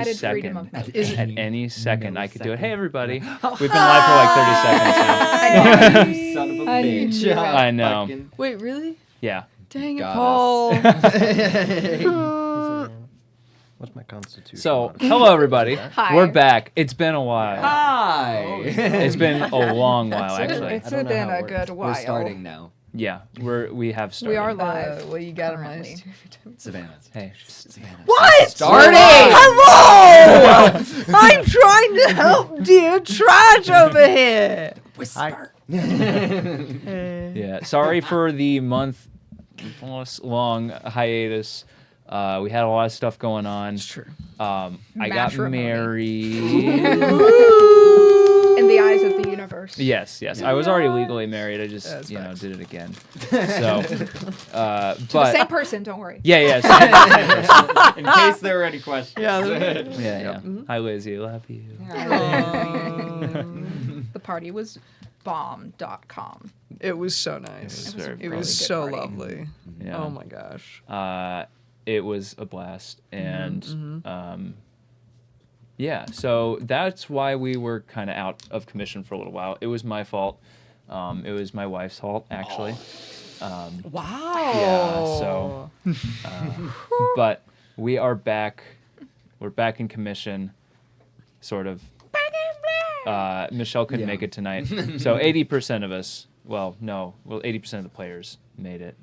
Second, at any second, I could do it. Hey, everybody. We've been live for like 30 seconds now. You son of a bitch. I know. Wait, really? Yeah. Dang it, Got Paul. What's my constitution? So, hello, everybody. Hi. We're back. It's been a while. Hi. It's been a long while, actually. It's I don't know been how a it good while. We're starting now. Yeah, we have started. We are live. Well, you got currently. Savannah. Hey. Savannah. What? Starting! Hello! I'm trying to help dear Tradj over here. Whisper. Yeah. Sorry for the month-long hiatus. We had a lot of stuff going on. It's true. I got Matrimony. married. In the eyes of the universe. Yes. I was already legally married. I just, That's did it again. So, The but same person, don't worry. yeah. In case there were any questions. Yeah. Hi, Lizzie. Love you. The party was bomb.com. It was so nice. It was very It fun. was good so party. lovely. Yeah. Oh my gosh. It was a blast, and yeah. So that's why we were kind of out of commission for a little while. It was my fault. It was my wife's fault, actually. Wow. Yeah. So, but we are back. We're back in commission, sort of. Michelle couldn't make it tonight, so 80% of us. 80% of the players made it.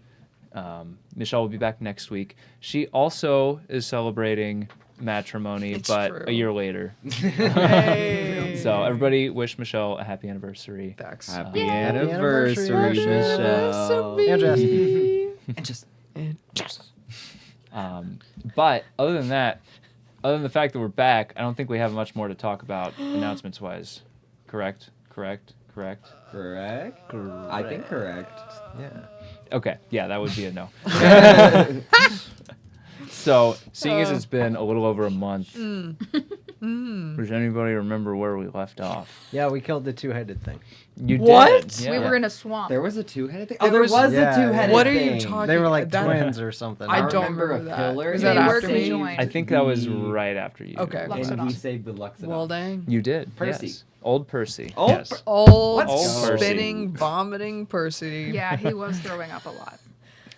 Michelle will be back next week. She also is celebrating matrimony, It's but true. a year later. Hey. So everybody wish Michelle a happy anniversary. Facts. Happy Yeah. anniversary, Happy Michelle. And Jess. And just But other than that, other than the fact that we're back, I don't think we have much more to talk about announcements-wise. Correct? correct. I think correct. Yeah. Okay, yeah, that would be a no. So, seeing as it's been a little over a month, does anybody remember where we left off? Yeah, we killed the two-headed thing. You What? did. Yeah. We were in a swamp. There was a two-headed thing. Oh, Oh, there was yeah, a two-headed What are thing. you talking? They were like that- twins or something. I I don't remember remember a that. pillar. Was They that were after me? conjoined. I think that was right after you. Okay. Lux- And Luxodon. we saved the Luxodon. Well, dang. You did. Percy. Yes. Old Percy. Old yes. Old, Old spinning, vomiting Percy. Yeah, he was throwing up a lot.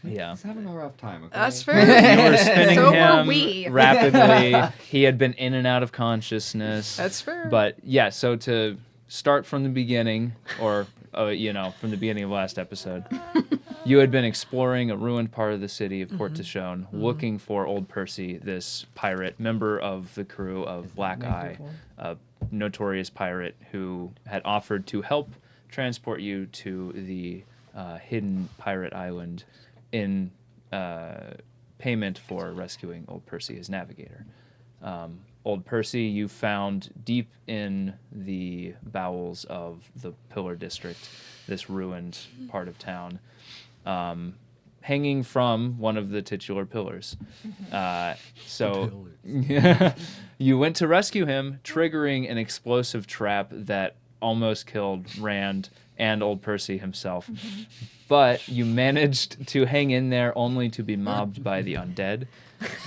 Yeah. He's having a rough time. Okay? That's You fair. were spinning So were him we. rapidly. He had been in and out of consciousness. That's fair. But yeah, so to start from the beginning, or from the beginning of last episode, you had been exploring a ruined part of the city of Port Tishon, looking for Old Percy, this pirate, member of the crew of Black Eye, a notorious pirate who had offered to help transport you to the hidden pirate island in payment for rescuing Old Percy, his navigator. Old Percy you found deep in the bowels of the Pillar District, this ruined part of town, hanging from one of the titular pillars. So you went to rescue him, triggering an explosive trap that almost killed Rand and Old Percy himself. But you managed to hang in there only to be mobbed by the undead,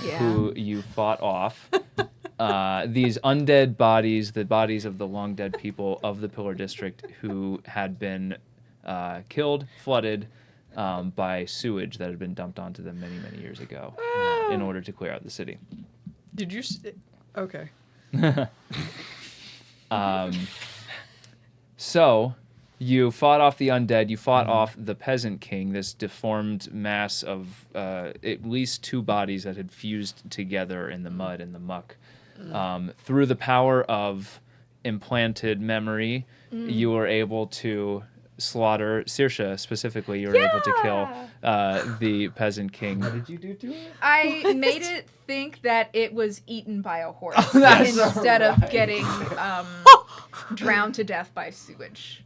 Yeah. who you fought off. These undead bodies, the bodies of the long dead people of the Pillar District who had been killed, flooded by sewage that had been dumped onto them many, many years ago in order to clear out the city. Did you? Okay. So you fought off the undead, you fought off the peasant king, this deformed mass of at least two bodies that had fused together in the mud and the muck. Through the power of implanted memory, you were able to slaughter Saoirse specifically. You were able to kill the peasant king. What did you do to it? I made it think that it was eaten by a horse that's instead of right. getting drowned to death by sewage.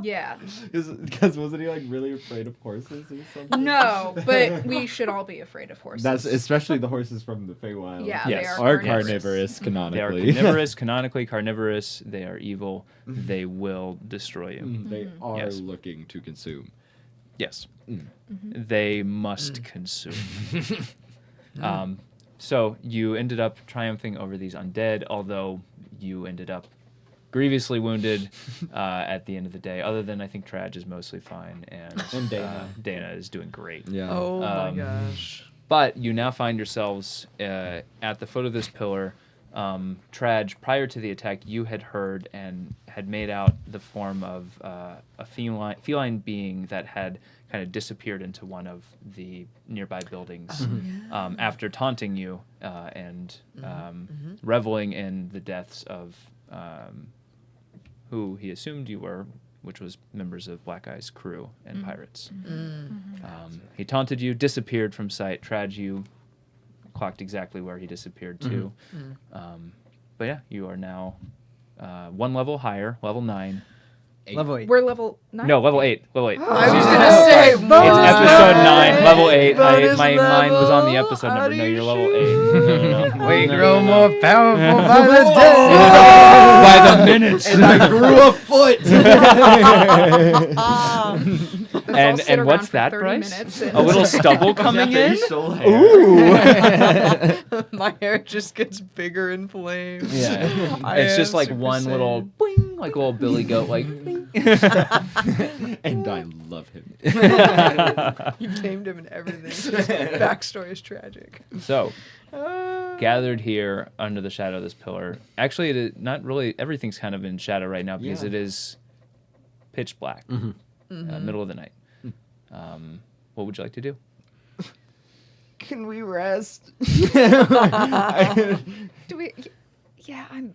Yeah. Because wasn't he like really afraid of horses or something? No, but we should all be afraid of horses. That's especially the horses from the Feywild. Yeah, Yes. they are Are carnivorous. carnivorous They are canonically. carnivorous, canonically carnivorous. They are evil. They will destroy you. They are Yes. looking to consume. Yes. They must consume. So you ended up triumphing over these undead, although you ended up grievously wounded at the end of the day. Other than I think Tradj is mostly fine, and Deyna. Deyna is doing great. Yeah. Oh my Um, gosh. But you now find yourselves at the foot of this pillar. Tradj, prior to the attack, you had heard and had made out the form of a feline being that had kind of disappeared into one of the nearby buildings after taunting you and reveling in the deaths of who he assumed you were, which was members of Black Eye's crew and pirates. He taunted you, disappeared from sight. Tradj, you clocked exactly where he disappeared to. But yeah, you are now one level higher, level 9. Level 8. We're level 9. No, level 8. Level 8. I was gonna say It's bonus episode level. 9, level 8. Bonus My mind was on the level. episode Are number. No, you you're level sure? 8. No. We No, grow no, more no. powerful by the By day. the minutes. And I grew a foot. And what's that, Bryce? Minutes A little stubble coming in? Facial hair. My hair just gets bigger in flames. Yeah. I It's am just like Super one Saiyan. little boing, like a little billy goat, like. And I love him. You tamed him and everything. His backstory is tragic. So, gathered here under the shadow of this pillar. Actually, it is not really. Everything's kind of in shadow right now because Yeah. it is pitch black, middle of the night. What would you like to do? Can we rest? Do we? Yeah, I'm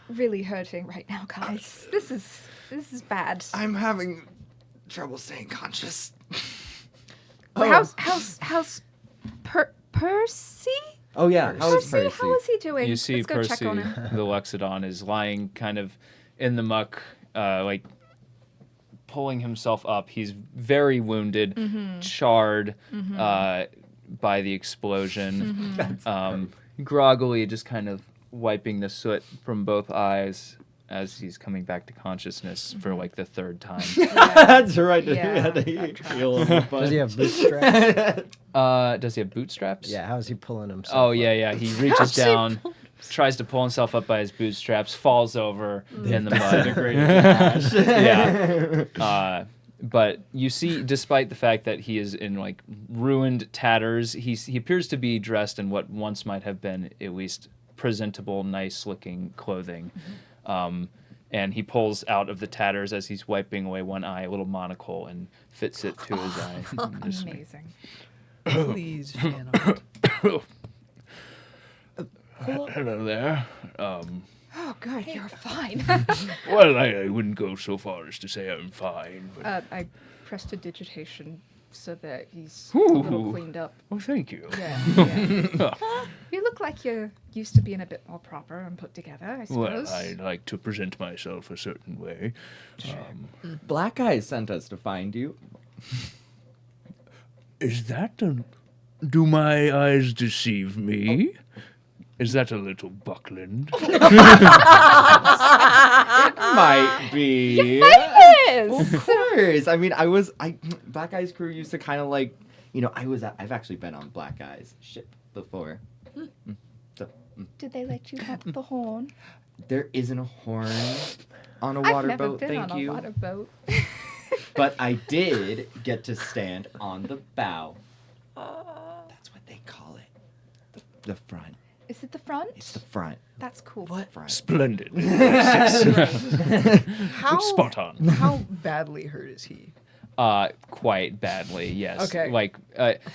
really hurting right now, guys. This is bad. I'm having trouble staying conscious. How's Percy? Oh yeah, how is Percy? Percy? How is he doing? You see Let's go check Percy, on him. the Luxodon, is lying kind of in the muck, like pulling himself up. He's very wounded, charred by the explosion. Groggily, just kind of wiping the soot from both eyes as he's coming back to consciousness for like the third time. That's right. Yeah, They heal him a bunch. Does he have bootstraps? Does he have bootstraps? Yeah, how is he pulling himself? Oh up? yeah. He reaches down, tries to pull himself up by his bootstraps, falls over in the mud. Yeah. But you see, despite the fact that he is in like ruined tatters, he appears to be dressed in what once might have been at least presentable, nice-looking clothing. And he pulls out of the tatters as he's wiping away one eye, a little monocle, and fits it to his eye. And just like, Amazing. Please, fan art. Hello there. Oh, good, you're fine. Well, I wouldn't go so far as to say I'm fine. But... I pressed a digitation so that he's a little Ooh. cleaned up. Oh, thank you. Yeah. You look like you're used to being a bit more proper and put together, I Well, suppose. I like to present myself a certain way. Black Eyes sent us to find you. Is that a... Do my eyes deceive me? Is that a little Buckland? Might be. Yes! Of course. I mean, Black Eyes crew used to kind of like, I've actually been on Black Eyes ship before. So, Did they let you have the horn? there isn't a horn on a I've never waterboat, been thank on you. a waterboat. But I did get to stand on the bow. That's what they call it. The front. Is it the front? It's the front. That's cool. Front. Splendid. How Spot on. How badly hurt is he? Quite badly, yes. Okay. Like,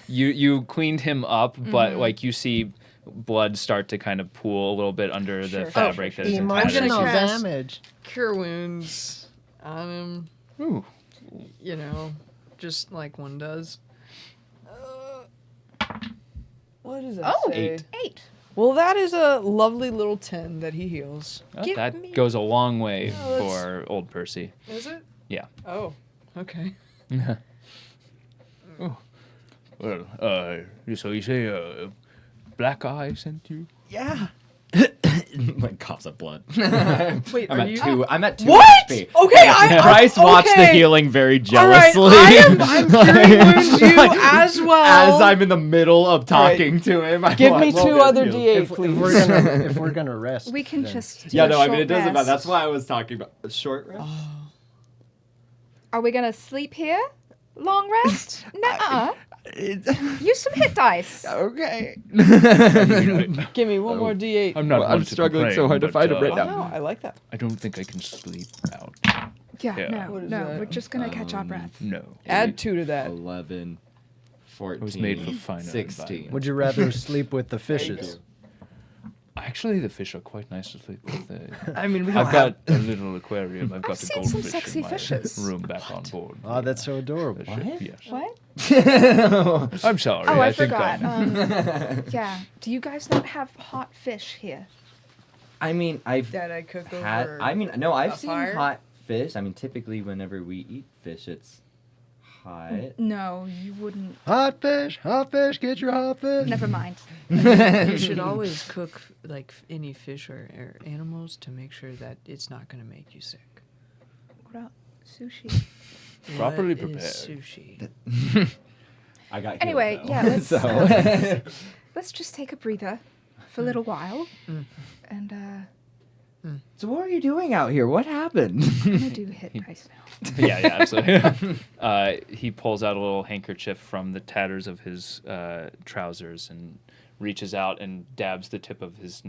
you cleaned him up, but like you see blood start to kind of pool a little bit under the Sure. fabric that is in Emotional gonna cast- damage. Cure wounds on him. Ooh. Just like one does. What does that Oh, say? 8. Well, that is a lovely little 10 that he heals. Well, Give that me- goes a long way Oh, that's- for old Percy. Is it? Yeah. Oh, okay. Well, so you say Black Eye sent you? Yeah. Like coughs up blood. Wait, I'm are at you? 2. I'm at 2 What? HP. Okay, Bryce watched the okay. healing very All right, jealously. I'm curing wounds you as well. As I'm in the middle of talking to him. I Give want me to 2 get other healed. D8, If please. we're gonna rest, We can then- just. Yeah, do no, a I mean, it short doesn't matter. rest. That's why I was talking about a short rest. Are we gonna sleep here? Long rest? Nuh-uh. Use some hit dice. Okay. Give me one more D8. I'm not. Well, one I'm to struggling complain, so hard to but, find it right Oh, now. no, I like that. I don't think I can sleep out. Yeah, Yeah. no, What is no. that? We're just gonna catch our breath. No. Add 2 to that. 11, 14, It was made for finer 16. environment. Would you rather sleep with the fishes? Actually, the fish are quite nice to sleep with. I mean, we I've got a little aquarium. I've got I've the seen some goldfish sexy in my fishes. room back on board. Oh, that's so adorable. The ship, What? Yes. What? I'm sorry. Oh, I think forgot. I'm- Yeah. Do you guys not have hot fish here? I mean, I've That I cook had. over. I mean, no, I've a seen fire? hot fish. I mean, typically, whenever we eat fish, it's hot. No, you wouldn't. Hot fish, get your hot fish. Never mind. You should always cook like any fish or animals to make sure that it's not going to make you sick. What about sushi? Properly What is prepared. sushi. I got. Anyway, healed, yeah, though, let's, so. Let's just take a breather for a little while. And So what are you doing out here? What happened? I'm gonna do hit dice now. Yeah, absolutely. He pulls out a little handkerchief from the tatters of his trousers and reaches out and dabs the tip of his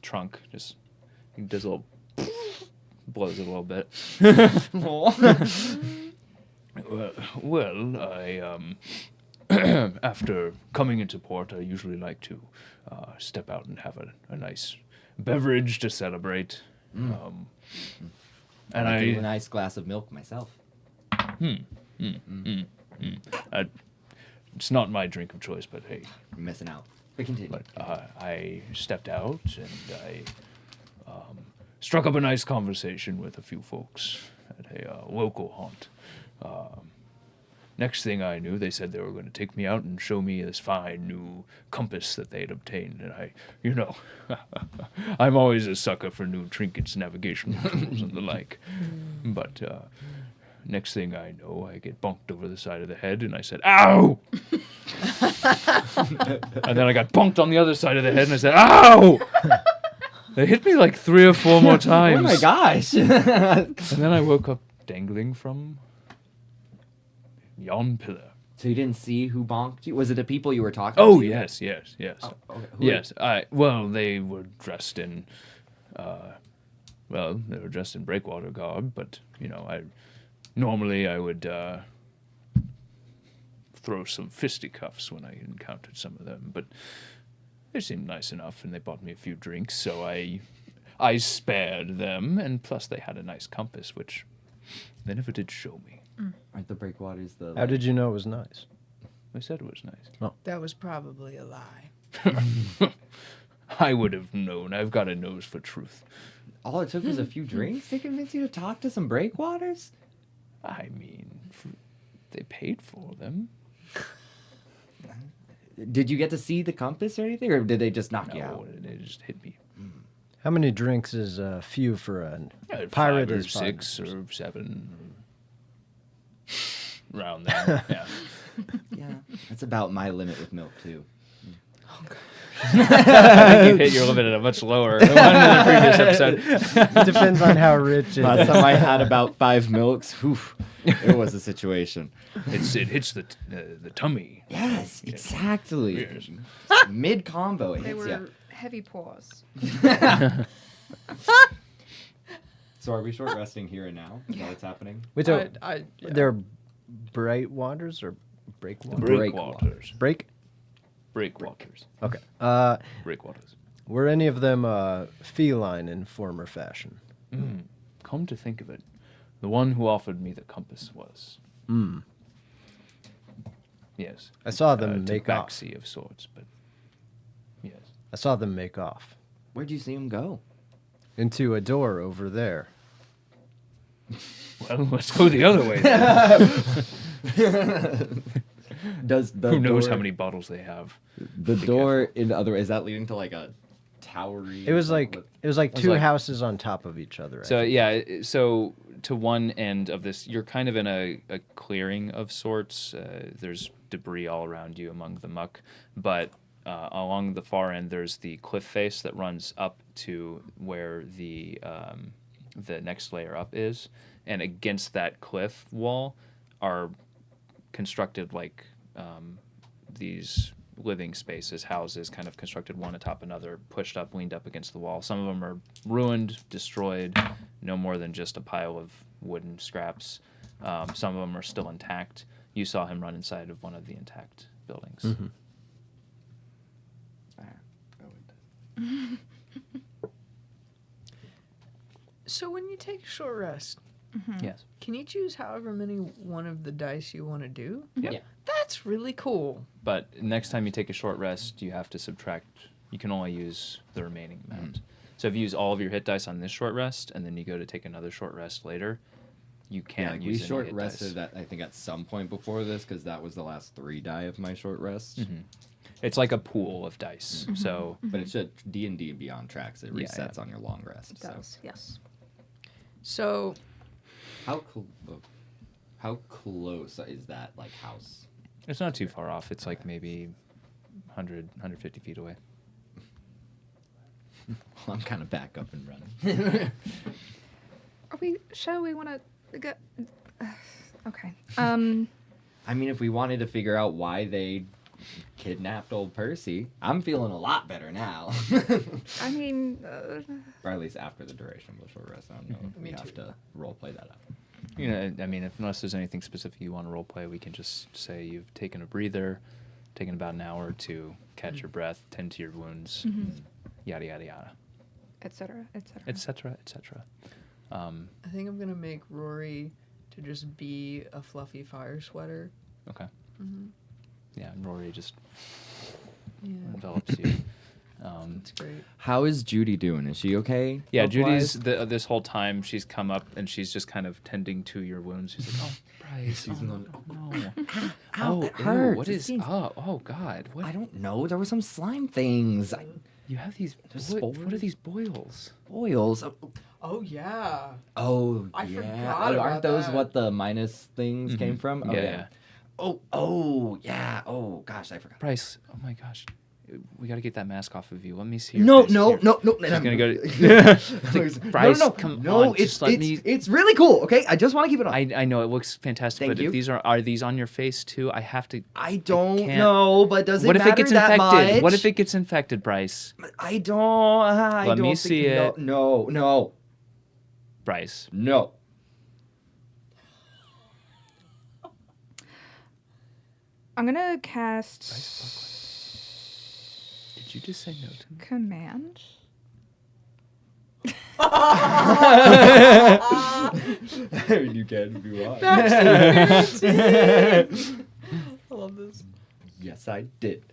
trunk. Just he does a little blows it a little bit. Well, I after coming into port, I usually like to step out and have a nice beverage to celebrate. And I do a nice glass of milk myself. It's not my drink of choice, but hey. You're missing out. But continue. But I stepped out and I struck up a nice conversation with a few folks at a local haunt. Next thing I knew, they said they were going to take me out and show me this fine new compass that they'd obtained. And I'm always a sucker for new trinkets, navigational tools, and the like. But next thing I know, I get bonked over the side of the head, and I said, "Ow!" And then I got bonked on the other side of the head, and I said, "Ow!" They hit me like 3 or 4 more times. Oh my gosh! And then I woke up dangling from yon pillar. So you didn't see who bonked you? Was it the people you were talking Oh, to? yes. Okay, who- Yes, well, they were dressed in, they were dressed in breakwater garb, but, normally I would throw some fisticuffs when I encountered some of them, but they seemed nice enough, and they bought me a few drinks, so I spared them, and plus they had a nice compass, which they never did show me. Aren't the breakwaters the... How did you know it was nice? They said it was nice. That was probably a lie. I would have known. I've got a nose for truth. All it took was a few drinks to convince you to talk to some breakwaters? I mean, they paid for them. Did you get to see the compass or anything, or did they just knock you No, out? they just hit me. How many drinks is few for a pirate? 5 or Is 6 or 7. Around there, yeah. Yeah, that's about my limit with milk, too. I think you hit your limit at a much lower one in the previous episode. It depends on how rich it Last is. time I had about 5 milks, whew, it was a situation. It hits the tummy. Yes, exactly. Yes. Mid-combo, it They hits were ya. heavy paws. So are we short resting here and now? Is that what's happening? Wait, so Yeah. they're bright waters or breakwaters? Breakwaters. Breakwaters. Breakwaters. Okay. Breakwaters. Were any of them feline in form or fashion? Come to think of it, the one who offered me the compass was. Yes. I saw them make off. Tabaxi of sorts, but yes. I saw them make off Where'd you see him go? into a door over there. Well, let's go the other way then. Does the Who knows door- how many bottles they have? The Be door in the other, is that leading to like a towery. It was like two like- houses on top of each other. I So think. yeah, so to one end of this, you're kind of in a clearing of sorts. There's debris all around you among the muck, but along the far end, there's the cliff face that runs up to where the next layer up is, and against that cliff wall are constructed like these living spaces, houses, kind of constructed one atop another, pushed up, leaned up against the wall. Some of them are ruined, destroyed, no more than just a pile of wooden scraps. Some of them are still intact. You saw him run inside of one of the intact buildings. Mm-hmm. So when you take a short rest, Yes. can you choose however many one of the dice you want to do? Yep. Yeah. That's really cool. But next time you take a short rest, you have to subtract. You can only use the remaining amount. So if you use all of your hit dice on this short rest, and then you go to take another short rest later, you Yeah, can't we use any short hit rested dice. I think at some point before this because that was the last 3 die of my short rest. Mhm. It's like a pool of dice. So But it should D&D and Beyond tracks. It Yeah, resets yeah. on your long rest. It So does, yes. So how close is that like house? it's not too far off. It's like maybe 100, 150 feet away. I'm kind of back up and running. Are we sure we want to go? Okay. I mean, if we wanted to figure out why they kidnapped old Percy, I'm feeling a lot better now. I mean, Or at least after the duration of the short rest. I don't know if we Me have too. to role play that out. You know, I mean, unless there's anything specific you want to roleplay, we can just say you've taken a breather, taken about an hour to catch your breath, tend to your wounds, yada yada yada, etc., etc. etc. etc. I think I'm gonna make Rory to just be a fluffy fire sweater. Okay. Mm-hmm. Yeah, and Rory just Yeah, envelops you. that's great. How is Judy doing? Is she okay? Yeah, health-wise? Judy's this whole time she's come up and she's just kind of tending to your wounds. She's like, "Oh, Bryce, She's oh, going, no, Ow, oh, that ew, hurts. what It is? seems- Oh, God, what? I don't know. There were some slime things. You have these. There's What are spores? these boils? Oils. Oh yeah. Oh, I yeah. forgot Oh, about aren't those that. what the minus things came from? Oh, Yeah. Oh, yeah. Oh, gosh, I forgot. Bryce, oh my gosh, we got to get that mask off of you. Let me see. No, Your face. no, Here. no, no. She's gonna go. Like, Bryce, no, come no, on, it's just let me- it's really cool. Okay, I just want to keep it on. I know it looks fantastic, Thank but you. if these are these on your face too? I have to. I don't can't- know, but does it What if matter it gets that infected? much? What if it gets infected, Bryce? I don't. I Let don't me think, see no, it. No, Bryce, no. I'm gonna cast did you just say no to me? command. You can if you want. I love this. Yes, I did.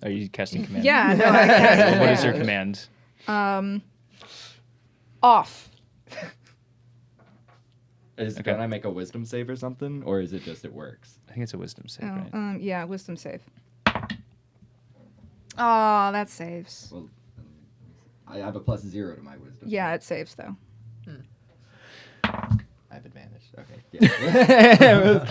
Are you casting command? Yeah, no, I cast What is your command? Off. Can I make a wisdom save or something, or is it just it works? I think it's a wisdom save, Oh, right? yeah, wisdom save. Oh, that saves. Well, I have a +0 to my wisdom. Yeah, it saves though. I have advantage. Okay. Yeah.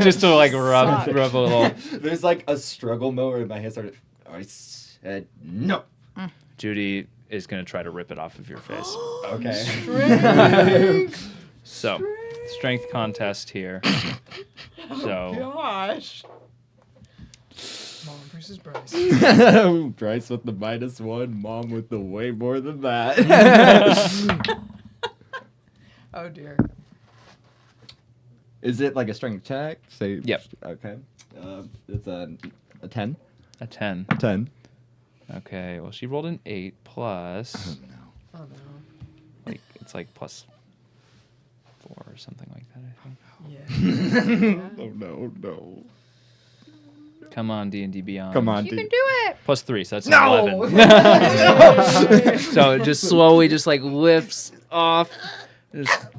Just to like rub a little. There's like a struggle mode where my hand started. I said no. Judy is gonna try to rip it off of your face. Okay. So, strength contest here. So, Gosh. Mom versus Bryce. Bryce with the -1, Mom with the way more than that. Oh dear. Is it like a strength check? Say. Yep. Okay. It's a 10. a 10. 10. Okay, well, she rolled an 8 plus. No. Oh no. Like, it's like plus 4 or something like that, I think. Yeah. Oh no. Come on, D&D Beyond. Come on, You can do it. Plus 3, so that's No! 11. So it just slowly just like lifts off. Just,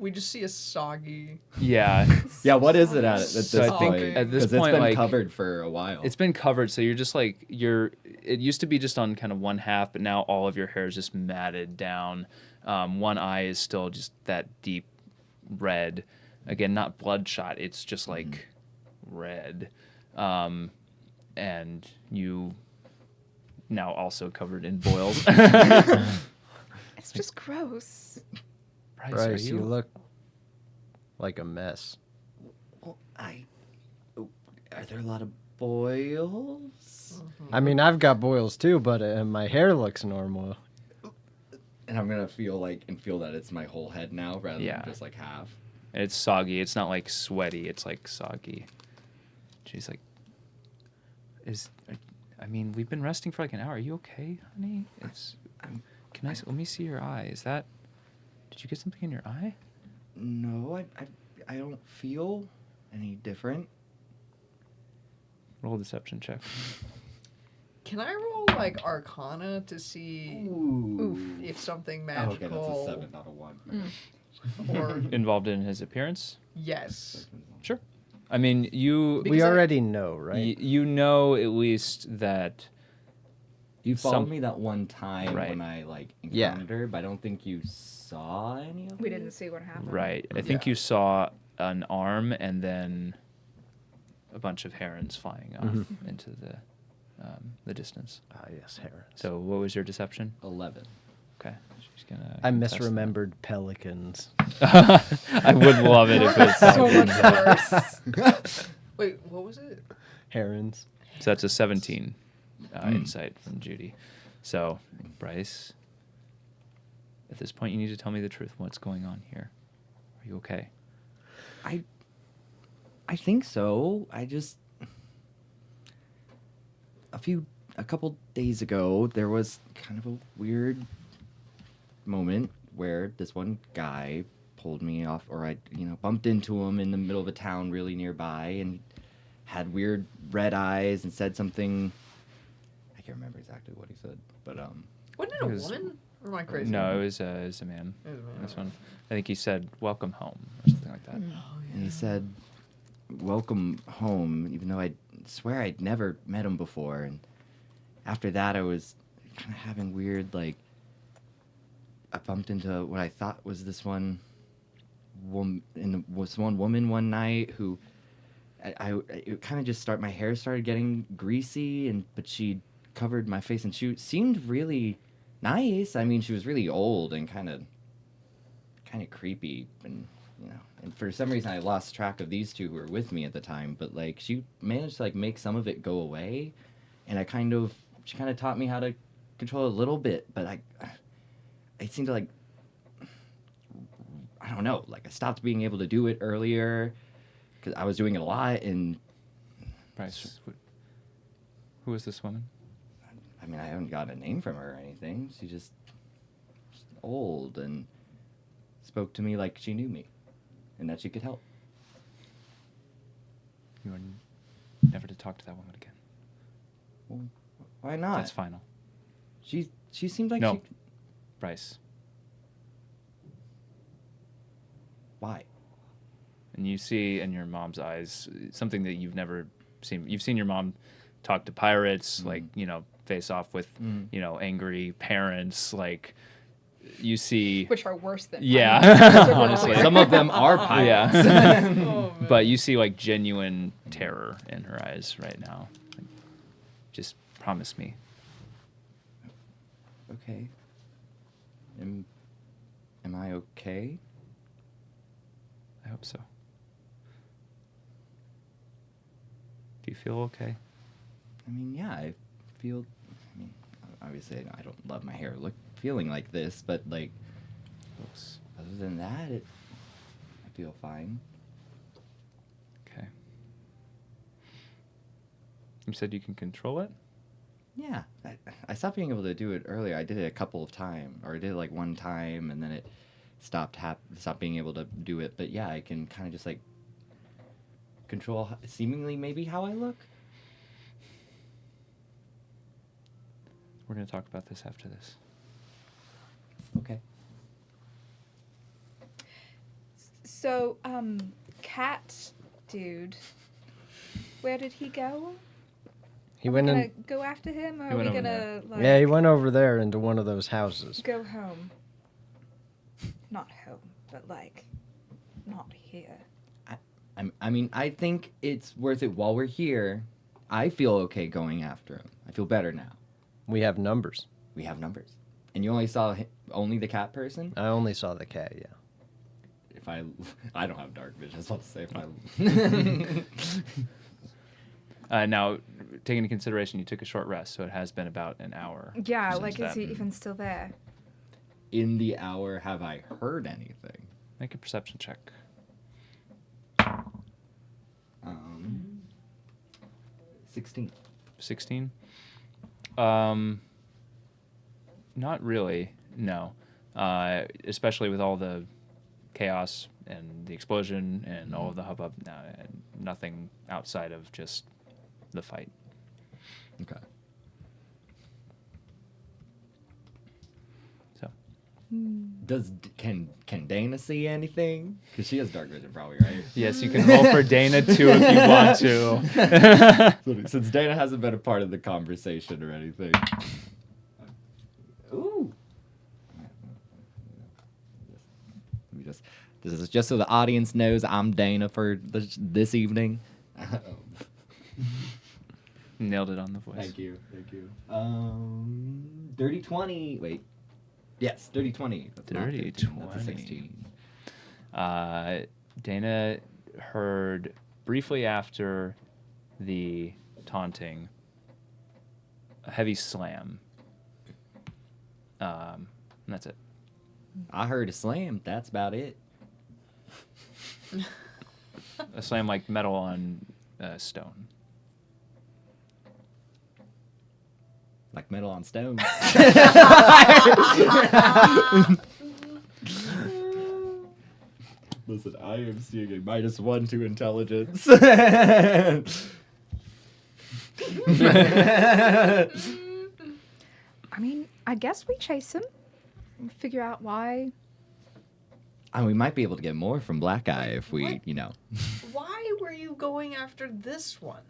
We just see a soggy. Yeah. Yeah, what is it at this So I think point? at this 'Cause point, it's been like, covered for a while. it's been covered, so you're just like it used to be just on kind of one half, but now all of your hair is just matted down. One eye is still just that deep red. Again, not bloodshot. It's just like red. And you now also covered in boils. It's just gross. Bryce, Bryce, are you you look like a mess. Well, are there a lot of boils? I mean, I've got boils too, but my hair looks normal. And I'm gonna feel that it's my whole head now rather Yeah. than just like half. And it's soggy. It's not like sweaty. It's like soggy. She's like, I mean, we've been resting for like an hour. Are you okay, honey? Let me see your eye. Did you get something in your eye? No, I don't feel any different. Roll a deception check. Can I roll like Arcana to see if something Oh, okay, magical that's a 7, not a 1. or Involved in his appearance? yes? Sure. I mean, We Because already know, right? you know at least that. You followed Some- me that one time Right. when I Yeah. encountered her, but I don't think you saw any of it. We didn't see what happened. Right. I think Yeah. you saw an arm and then a bunch of herons flying off into the distance. Ah, yes, herons. So what was your deception? 11. Okay. She's gonna. I contest that. misremembered pelicans. I would love it if it was So pelicans. much worse. Wait, what was it? Herons. So that's a 17 insight from Judy. So, Bryce, at this point, you need to tell me the truth. What's going on here? Are you okay? I think so. A couple days ago, there was kind of a weird moment where this one guy pulled me off, or I, bumped into him in the middle of a town really nearby, and he had weird red eyes and said something. I can't remember exactly what he said, but Wasn't it a It was- woman? Or am I crazy? No, it was a man. It was a man. This one, I think he said, "Welcome home" or something like that. and he said, "Welcome home," even though I swear I'd never met him before. And after that, I was kind of having weird, I bumped into what I thought was this one woman, one night who, it kind of just my hair started getting greasy, but she covered my face, and she seemed really nice. I mean, she was really old and kind of creepy, and and for some reason I lost track of these two who were with me at the time, but she managed to make some of it go away, and she kind of taught me how to control it a little bit, but it seemed to I don't know, I stopped being able to do it earlier because I was doing it a lot. And Bryce, who is this woman? I mean, I haven't got a name from her or anything. She's just old and spoke to me like she knew me and that she could help. You are never to talk to that woman again. Well, why not? That's final. She seemed like No. she... Bryce. Why? And you see in your mom's eyes something that you've never seen. You've seen your mom talk to pirates, face off with, angry parents. You see. Which are worse than Yeah, mine. honestly. Some of them are pirates. Yeah. Oh, man. But you see genuine terror in her eyes right now. Just promise me. Okay. Am I okay? I hope so. Do you feel okay? I mean, yeah, I feel... obviously, I don't love my hair feeling like this, but, other than that, I feel fine. Okay. You said you can control it? Yeah. I stopped being able to do it earlier. I did it a couple of times, or I did it, one time, and then it stopped being able to do it. But, yeah, I can kind of just, control seemingly maybe how I look. We're going to talk about this after this. Okay. So, cat dude, where did he go? He Are went we in. gonna go after him, or He are we went over gonna there. like Yeah, he went over there into one of those houses. go home? Not home, but like not here. I mean, I think it's worth it while we're here. I feel okay going after him. I feel better now. We have numbers. We have numbers. And you only saw only the cat person? I only saw the cat. Yeah. If I don't have dark vision, so I'll say if I... Now, taking into consideration you took a short rest, so it has been about an hour. Yeah, since like that. is he even still there? In the hour, have I heard anything? Make a perception check. 16. 16. Not really. No. Especially with all the chaos and the explosion and all of the hubbub. No, nothing outside of just the fight. Okay. So Can Deyna see anything? Because she has dark vision, probably, right? yes, you can roll for Deyna too if you want to. Since Deyna hasn't been a part of the conversation or anything. Ooh. Let me just. This is just so the audience knows I'm Deyna for this evening. Nailed it on the voice. Thank you. Dirty 20. Wait. Yes, dirty 20. That's not Dirty 15, that's a 20. 16. Deyna heard briefly after the taunting a heavy slam. And that's it. I heard a slam. That's about it. A slam like metal on stone. Like metal on stone. Listen, I am seeing a -1 to intelligence. I mean, I guess we chase him and figure out why. And we might be able to get more from Black Eye if we, What? you know. Why were you going after this one,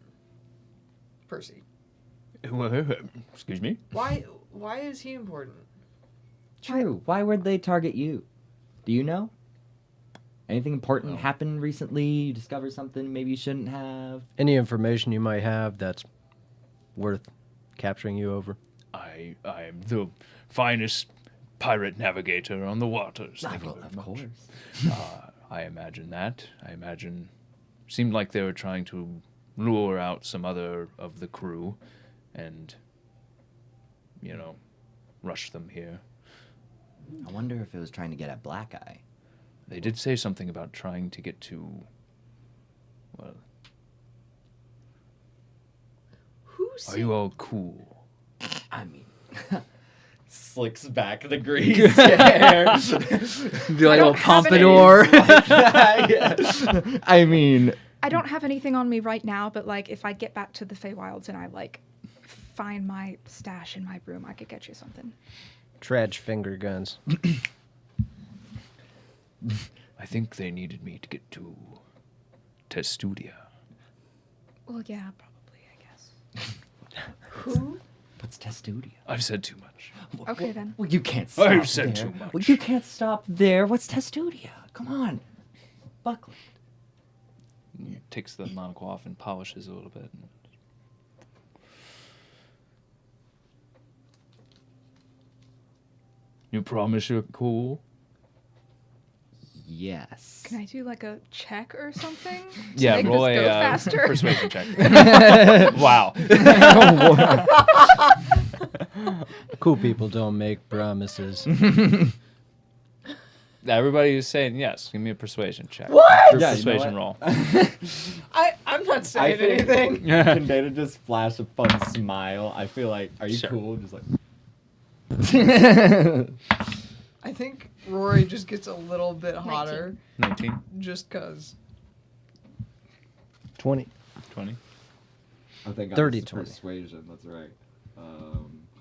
Percy? Excuse me? Why is he important? True. Why would they target you? Do you know? Anything important happened recently? You discovered something maybe you shouldn't have? Any information you might have that's worth capturing you over? I am the finest pirate navigator on the waters. Thank you very Of much. course. I imagine that. Seemed like they were trying to lure out some other of the crew and, rush them here. I wonder if it was trying to get at Black Eye. They did say something about trying to get to, well, Who's are you all cool? I mean, slicks back the grease hair. Be like a don't have any- pompadour. I mean, I don't have anything on me right now, but like if I get back to the Feywilds and I like find my stash in my room, I could get you something. Tradj finger guns. I think they needed me to get to Testudia. Well, yeah, probably, I guess. Who? what's Testudia? I've said too much. Okay, then. Well, you can't stop I've said there. too much. Well, you can't stop there. What's Testudia? Come on. Buckland. He takes the monocle off and polishes a little bit. You promise you're cool? Yes. Can I do like a check or something? to Yeah, make roll this a go faster? persuasion check. Wow. Cool people don't make promises. Everybody is saying yes. Give me a persuasion check. What? Your Yeah, you know persuasion what? roll. I'm not saying think- anything. Can Dana just flash a fun smile? I feel like, are you Sure. cool? Just like. I think Rory just gets a little bit hotter 19, just cause. 20. 20. I think 30, I'm 20. persuasion. That's right.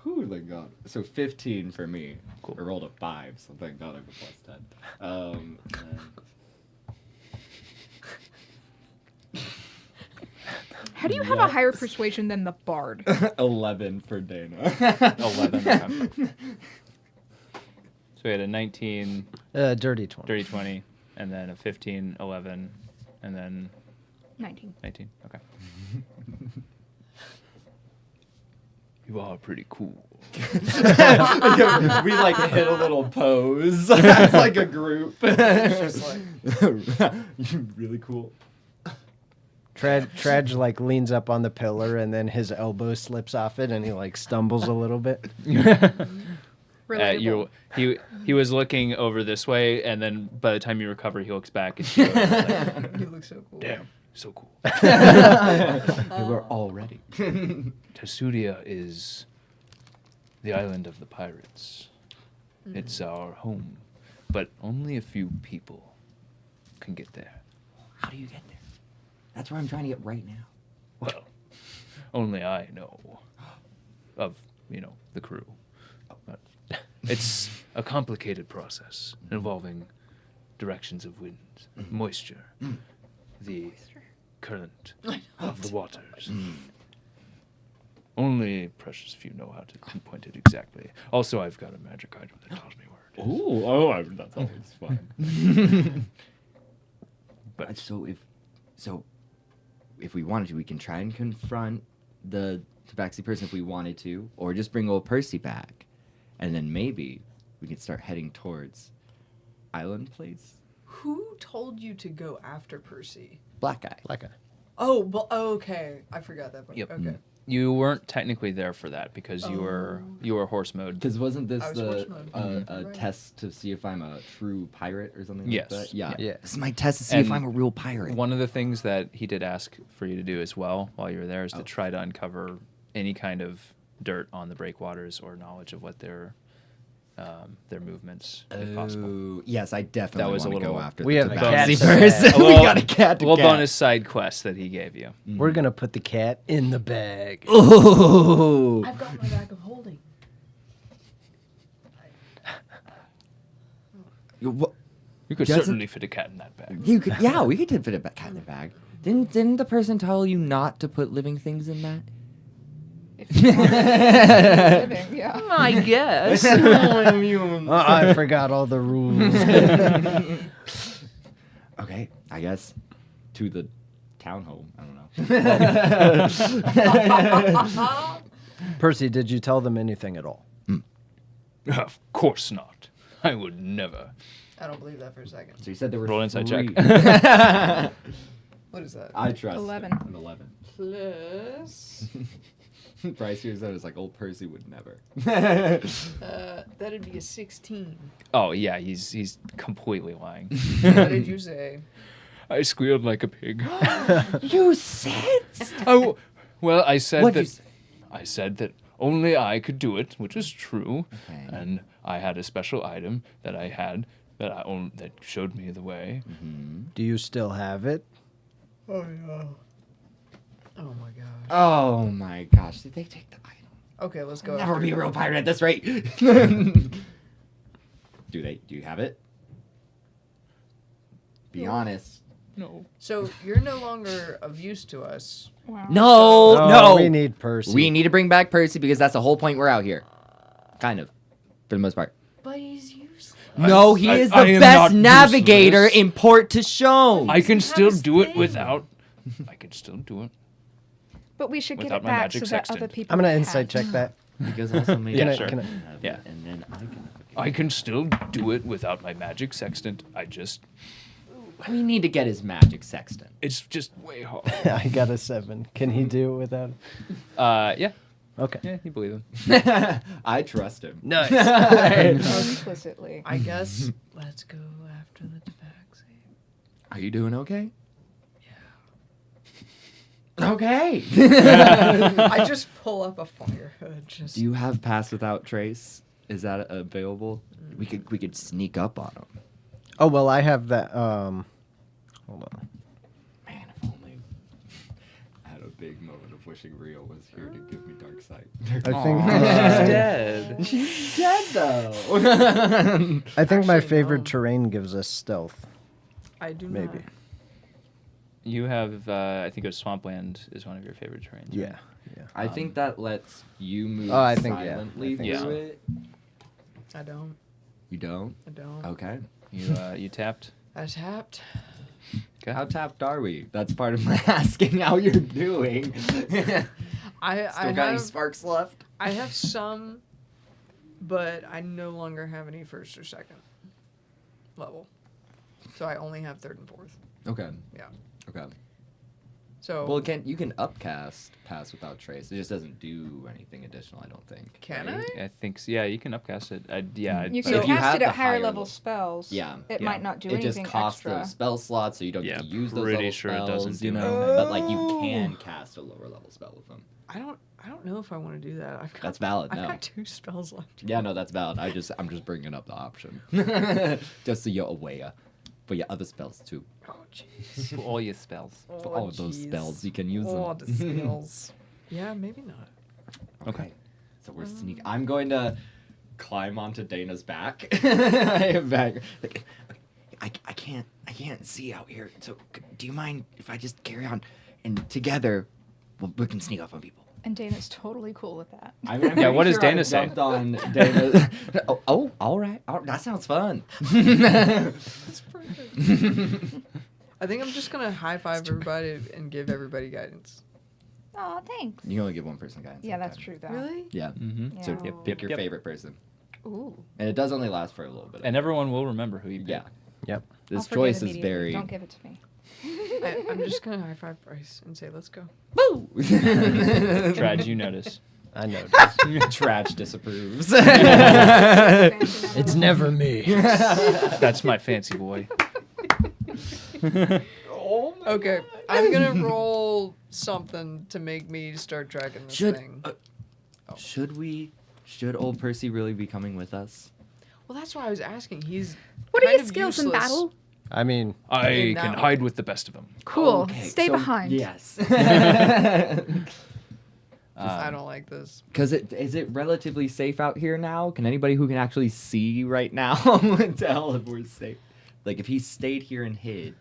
Thank God. So 15 for me. Cool. I rolled a 5, so thank God I have a +10. And How do you have a higher persuasion than the bard? 11 for Deyna. 11. Okay. So we had a 19, Dirty 20. dirty 20, and then a 15, 11, and then 19. 19. Okay. You are pretty cool. We like hit a little pose as like a group. Just like, You're really cool. Tradj like leans up on the pillar and then his elbow slips off it and he like stumbles a little bit. Relatable. He was looking over this way, and then by the time you recover, he looks back and you like, you look so cool. damn, so cool. We were all ready. Tasudia is the island of the pirates. It's our home, but only a few people can get there. How do you get there? That's where I'm trying to get right now. Well, only I know of, the crew. But it's a complicated process involving directions of winds, moisture, the current of the waters. Only precious few know how to pinpoint it exactly. Also, I've got a magic item that tells me where it is. That's always fun. But So if we wanted to, we can try and confront the tabaxi person if we wanted to, or just bring old Percy back, and then maybe we could start heading towards Island Place. Who told you to go after Percy? Black guy. Like a Oh, well, okay. I forgot that part. Yep. Okay. you weren't technically there for that because you were horse mode. Because wasn't this I was the horse mode. a Right. test to see if I'm a true pirate or something Yes. like that? Yeah. Yeah. This is my test to see if And I'm a real pirate. One of the things that he did ask for you to do as well while you were there is Oh. to try to uncover any kind of dirt on the breakwaters or knowledge of what their movements, if possible. Oh, yes, I definitely That was a want to go little- after we the have tabaxi cats. person. A We got a cat to little cat. bonus side quest that he gave you. We're gonna put the cat in the bag. Ooh. I've got my bag of holding. What? You could Doesn't- certainly fit a cat in that bag. You could, yeah, we could fit a cat in the bag. Didn't the person tell you not to put living things in that? If you want living, yeah. I guess. I forgot all the rules. Okay, I guess to the townhome. I don't know. Percy, did you tell them anything at all? Of course not. I would never. I don't believe that for a second. So you said there were Roll insight three. check. What is that? I trust 11. An 11. Plus. Bryce here said it's like old Percy would never. That'd be a 16. Oh yeah, he's completely lying. What did you say? I squealed like a pig. You said? Oh, well, I said What'd you that. say? I said that only I could do it, which is true. Okay. And I had a special item that I had that showed me the way. Do you still have it? Oh, yeah. Oh, my gosh. Oh my gosh, did they take the item? Okay, let's go. Never after be a real pirate at this rate. Do you have it? Be honest. No. So you're no longer of use to us. Wow. No. We need Percy. We need to bring back Percy because that's the whole point we're out here. Kind of. For the most part. But he's useless. No, he is I the am best not navigator useless. in Port to Shone. I can have still his do it thing. without. I can still do it. But we should get Without it my back magic so that sextant. other people I'm gonna can insight have. check that. Because also maybe Yeah, I sure. can Can have Yeah. it, and then I can. I can still do it without my magic sextant. We need to get his magic sextant. It's just way hard. I got a 7. Can he do it without? Yeah. Okay. Yeah, you believe him. I trust him. Nice. Implicitly. I guess let's go after the tabaxi. Are you doing okay? Yeah. Okay. I just pull up a fire hood. Just Do you have Pass Without Trace? Is that available? We could sneak up on him. Oh well, I have that. Hold on. Man, if only I had a big moment of wishing Rio was here to give me dark sight. I think. dead. She's dead though. I think my Actually, favorite no. terrain gives us stealth. I do Maybe. not. You have, I think it was Swampland is one of your favorite terrains. Yeah. Right? Yeah. I think that lets you move I think, yeah. silently I think through so. it. I don't. You don't? I don't. Okay. You tapped. I tapped. Okay. How tapped are we? That's part of my asking how you're doing. I Still got any have sparks left? I have some, but I no longer have any first or second level. So I only have third and fourth. Okay. Yeah. Okay. So Well, you can upcast Pass Without Trace. It just doesn't do anything additional, I don't think. Can right? I? I think so. Yeah, you can upcast it. Yeah. You So can if you cast have it the at higher higher level level- spells. Yeah. It Yeah. might not do It anything just costs extra. those spell slots, so you don't Yeah, get to use those pretty level sure it spells, doesn't you do know. anything. But like you can cast a lower level spell with them. I don't know if I want to do that. I've got, That's valid. I've No. got 2 spells left. Yeah, no, that's valid. I'm just bringing up the option, just so you're aware. For your other spells too. Oh jeez. all your spells. For all of those spells, you can use Oh, them. the spells. Yeah, maybe not. Okay. So we're sneak. I'm going to climb onto Dana's back. Like, I can't see out here. So do you mind if I just carry on, and together we can sneak up on people? And Dana's totally cool with that. I mean, I'm Yeah, pretty what does sure I Dana say? jumped on Dana. Oh, all right. That sounds fun. That's perfect. I think I'm just gonna high five everybody and give everybody guidance. Aw, thanks. You can only give one person guidance. Yeah, at a that's time. true, though. Really? Yeah. Mm-hmm. So Yeah. pick your Yep. favorite person, Ooh. and it does only last for a little bit. And everyone will remember who you picked. yeah, Yep. this I'll forget choice is immediately. very. Don't give it to me. I'm just gonna high five Bryce and say, "Let's go." Woo! Tradj, you notice. I know. Tradj disapproves. It's never me. That's my fancy boy. Okay, I'm gonna roll something to make me start tracking this thing. Should old Percy really be coming with us? Well, that's why I was asking. He's What are kind your of skills in useless. battle? I mean, I In can that hide with the best of them. Cool. Okay, Stay so- behind. Yes. I don't like this. Because is it relatively safe out here now? Can anybody who can actually see right now tell if we're safe? Like if he stayed here and hid.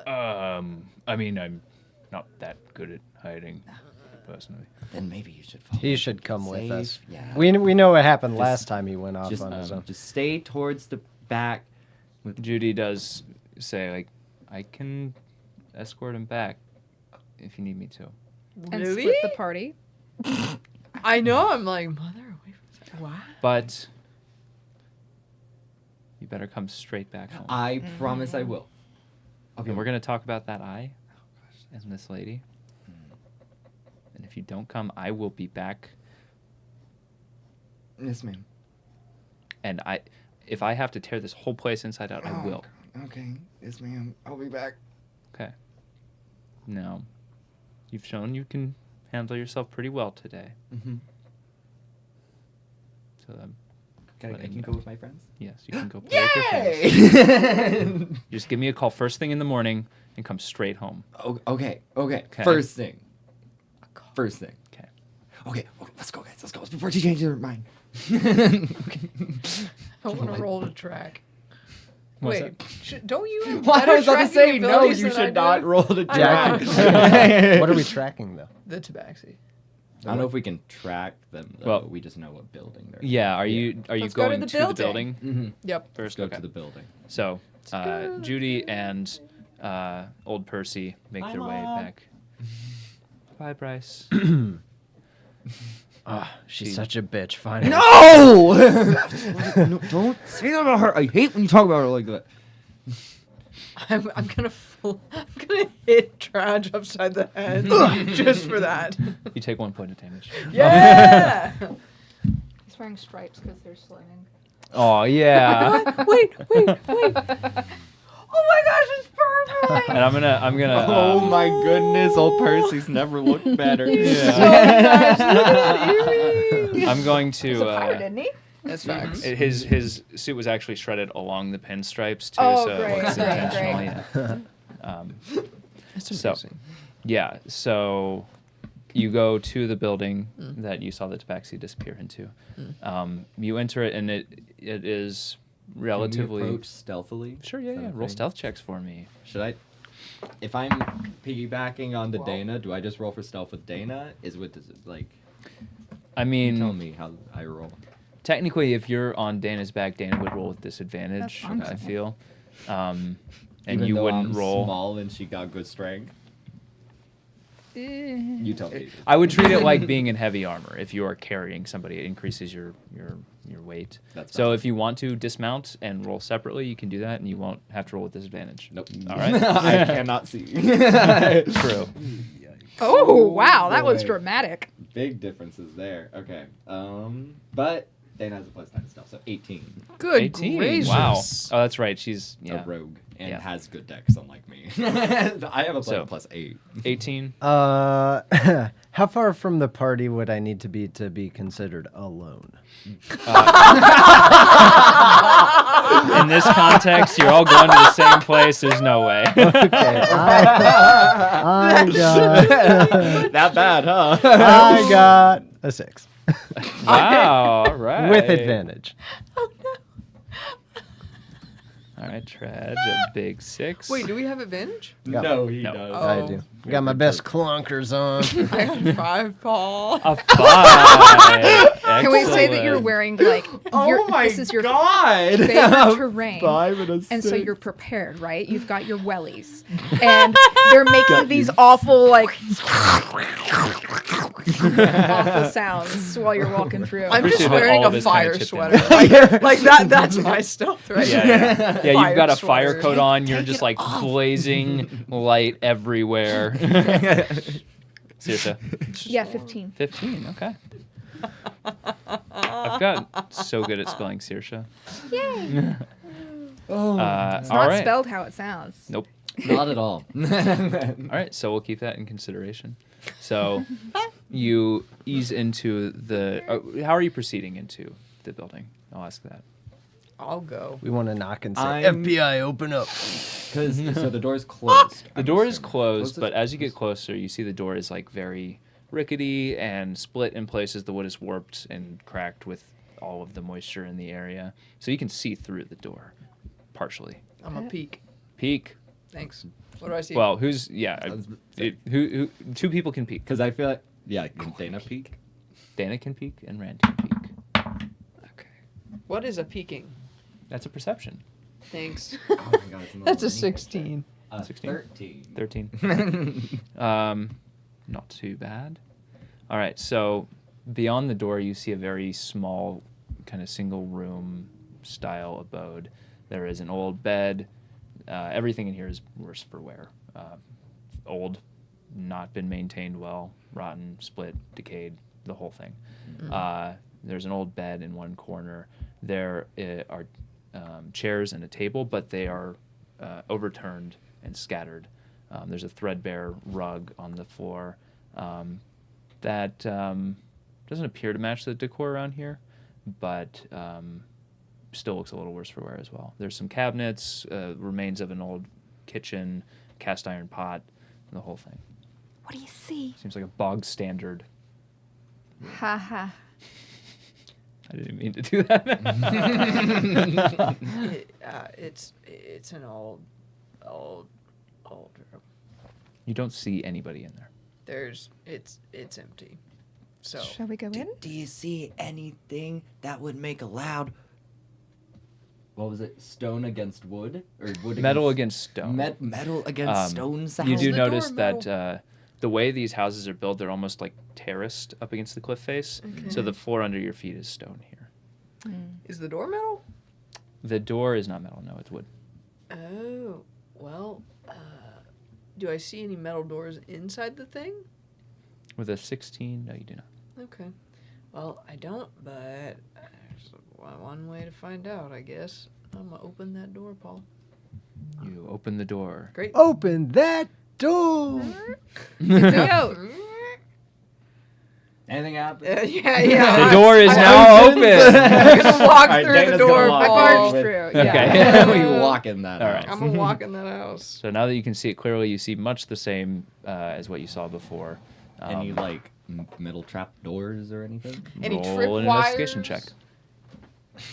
I mean, I'm not that good at hiding, personally. Then maybe you should follow. he should come with us. Safe, yeah. We know what happened last time he went off just, on his own. just stay towards the back. Judy does say, like, I can escort him back if you need me to. And Really? split the party. I know. I'm like, mother away from that. Wow. But you better come straight back home. I promise I will. Okay, And we're going to talk about that eye and this lady. And if you don't come, I will be back. Yes, ma'am. And if I have to tear this whole place inside out, I will. Okay. Yes, ma'am. I'll be back. Okay. Now, you've shown you can handle yourself pretty well today. Mm-hmm. So, I letting can you go know. with my friends. yes, you can go play with your friends. Yay! Just give me a call first thing in the morning and come straight home. Okay. Okay. First thing. First thing. Okay. Okay, let's go, guys. Let's go. Before she changes her mind. I want to roll the track. What's Wait, don't you have Well, I better was about to tracking say, no, abilities you than I should not do? roll the I track. know. What are we tracking though? The tabaxi. I don't know if we can track them, though. Well- We just know what building they're Yeah, are you Let's go to going the to the building. building Mm-hmm. Yep. first? Go Okay. to the building. So, Judy and old Percy make their way Mom. back. Bye, Bryce. She's She- such a bitch. Finally. No! No! Don't say that about her. I hate when you talk about her like that. I'm gonna hit Tradj upside the head just for that. You take 1 point of damage. Yeah. He's wearing stripes because they're slinging. Oh yeah. wait. Oh my gosh, it's perfect. And I'm gonna. Oh my goodness, old Percy's never looked better. I'm going He's a pirate, to. isn't he? That's facts. His suit was actually shredded along the pinstripes too, Oh, so great, it's great, intentional. great. Yeah. That's So- amazing. Yeah. So you go to the building that you saw the tabaxi disappear into. You enter it, and it is relatively. approach stealthily? Sure, yeah, Is that yeah. a Roll thing? stealth checks for me. Should I? If I'm piggybacking on the Well- Deyna, do I just roll for stealth with Deyna? Is it like? I You mean, tell me how I roll. technically, if you're on Dana's back, Dana would roll with disadvantage. That's fine. I feel, and Even you though wouldn't I'm roll. small and she got good strength. You tell me. I would treat it like being in heavy armor. If you are carrying somebody, it increases your weight. That's So fine. if you want to dismount and roll separately, you can do that, and you won't have to roll with disadvantage. Nope. All right. I cannot see. True. Oh, wow, that was boy. dramatic. Big differences there. Okay. But Deyna has a +9 to stealth, so 18. Good 18. gracious. Wow. Oh, that's right. She's A rogue and Yeah. has good dex, unlike me. I have a So- +8. 18. How far from the party would I need to be considered alone? In this context, you're all going to the same place. There's no way. Okay, I got That bad, huh? I got a 6 Wow. All right. with advantage. All right, Tradj, a big 6. Wait, do we have advantage? No, he No. does. I do. Got my best clunkers on. I got 5, Paul. A 5. Can we say that you're Excellent. wearing like this is your God! favorite terrain, 5 and a 6. and so you're prepared, right? You've got your wellies, and they're making these awful like awful sounds while you're walking through. I'm just Appreciate that wearing all of a us kinda fire chipped in. sweater. Like that's my stealth right Yeah, there. you've got a fire sweater. coat on. You're just like blazing light everywhere. Saoirse, Yeah, 15. 15. Okay. I've got so good at spelling Saoirse. Yay! Oh, All Not right. spelled how it sounds. Nope. not at all. All right, so we'll keep that in consideration. So you ease into the. How are you proceeding into the building? I'll ask that. I'll go. We want to knock and say, I'm- FBI, open up. Because so the door's closed. The door is closed, but as you get closer, you see the door is like very rickety and split in places. The wood is warped and cracked with all of the moisture in the area, so you can see through the door, partially. I'm a peek. Peek. Thanks. What do I see? Well, who's yeah? was- Who? Two people can peek. Because I feel like can Deyna peek? Dana can peek and Rand can peek. okay. What is a peeking? That's a perception. Thanks. Oh my god, it's That's a 16. 13. 13. Not too bad. All right, so beyond the door, you see a very small, kind of single room style abode. There is an old bed. Everything in here is worse for wear. Old, not been maintained well, rotten, split, decayed, the whole thing. There's an old bed in one corner. There are chairs and a table, but they are overturned and scattered. There's a threadbare rug on the floor that doesn't appear to match the decor around here, but still looks a little worse for wear as well. There's some cabinets, remains of an old kitchen, cast iron pot, and the whole thing. What do you see? Seems like a bog standard. Ha ha. I didn't mean to do that. It's an old room. You don't see anybody in there. It's empty. So Shall we go in? Do you see anything that would make a loud? What was it? Stone against wood, or wood Metal against stone. metal against stone sound. You do the door notice metal? that the way these houses are built, they're almost like terraced up against the cliff face. So the floor under your feet is stone here. is the door metal? The door is not metal. No, it's wood. Oh well. Do I see any metal doors inside the thing? With a 16, no, you do not. Okay. Well, I don't, but there's one way to find out, I guess. I'm gonna open that door, Paul. You open the door. Great. Open that door. Go. Anything happen? Yeah. The door is now I'm open. gonna walk Alright, through Dana's the gonna door, walk I Paul. barged with- through. Okay. Yeah. we walk in that. All right. house. I'm gonna walk in that house. So now that you can see it clearly, you see much the same as what you saw before. Any like metal trap doors or anything? Any roll trip an investigation wires? check.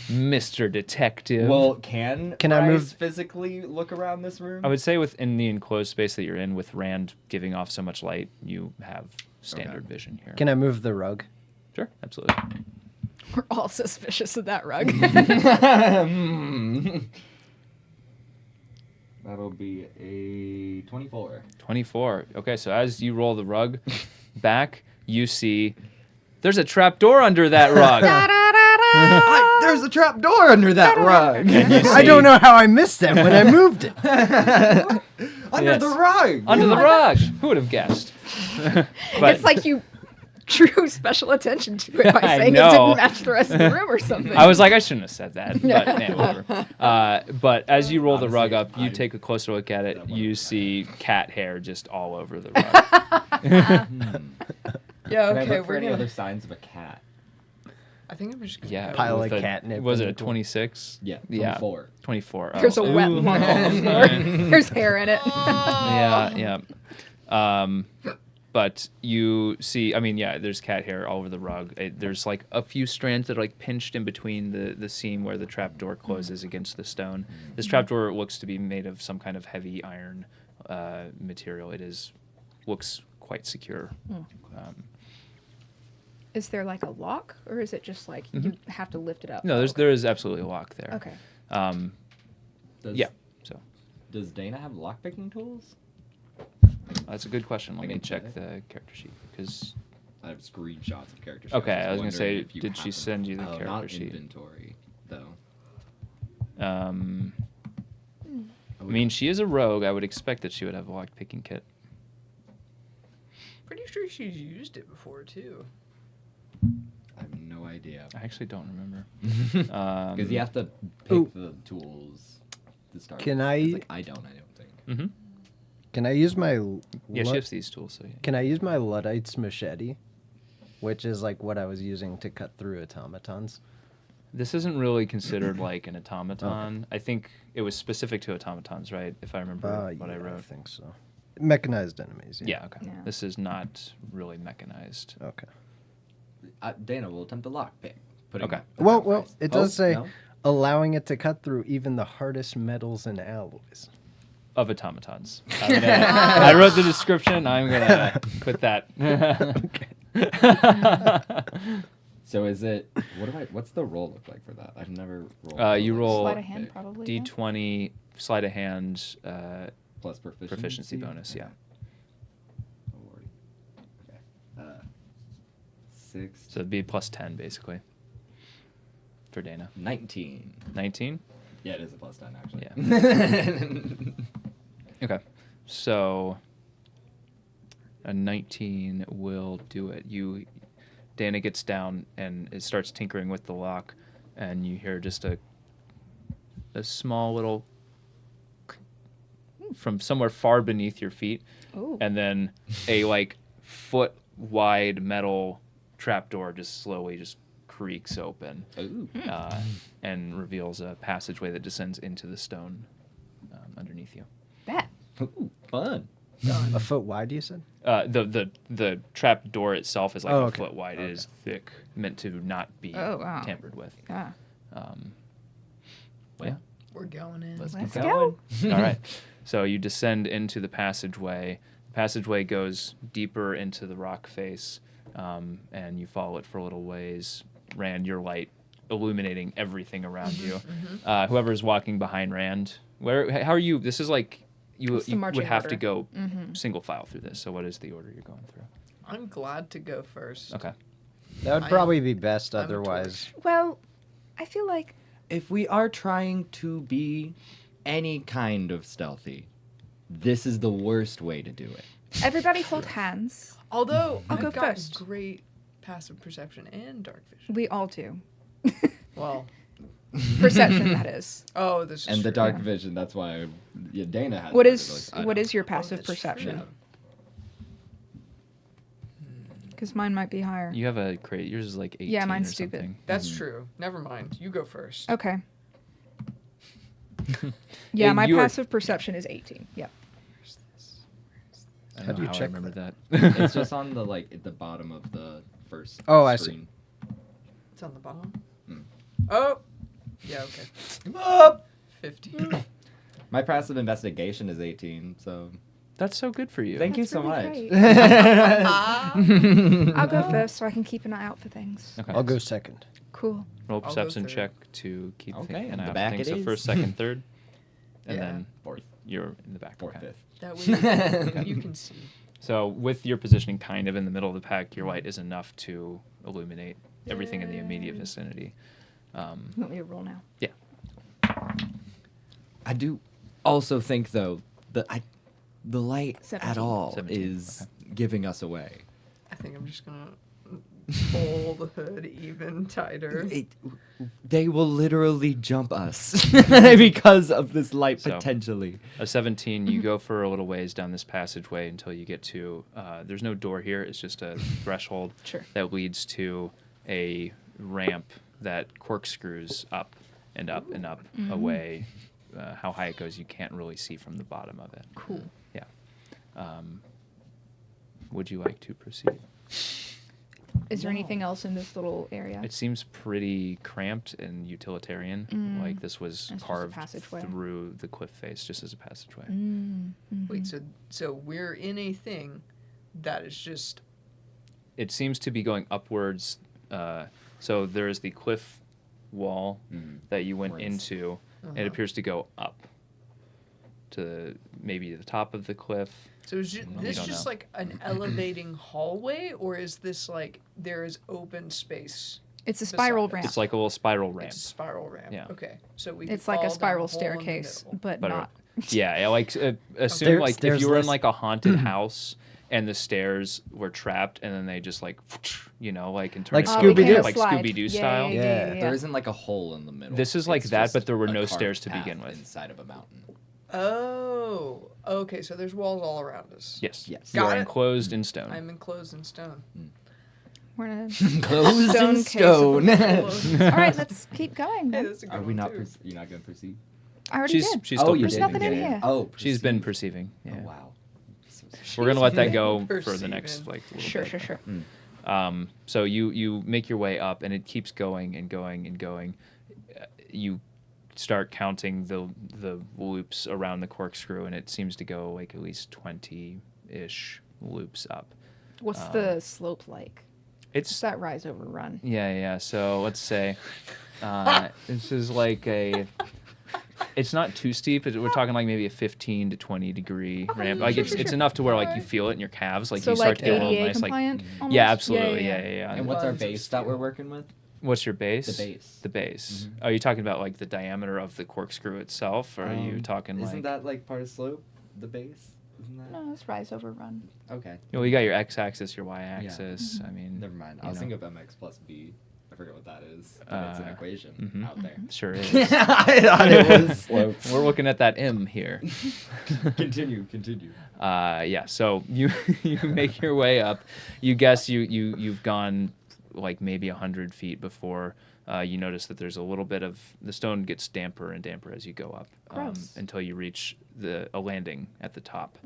Mr. Detective. Well, can I Bryce move- physically look around this room? I would say within the enclosed space that you're in, with Rand giving off so much light, you have standard vision here. Can I move the rug? Sure, absolutely. We're all suspicious of that rug. That'll be a 24. 24. Okay, so as you roll the rug back, you see there's a trap door under that rug. There's a trap door under that rug. I don't know how I missed that when I moved it. Under Yes. the rug. Under the rug. Who would have guessed? But It's like you drew special attention to it by I saying it know. didn't match the rest of the room or something. I was like, I shouldn't have said that. But, yeah, whatever. But as you roll the rug up, you take a closer look at it. You see cat hair just all over the rug. Yeah, Can I okay, look for we're any gonna. other signs of a cat? I think I'm just gonna Yeah. go Pile with of a- catnip Was in it a the 26? Yeah, Yeah. 24. 24. There's a wet Ooh. mark on the floor. There's hair in it. Yeah. But you see, I mean, yeah, there's cat hair all over the rug. There's like a few strands that are like pinched in between the seam where the trapdoor closes against the stone. This trapdoor looks to be made of some kind of heavy iron material. Looks quite secure. Is there like a lock, or is it just like you have to lift it up? No, Okay. there is absolutely a lock there. Okay. Does, Yeah. So Does Deyna have lockpicking tools? that's a good question. Let I me can check check. the character sheet because I have screenshots of character sheets. Okay, I was just gonna wondering say, if you did she happen- send you the character not sheet? inventory, though. I mean, she is a rogue. I would expect that she would have a lock picking kit. Pretty sure she's used it before too. I have no idea. I actually don't remember. Because you have to pick Ooh. the tools to start. Can with. I- 'Cause, like, I don't think. Mm-hmm. Can I use my Yeah, she has these tools. So yeah. Can I use my Luddite's machete, which is like what I was using to cut through automatons? This isn't really considered like an automaton. I think it was specific to automatons, right? If I remember what I I wrote. think so. Mechanized enemies. Yeah. Okay. Yeah. This is not really mechanized. Okay. Deyna will attempt to lockpick. Okay. Well, it does say No? allowing it to cut through even the hardest metals and alloys. Of automatons. I wrote the description. I'm gonna put that. So is it? What's the roll look like for that? I've never rolled. You roll Sleight of hand, probably. yeah. D20 sleight of hand plus proficiency bonus. Yeah. Oh, Lordy. Okay. 6. So it'd be plus 10 basically for Deyna. 19. 19. Yeah, it is a plus 10 actually. Yeah. Okay. So a 19 will do it. Deyna gets down and it starts tinkering with the lock, and you hear just a small little from somewhere far beneath your feet, Ooh. and then a like foot wide metal trapdoor just slowly just creaks open Ooh. and reveals a passageway that descends into the stone underneath you. Bet. Ooh, fun. A foot wide, you said? The trap door itself is like Oh, a okay. foot wide. It is thick, meant to not be Oh, wow. tampered with. Yeah. Yeah. We're going in. Let's keep go. All right. So you descend into the passageway. The passageway goes deeper into the rock face, and you follow it for a little ways. Rand, your light illuminating everything around you. Whoever's walking behind Rand, how are you? This is like you It's the would marching have to order. go single file through this. So what is the order you're going through? I'm glad to go first. Okay. That would I probably be best I'm a otherwise. Well, I feel like If we are trying to be any kind of stealthy, this is the worst way to do it. everybody hold hands. Although I'll I've go got first. great passive perception and dark vision. We all do. Well, Perception, that is. oh, this is And the true. dark vision, that's why Deyna has What it, is like, I what know. is your Oh, passive that's perception? true. Because mine might be higher. You have a crate. Yours is like 18 Yeah, mine's or stupid. something. That's true. Never mind. You go first. Okay. Yeah, And my you are- passive perception is 18. Yep. I don't How know do you how check I remember that. It's just on the at the bottom of the first Oh, I see. screen. It's on the bottom. Mm. Oh, Yeah, okay. 50. My passive investigation is 18, so That's so good for you. thank you That's so really much. great. Ah. I'll go first so I can keep an eye out for things. Okay. I'll go second. Cool. Roll a I'll go perception third. check to keep Okay, an in eye the out back for things. it So is. first, second, third, and Yeah. then Fourth, you're in the back. fourth, Okay. fifth. That way you can see. So with your positioning kind of in the middle of the pack, your light is enough to illuminate everything in the immediate Yay. vicinity. You want me to roll now? Yeah. I do also think though that the light at 17. all 17, is giving us away. I think I'm just gonna pull the hood even tighter. They will literally jump us because of this light So- potentially. A 17, you go for a little ways down this passageway until you get to, there's no door here, it's just a threshold Sure. that leads to a ramp that corkscrews up and up and up away. How high it goes, you can't really see from the bottom of it. Cool. Yeah. Would you like to proceed? Is there anything else in this little area? It seems pretty cramped and utilitarian. Like this was It's just a carved passageway. through the cliff face just as a passageway. Wait, so we're in a thing that is just It seems to be going upwards. So there is the cliff wall that you went Where it's- into. It appears to go up to maybe the top of the cliff. so is We this don't just know. like an elevating hallway, or is this like there is open space? It's a spiral Beside us. ramp. It's like a little spiral ramp. It's a spiral ramp. Yeah. Okay, so we. could It's like fall a down spiral hole in the staircase, middle. but But not. yeah, like assume Stair- like if stairs you were in less- like a haunted house and the stairs were trapped and then they just like like and turn Like into Scooby-Doo. like Slide. Scooby-Doo Yeah, style. Yeah. There isn't like a hole in the middle. This is like It's that, just but there were a no carved stairs to path begin with. inside of a mountain. Oh, okay. So there's walls all around us. Yes. Yes. You Got are it. enclosed in stone. I'm enclosed in stone. We're in a Closed stone in case. stone. All right, let's keep going. Hey, then. that's a good Are we one, not? too. You're not gonna proceed. I already she's did. she's still you There's did. perceiving. nothing in here. Oh, She's been perceive. perceiving. Yeah. Oh wow. We're gonna let that go Perceiving. for the next like little Sure, bit. sure. So you make your way up, and it keeps going and going and going. You start counting the loops around the corkscrew, and it seems to go like at least 20-ish loops up. What's the slope like? What's It's that rise over run? yeah. So let's say this is like a. It's not too steep. We're talking like maybe a 15 to 20 degree ramp. Like it's enough to where like you feel it in your calves. Like So you start like to get a little ADA nice like. compliant? almost? Yeah, absolutely. Yeah. And what's our Buns of base that we're steel. working with? What's your base? The base. The base. Are you talking about like the diameter of the corkscrew itself, or are you talking Isn't like? that like part of slope? The base? Isn't that? No, it's rise over run. Okay. You know, you got your x-axis, your y-axis. I mean, Never mind. I you was know. thinking of mx plus b. I forget what that is. But it's an equation mhm. out there. Sure is. I thought it was slope. We're looking at that M here. Continue. Yeah. So you make your way up. You guess you've gone like maybe 100 feet before you notice that there's a little bit of the stone gets damper and damper as you go up Gross. until you reach a landing at the top.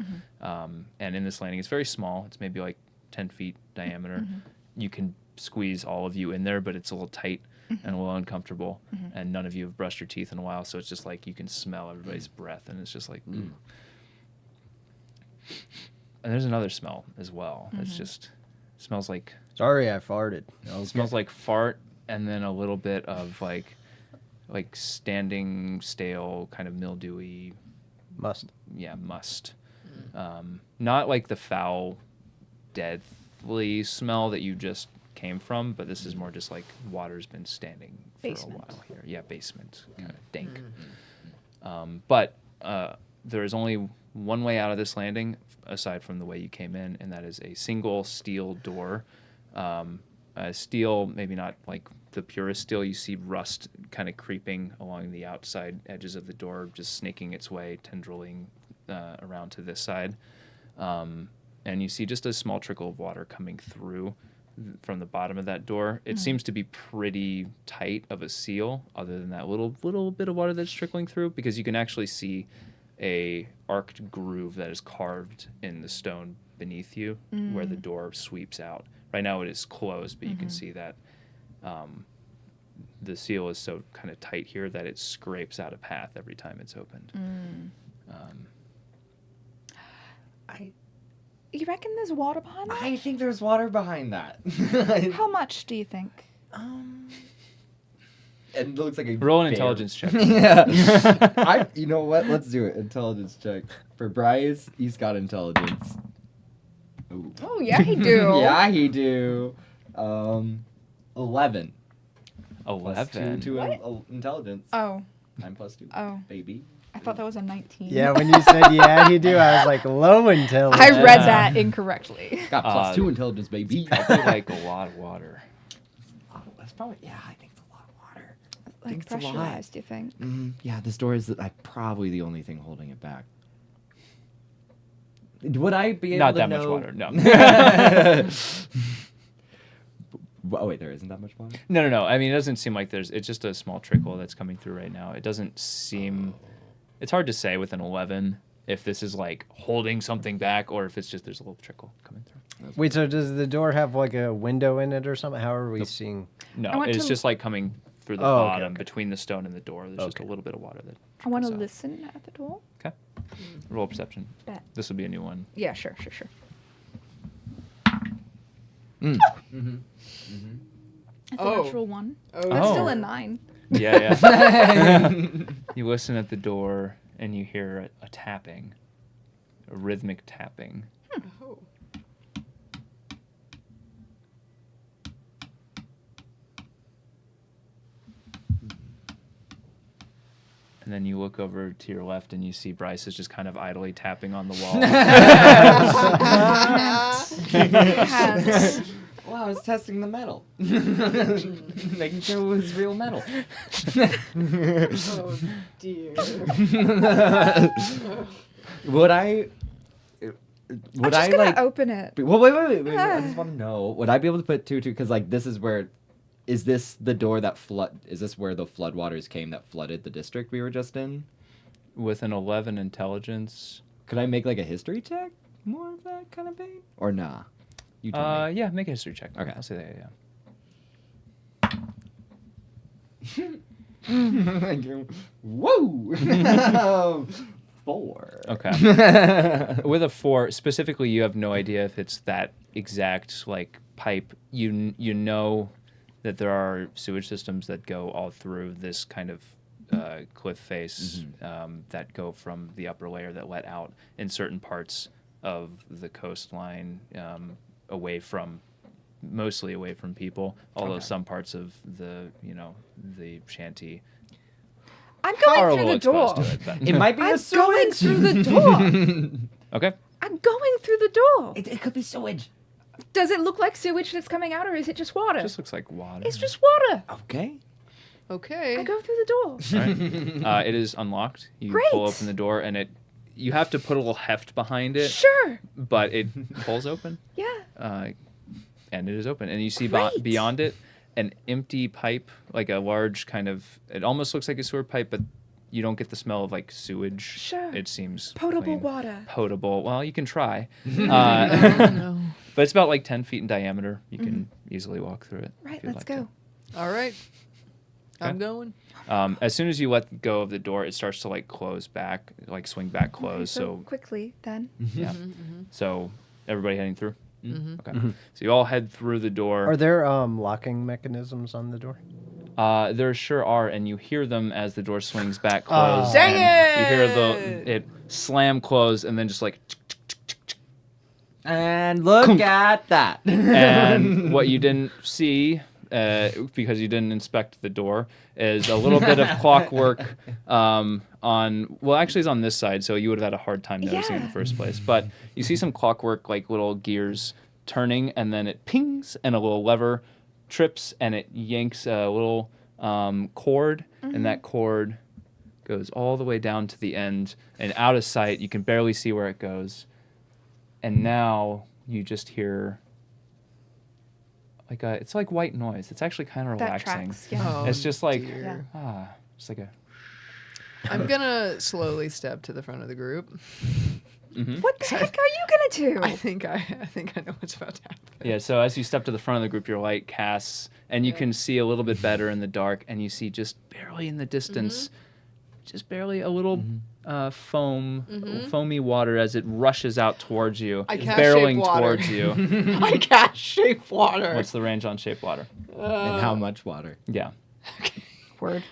And in this landing, it's very small. It's maybe like 10 feet diameter. You can squeeze all of you in there, but it's a little tight and a little uncomfortable. And none of you have brushed your teeth in a while, so it's just like you can smell everybody's breath, and it's just like. Ooh. And there's another smell as well. It's just smells like Sorry, I farted. it smells like fart, and then a little bit of like standing stale kind of mildewy Must. must. Not like the foul deadly smell that you just came from, but this is more just like water's been standing for Basement. a while here. Yeah, basement, kind of dank. But there is only one way out of this landing, aside from the way you came in, and that is a single steel door. Steel, maybe not like the purest steel. You see rust kind of creeping along the outside edges of the door, just snaking its way, tendriling around to this side. And you see just a small trickle of water coming through from the bottom of that door. It seems to be pretty tight of a seal, other than that little bit of water that's trickling through, because you can actually see a arced groove that is carved in the stone beneath you, where the door sweeps out. Right now it is closed, but you can see that the seal is so kind of tight here that it scrapes out a path every time it's opened. You reckon there's water behind that? I think there's water behind that. How much do you think? It looks like a Roll an bear. intelligence check. Yeah. You know what? Let's do it. Intelligence check. For Bryce, he's got intelligence. Ooh. Oh, yeah, he do. Yeah, he do. 11. 11. Plus 2 to intelligence. Oh, 9 plus 2. oh. Baby. I thought that was a 19. Yeah, when you said yeah, he do, I was like low intelligence. I read that incorrectly. Got plus 2 intelligence, baby. Probably like a lot of water. Oh, that's probably, yeah, I think it's a lot of water. Like it's a lot. pressurized, do you think? Yeah, this door is probably the only thing holding it back. Would I be able Not to that know? much water, no. Oh, wait, there isn't that much water? No. I mean, it doesn't seem like it's just a small trickle that's coming through right now. It doesn't seem, it's hard to say with an 11 if this is like holding something back or if it's just there's a little trickle coming through. Wait, so does the door have like a window in it or something? How are we seeing? No, I want it's to- just like coming through the Oh, okay, bottom okay. between the stone and the door. There's just a little bit of water that I want to trickles out. listen at the door. Okay. Roll perception. Bet. This will be a new one. Yeah, sure. Mm. It's Oh. a natural 1. Oh, That's Oh. still a 9. Yeah. You listen at the door and you hear a tapping, a rhythmic tapping. Oh. And then you look over to your left and you see Bryce is just kind of idly tapping on the wall. Hands. Well, I was testing the metal. Making sure it was real metal. Oh dear. Would I... I'm Would just I, gonna like... open it. Well, wait. I just want to know. Would I be able to put 2-2? Because, like, this is where... Is this the door that Is this where the floodwaters came that flooded the district we were just in? With an 11 intelligence. Could I make, like, a history check? More of that kind of thing? Or nah? You tell me. Yeah, make a history check. Okay. I'll say that, yeah. Whoa! 4. Okay. With a 4, specifically, you have no idea if it's that exact, like, pipe. You know that there are sewage systems that go all through this kind of cliff face that go from the upper layer that let out in certain parts of the coastline mostly away from people, although some parts of the shanty I'm are a going through little the door. exposed to it. But, It might be I'm the going sewage. through the door. okay. I'm going through the door. It could be sewage. Does it look like sewage that's coming out, or is it just water? Just looks like water. It's just water. Okay. Okay. I go through the door. Right. It is unlocked. You Great. pull open the door, and you have to put a little heft behind it, Sure. but it pulls open, Yeah. and it is open. And you see Great. beyond it an empty pipe, like a large kind of. It almost looks like a sewer pipe, but you don't get the smell of like sewage. Sure. It seems Potable clean. water. Potable. Well, you can try. No. But it's about like 10 feet in diameter. You can easily walk through it. Right, if you'd let's like go. All right. I'm Okay. going. As soon as you let go of the door, it starts to like close back, like swing back close. So quickly then. yeah. So everybody heading through. Mm-hmm. Okay. So you all head through the door. Are there locking mechanisms on the door? There sure are, and you hear them as the door swings back closed. Dang and You hear it! it slam close, and then just like. And look at that. And what you didn't see, because you didn't inspect the door, is a little bit of clockwork actually it's on this side, so you would have had a hard time noticing it in the Yeah. first place. But you see some clockwork, like little gears turning, and then it pings, and a little lever trips, and it yanks a little cord, and that cord goes all the way down to the end, and out of sight. You can barely see where it goes. And now you just hear it's like white noise. It's actually kind of That relaxing. tracks. Yeah. Oh, It's just like dear. just like a I'm gonna slowly step to the front of the group. What the heck are you gonna I do? think I know what's about to happen. Yeah, so as you step to the front of the group, your light casts, and you Yeah. can see a little bit better in the dark, and you see just barely in the distance, just barely a little foamy water as it rushes out towards you, I cast barreling shape water. towards you. I cast shape water. What's the range on shape water? And how much water? Yeah. Word.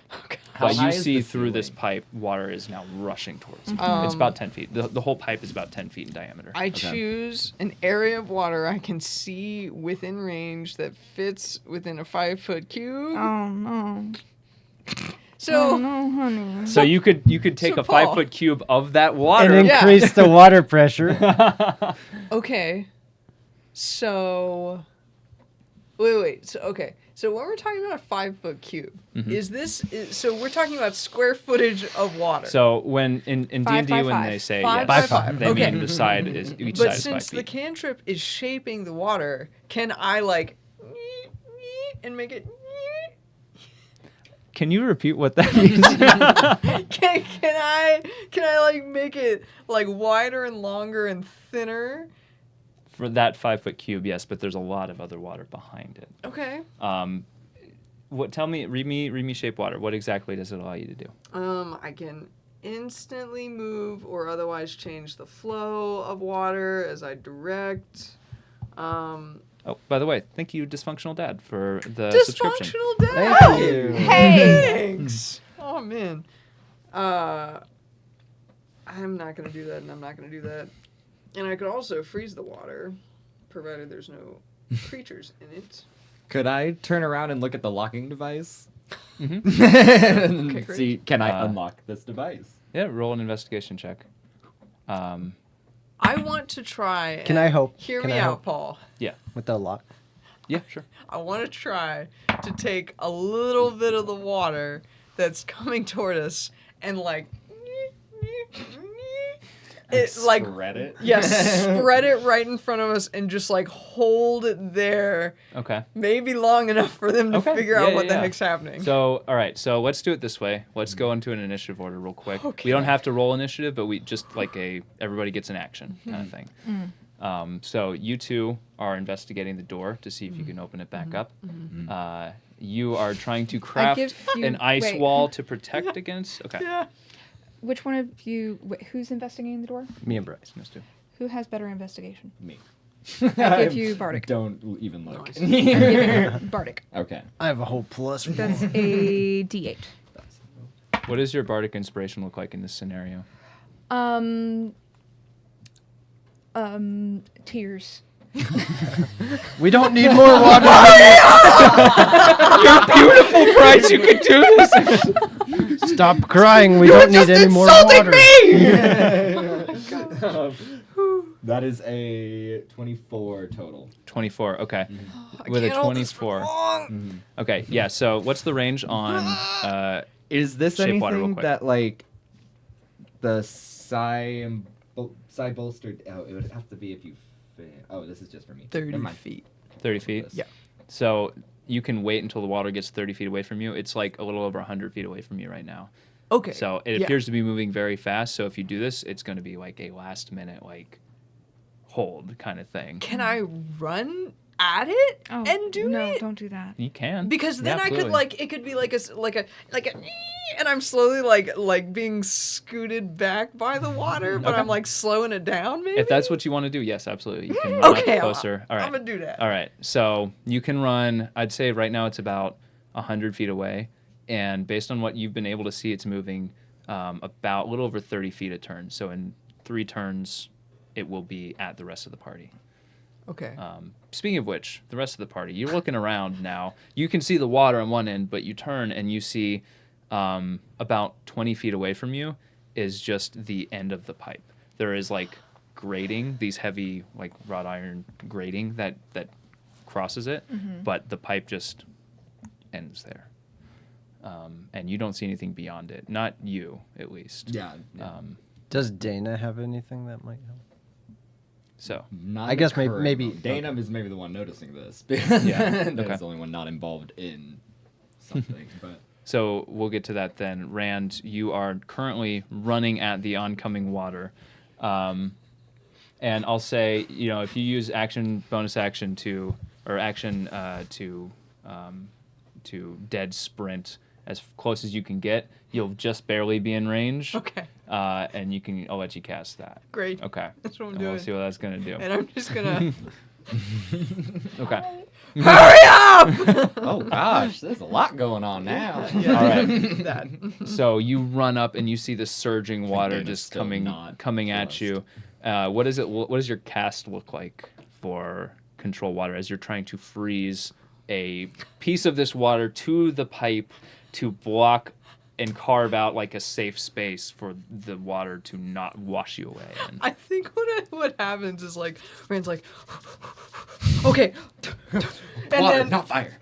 How But high you is see the through this ceiling? pipe, water is now rushing towards you. It's about 10 feet. The whole pipe is about 10 feet in diameter. I choose an area of water I can see within range that fits within a 5-foot cube. Oh no. So No, honey. So you could take So, a Paul- 5-foot cube of that water. And increase the water pressure. okay, so wait. So when we're talking about a 5-foot cube, so we're talking about square footage of water. So when in D&D 5 by when 5. they say 5 yes, by 5. they Okay. mean the side is each but side is 5 since the feet. cantrip is shaping the water, can I like and make it? Can you repeat what that means? Can I like make it like wider and longer and thinner? For that 5-foot cube, yes, but there's a lot of other water behind it. Okay. Read me shape water. What exactly does it allow you to do? I can instantly move or otherwise change the flow of water as I direct. Oh, by the way, thank you, Dysfunctional Dad, for the subscription. Dysfunctional dad. Thank you. Hey. Thanks. Oh man. I'm not gonna do that, and I'm not gonna do that. And I could also freeze the water, provided there's no creatures in it. Could I turn around and look at the locking device? Mm-hmm. Okay, great. See, can I unlock this device? Yeah, roll an investigation check. I want to try. Can I help? Hear Can me I out, help? Paul. Yeah, With the lock. yeah, sure. I want to try to take a little bit of the water that's coming toward us and like it like Spread it? yes, spread it right in front of us and just like hold it there, Okay. maybe long enough for them to Okay. figure out Yeah, what the yeah. heck's happening. So, all right. So let's do it this way. Let's go into an initiative order real quick. Okay. We don't have to roll initiative, but we just like everybody gets an action kind of thing. So you two are investigating the door to see if you can open it back up. You are trying to craft give you- an ice wait. wall to protect against. Okay. yeah. Which one of you? Who's investigating the door? Me and Bryce. Let's do. Who has better investigation? Me. I give you Bardic. Don't even look. Nice. I'm giving Bardic. Okay. I have a whole plus one. That's a D8. What does your bardic inspiration look like in this scenario? Tears. We don't need more water. Beautiful, Bryce. You can do this. Stop crying. We don't need any more water. That is a 24 total. 24. Okay. I With a can't hold this for 24. long. Okay. Yeah. So what's the range on? Is this Shape water real anything quick. that like the psi bolstered? Oh, it would have to be if you. Oh, this is just for me. 30 Never mind. feet. 30 feet. Yeah. So you can wait until the water gets 30 feet away from you. It's like a little over 100 feet away from you right now. Okay. So it yeah. appears to be moving very fast. So if you do this, it's going to be like a last minute like hold kind of thing. Can I run at it Oh, and do no, it? don't do that. You can. Because then Yeah, I could absolutely. like it could be like a and I'm slowly like being scooted back by the water, but Okay. I'm like slowing it down maybe. If that's what you want to do, yes, absolutely. You can run Okay, up closer. All right. I'm gonna do that. All right. So you can run, I'd say right now it's about 100 feet away. And based on what you've been able to see, it's moving about a little over 30 feet a turn. So in 3 turns, it will be at the rest of the party. Okay. Speaking of which, the rest of the party, you're looking around now. You can see the water on one end, but you turn and you see about 20 feet away from you is just the end of the pipe. There is like grating, these heavy like wrought iron grating that crosses it, but the pipe just ends there. And you don't see anything beyond it. Not you, at least. Yeah. Does Deyna have anything that might help? So Not I in guess the current maybe- moment. Dana is maybe the one noticing this. Dana's okay. the only one not involved in something. But So we'll get to that then. Rand, you are currently running at the oncoming water. And I'll say, if you use bonus action to dead sprint as close as you can get, you'll just barely be in range. Okay. And I'll let you cast that. Great. Okay. That's what I'm And doing. we'll see what that's gonna do. And I'm just gonna Okay. hurry up. Oh gosh, there's a lot going on now. Yeah, All right. that. So you run up and you see the surging water Deyna's just still not coming at closed. you. What does your cast look like for control water as you're trying to freeze a piece of this water to the pipe to block and carve out like a safe space for the water to not wash you away in? I think what happens is like Rand's like, okay, and Water, then not fire.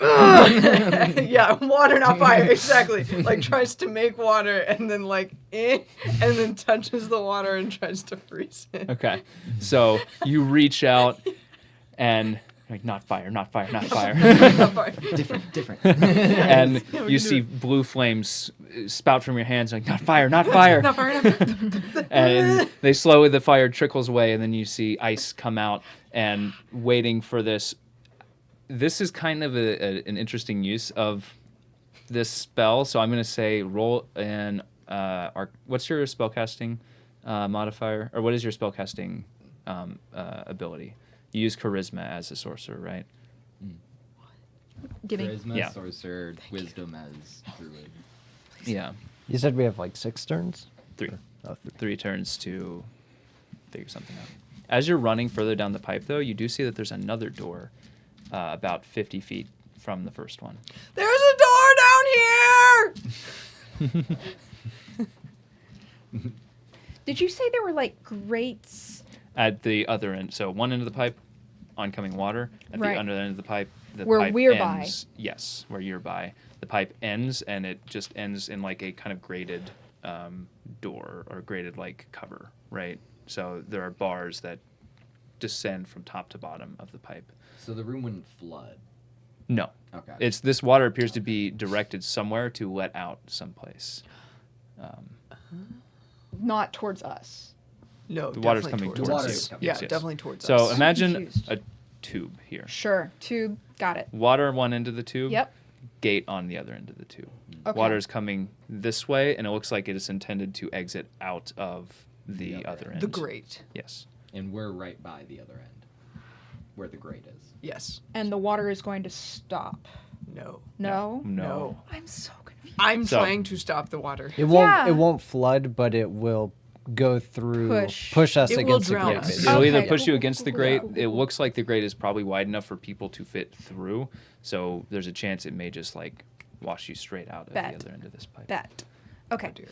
yeah, water not fire, exactly. Like tries to make water and then and then touches the water and tries to freeze it. Okay. So you reach out and like, not fire, not fire, not fire. Not fire. Different. And Yeah, we you can see do it. blue flames spout from your hands like, not fire, not fire. Not fire. Not fire. And the fire trickles away, and then you see ice come out and waiting for this. This is kind of an interesting use of this spell, so I'm going to say roll an what's your spellcasting modifier, or what is your spellcasting ability? You use charisma as a sorcerer, right? Give me. Charisma, Yeah. sorcerer, wisdom as druid. Yeah. You said we have like 6 turns? 3. Oh, 3 turns to figure something out. As you're running further down the pipe, though, you do see that there's another door about 50 feet from the first one. There's a door down here. Did you say there were like grates? At the other end, so one end of the pipe, oncoming water. At Right. the other end of the pipe, the Where pipe we're ends. Yes, where you're by. The pipe ends, and it just ends in like a kind of grated door or grated like cover, right? So there are bars that descend from top to bottom of the pipe. So the room wouldn't flood. No, Okay. this water appears to be directed somewhere to let out someplace. Not towards us. No, The water's definitely coming The towards water you. is coming. Yeah, Yes, yes. definitely towards So us. imagine confused. a tube here. Sure. Tube. Got it. Water one end of the tube. Yep. Gate on the other end of the tube. Okay. Water is coming this way, and it looks like it is intended to exit out of the The other other end. The grate. Yes. And we're right by the other end, where the grate is. Yes. And the water is going to stop. No. No. No. I'm so confused. I'm So- trying to stop the water. It won't. Yeah. It won't flood, but it will go through. Push. us It will against the drown grate. us. basically. It'll either Okay. push you against the grate. Cool. It looks like the grate is probably wide enough for people to fit through. So there's a chance it may just like wash you straight out of Bet. the other end of this pipe. Bet. Okay. Oh, dear.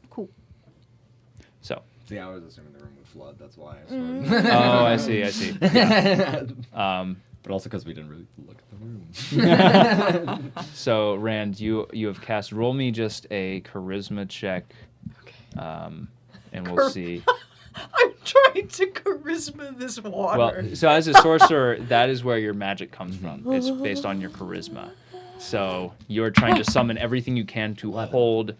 Cool. So. See, I was assuming the room would flood. That's why I Mm. started. Oh, I see. I see. Yeah. But also because we didn't really look at the room. So Rand, you have cast. Roll me just a charisma check, and we'll see. I'm trying to charisma this water. Well, so as a sorcerer, that is where your magic comes from. It's based on your charisma. So you're trying to summon everything you can to hold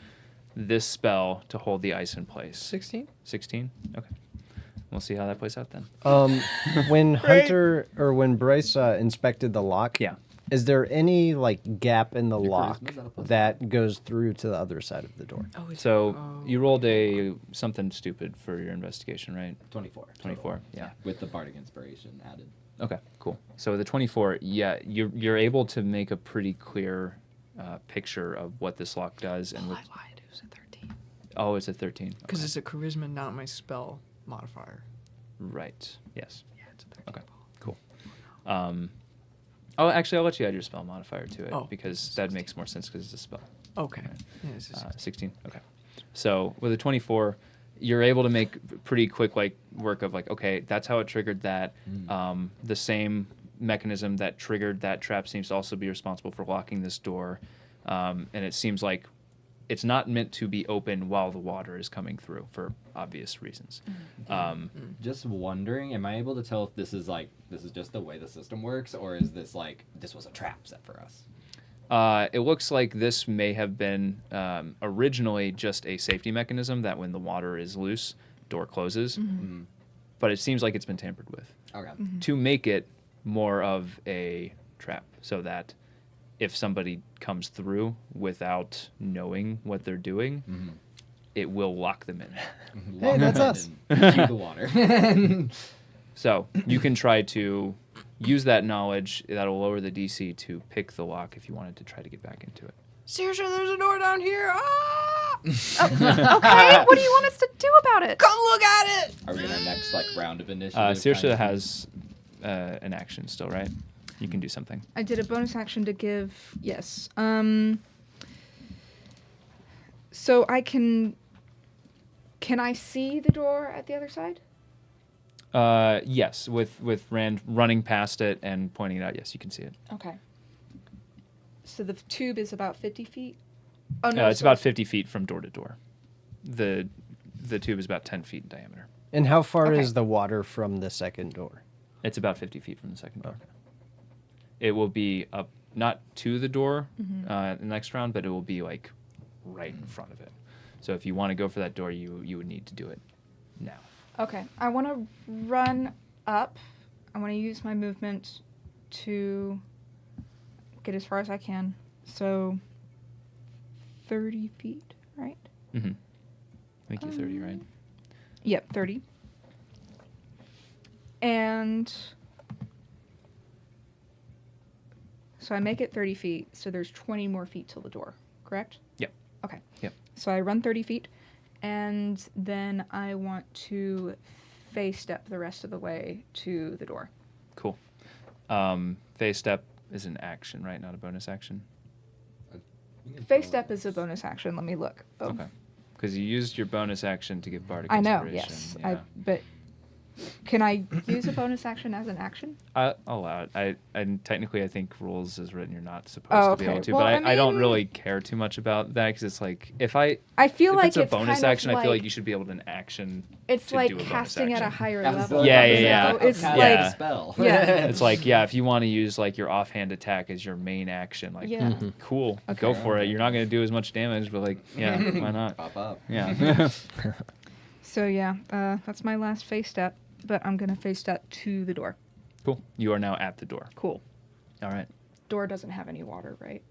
this spell to hold the ice in place. 16? 16? Okay. We'll see how that plays out then. When Hunter or when Bryce inspected the lock, Yeah. is there any like gap in the Your lock charisma's at a plus that goes through to the other side of the door? Oh, it's So you rolled something stupid for your investigation, right? 24. 24. Yeah. With the bardic inspiration added. Okay, cool. So the 24, yeah, you're able to make a pretty clear picture of what this lock does, and I with, lied. It was a 13. oh, it's a 13. Because Okay. it's a charisma, not my spell modifier. Right. Yes. Yeah, it's a 13. Okay. Cool. Oh, actually, I'll let you add your spell modifier to it Oh, because that makes more sense because it's a spell. Okay. Right. Yeah, it's a 16. 16. Okay. So with a 24, you're able to make pretty quick like work of like, okay, that's how it triggered that. The same mechanism that triggered that trap seems to also be responsible for locking this door, and it seems like it's not meant to be open while the water is coming through for obvious reasons. Just wondering, am I able to tell if this is just the way the system works, or is this this was a trap set for us? It looks like this may have been originally just a safety mechanism that when the water is loose, door closes. but it seems like it's been tampered with Okay. to make it more of a trap, so that if somebody comes through without knowing what they're doing, it will lock them in. Hey, that's us. Cue the water. So you can try to use that knowledge. That'll lower the DC to pick the lock if you wanted to try to get back into it. Saoirse, there's a door down here. Ah! Okay, what do you want us to do about it? Come look at it. Are we in our next round of initiative? Saoirse kind of thing? has an action still, right? You can do something. I did a bonus action to give. Yes. So I can. Can I see the door at the other side? Yes, with Rand running past it and pointing it out. Yes, you can see it. Okay. So the tube is about 50 feet. Oh It's about 50 feet from door to door. The tube is about 10 feet in diameter. And how far Okay. is the water from the second door? It's about 50 feet from the second door. It will be up, not to the door the next round, but it will be like right in front of it. So if you want to go for that door, you would need to do it now. Okay. I want to run up. I want to use my movement to get as far as I can. So 30 feet, right? Mm-hmm. I think you're 30, right? Yep, 30. And so I make it 30 feet, so there's 20 more feet till the door, correct? Yep. Okay. Yep. So I run 30 feet, and then I want to face step the rest of the way to the door. Cool. Phase step is an action, right? Not a bonus action. Face step is a bonus action. Let me look. Oh. Okay. Because you used your bonus action to get bardic I know, inspiration. yes. Yeah. But can I use a bonus action as an action? I'll allow it. Technically, I think rules as written, you're not supposed Oh, to be okay. able to. Well, but I don't mean- really care too much about that because it's like if I feel if like it's a bonus kind action, of I feel like like you should be able to an action. it's to like do a bonus casting at a action. higher That's level. the- Yeah, you yeah, know? yeah. It's Cast like a spell. Yeah. It's like if you want to use like your offhand attack as your main action, like Yeah. cool, Okay. go for it. You're not going to do as much damage, but like yeah, why not? Pop up. Yeah. So yeah, that's my last face step, but I'm gonna face step to the door. Cool. You are now at the door. Cool. All right. Door doesn't have any water, right?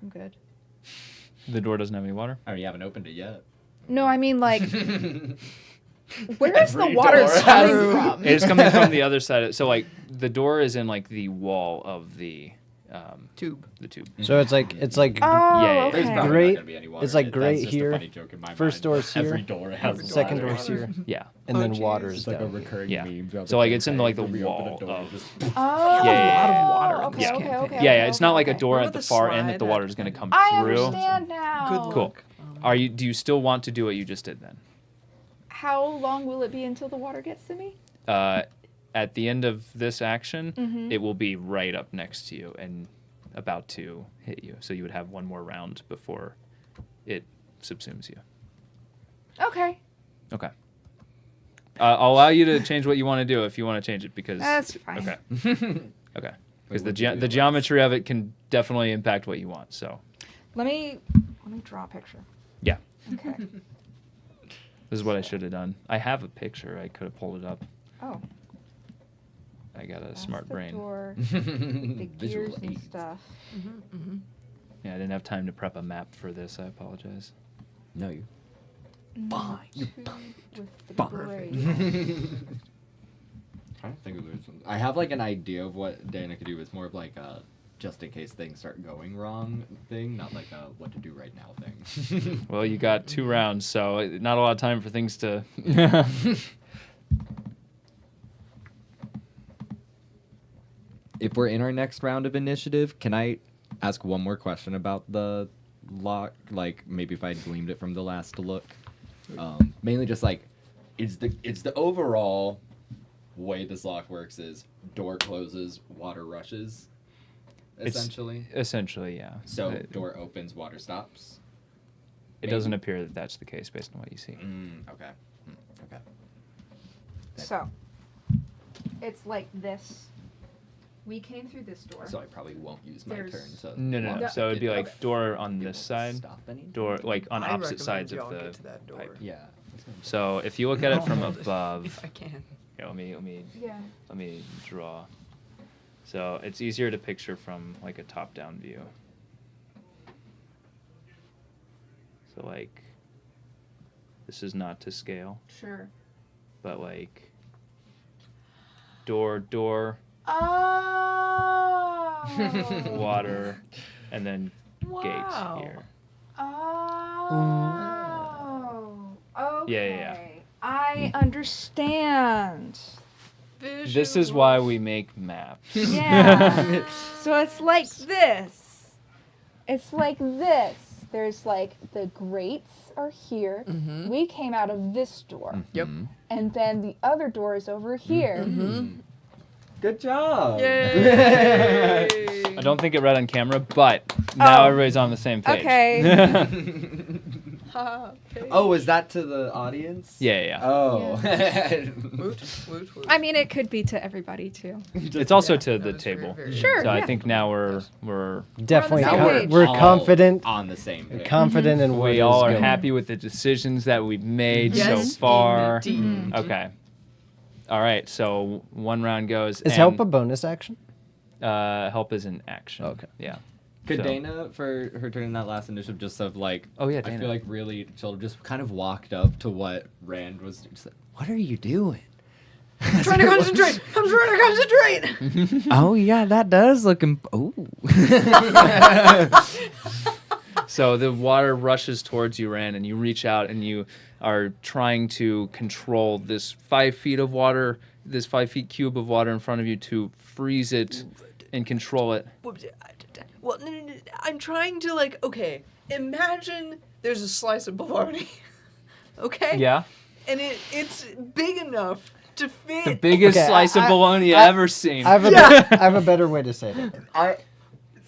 I'm good. The door doesn't have any water. Oh, you haven't opened it yet. No, I mean like, where is the Every water door has coming room. from? It's coming from the other side. So like the door is in like the wall of the Tube. the tube. So it's like Oh, yeah. There's okay. probably Great. not gonna be any water It's like in it. great That's just here. A funny joke in my First mind. door's here. Every door has Second water. door's here, Yeah. and Oh, then geez. water's It's like a down here. recurring Yeah. meme. throughout So the like game it's in saying, like the when we open wall a door, of just- Oh, Yeah, yeah, yeah. A lot of water in Okay, this okay, campaign. okay, yeah, okay, it's not like a okay. door What at about the the far end slide that the that- water is going to come I through. understand now. Good Cool. luck. Do you still want to do what you just did then? How long will it be until the water gets to me? At the end of this action, Mhm. it will be right up next to you and about to hit you. So you would have one more round before it subsumes you. Okay. Okay. I'll allow you to change what you want to do if you want to change it because That's fine. Okay. Okay. Wait, Because what do you do? the geometry of it can definitely impact what you want. So Let me draw a picture. yeah, Okay. this is what I should have done. I have a picture. I could have pulled it up. Oh. I got a That's smart the brain. Door, the Visual gears and aids. stuff. Yeah, I didn't have time to prep a map for this. I apologize. No, you. Fine. With the Fine. braid. Trying to think of this one. I have like an idea of what Deyna could do. It's more of like a just in case things start going wrong thing, not like a what to do right now thing. Well, you got 2 rounds, so not a lot of time for things to. If we're in our next round of initiative, can I ask one more question about the lock? Like maybe if I gleamed it from the last look. Mainly just like, it's the overall way this lock works is door closes, water rushes. It's- Essentially. Essentially, yeah. So It- door opens, water stops. It doesn't appear that that's the case based on what you see. Okay. Okay. So, it's like this. We came through this door. So I probably won't use my There's- turn. So No, no, no. No. So it'd be like Okay. door on It this won't side, Stop any. door like on I opposite recommend sides y'all of the get to that door. pipe. Yeah. So if you look at it from If above, I can. Here, let me Yeah. draw. So it's easier to picture from like a top-down view. So like, this is not to scale, Sure. but like, door, Oh. water, and then Wow. gates here. Oh. Okay. Yeah. I understand. This is why we make maps. Yeah. So it's like this. It's like this. There's like the grates are here. Mhm. We came out of this door. Yep. And then the other door is over here. Good job. Yay! I don't think it read on camera, but now Oh. everybody's on the same page. Okay. Oh, was that to the audience? Yeah. Oh. Woot, woot, woot. I mean, it could be to everybody too. It's also to that the was very, table. very Sure. So I yeah. think now we're Definitely, same page. we're all confident, on the same page. confident in what we is all are going. happy with the decisions that we've made so Yes, far. indeed. Okay. All right. So one round goes. Is and, help a bonus action? help is an action. Okay. Yeah. Could So- Deyna, for her turn in that last initiative, just have like, Oh, yeah, I Deyna. feel like really chill, just kind of walked up to what Rand was just like, what are you doing? I'm trying to concentrate. I'm trying to concentrate. Oh yeah, that does look. Oh. So the water rushes towards you, Rand, and you reach out and you are trying to control this 5 feet of water, this 5 feet cube of water in front of you to freeze it and control it. Well, no, I'm trying to like. Okay, imagine there's a slice of bologna. Okay. Yeah. And it's big enough to fit. The biggest Okay, slice of bologna I- ever seen. I have a Yeah. I have a better way to say that. I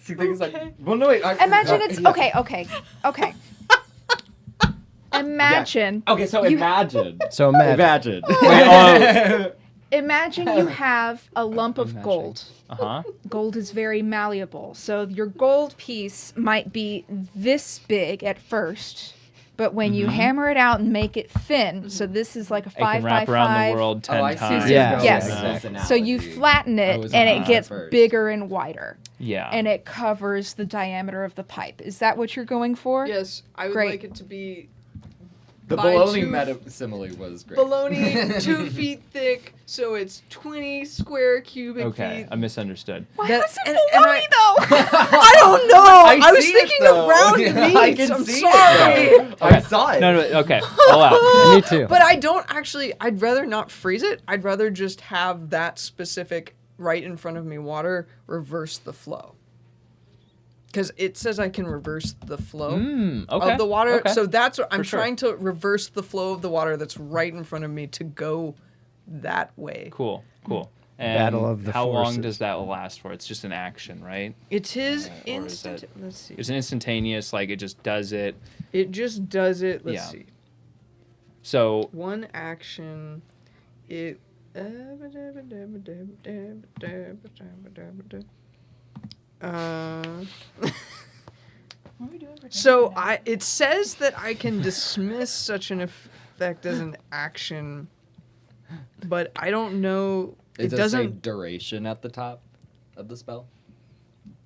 see things Okay. like. Well, no wait. Imagine it's okay. Imagine. Okay, so You- imagine. So imagine. Imagine. Imagine you have a lump of Imagine. gold. Uh-huh. Gold is very malleable. So your gold piece might be this big at first, but when you hammer it out and make it thin, so this is like a It 5 can by wrap around 5. the world 10 I see times. where Yeah. you're going Yes. with this So you analogy. flatten I it was and on it that gets first. bigger and wider. Yeah. And it covers the diameter of the pipe. Is that what you're going for? Yes, I would Great. like it to be The by bologna two- meta simile was great. bologna 2 feet thick, so it's 20 square cubic Okay, feet. I misunderstood. Why That- was it and bologna I- though? I don't know. I was see it, thinking though. of round I meats. can I'm see sorry. it, though. I saw it. No, okay. All out. Me too. But I don't actually. I'd rather not freeze it. I'd rather just have that specific right in front of me water reverse the flow. Because it says I can reverse the flow Okay. of the water. Okay. So that's what I'm For sure. trying to reverse the flow of the water that's right in front of me to go that way. Cool. And Battle of the how long forces. does that last for? It's just an action, right? It is Or is instant. it- Let's see. It's an instantaneous, like it just does it. It just does it. Let's Yeah. see. So One action. It. So it says that I can dismiss such an effect as an action, but I don't know. It It does say doesn't. duration at the top of the spell.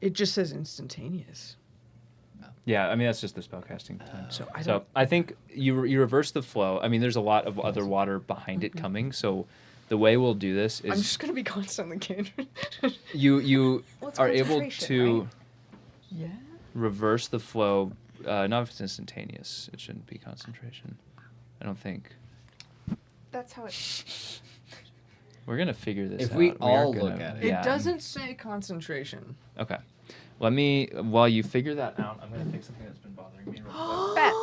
It just says instantaneous. yeah, I mean that's just the spellcasting time. So I So don't. I think you reverse the flow. I mean, there's a lot of other water behind it coming. So the way we'll do this I'm is just gonna be constantly cantering. you Well, it's are able concentration, to right? Yeah. reverse the flow. Not if it's instantaneous. It shouldn't be concentration. I don't think. That's how it. We're gonna figure this If out. we are all gonna- look at it. It yeah. doesn't say concentration. Okay. Let me, while you figure that out, I'm going to fix something that's been bothering me real quick. Bet.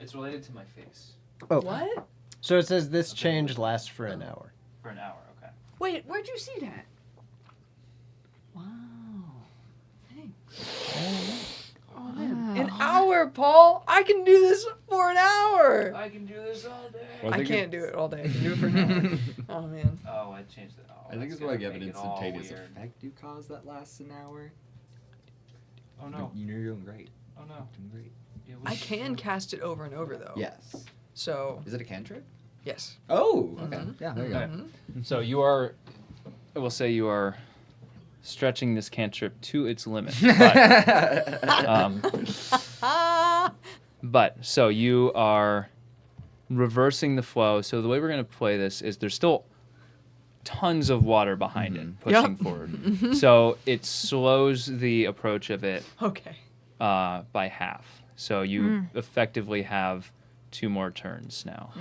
It's related to my face. Oh. What? So it says this change lasts for an hour. For an hour, okay. Wait, where'd you see that? Wow. Thanks. Oh, man. An hour, Paul. I can do this for an hour. I can do this all day. Well, I I think can't do it's- it all day. I can do it for an hour. Oh, man. Oh, I changed it. Oh, I think that's it's more like you gonna have an make it all instantaneous weird. effect you cause that lasts an hour. Oh, no. You're doing great. Oh, no. Doing great. It I was- can cast it over and over, though. Yes. So, Is it a cantrip? Yes. Oh, okay. Yeah, there you go. Okay. So you are, I will say you are stretching this cantrip to its limit. But so you are reversing the flow. So the way we're going to play this is there's still tons of water behind it, pushing forward. So it slows the approach of it Okay. by half. So you effectively have 2 more turns now.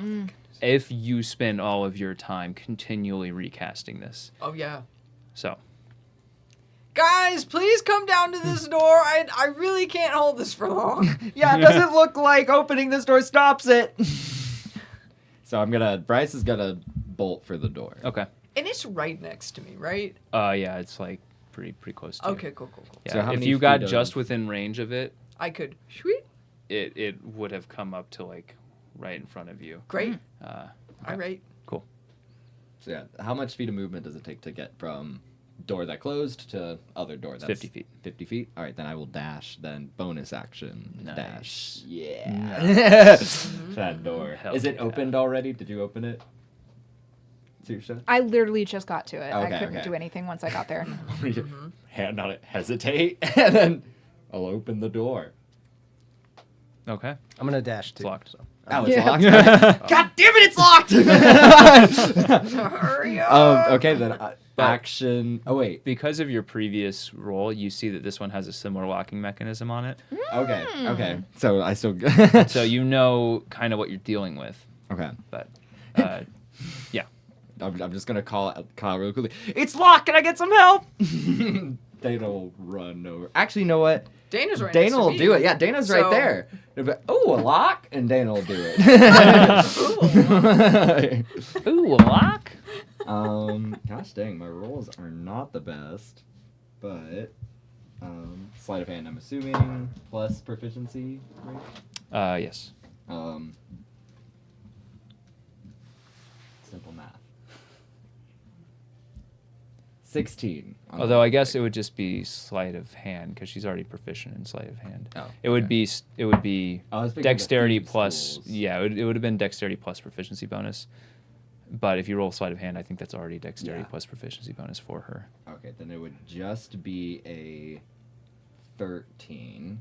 If you spend all of your time continually recasting this. Oh yeah. So Guys, please come down to this door. I really can't hold this for long. Yeah, it doesn't look like opening this door stops it. So Bryce is gonna bolt for the door. okay. And it's right next to me, right? Yeah, it's like pretty close to you. Okay, cool. Yeah. So how if many you got feet of- just within range of it, I could. Sweet. it would have come up to like right in front of you. Great. Okay. All right. Cool. So yeah, how much feet of movement does it take to get from door that closed to other door that's 50 feet. 50 feet? All right, then I will dash, then bonus action. Nice. Dash. Yeah. That door. Hell Is it yeah. opened already? Did you open it? Saoirse? I literally just got to it. Okay, I couldn't okay. do anything once I got there. Hand on it, hesitate, and then I'll open the door. Okay. I'm gonna dash too. It's locked. So. Oh, it's Yeah. locked? God damn it, it's locked! Hurry up. Okay, then action. Oh, wait. Because of your previous roll, you see that this one has a similar locking mechanism on it. Okay. So I still. So you know kind of what you're dealing with. Okay. But yeah. I'm just gonna call really quickly. It's locked. Can I get some help? Deyna will run over. Actually, you know what? Dana's right next Deyna to will me. do it. Yeah, Dana's right So- there. Oh, a lock, and Deyna will do it. Ooh, a lock? Gosh dang, my rolls are not the best, but sleight of hand. I'm assuming plus proficiency, right? Yes. Simple math. 16. Although I guess it would just be sleight of hand because she's already proficient in sleight of hand. Oh, It would okay. be I was thinking of the dexterity thieves' plus tools. yeah, it would have been dexterity plus proficiency bonus. But if you roll sleight of hand, I think that's already dexterity Yeah. plus proficiency bonus for her. Okay, then it would just be a 13.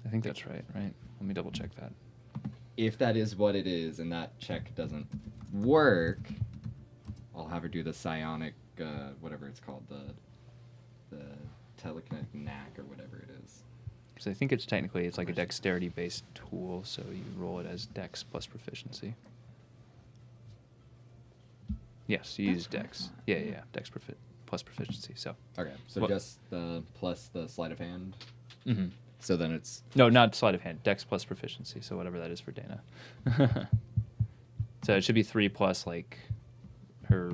I think that's right. Let me double check that. If that is what it is and that check doesn't work, I'll have her do the psionic, whatever it's called, the telekinetic knack or whatever it is. So I think it's like a dexterity based tool, so you roll it as dex plus proficiency. Yes, you use dex. Yeah, dex plus proficiency. So. Okay, so What- just the plus the sleight of hand. Mm-hmm. So then it's No, not sleight of hand. Dex plus proficiency. So whatever that is for Deyna. So it should be 3 plus like her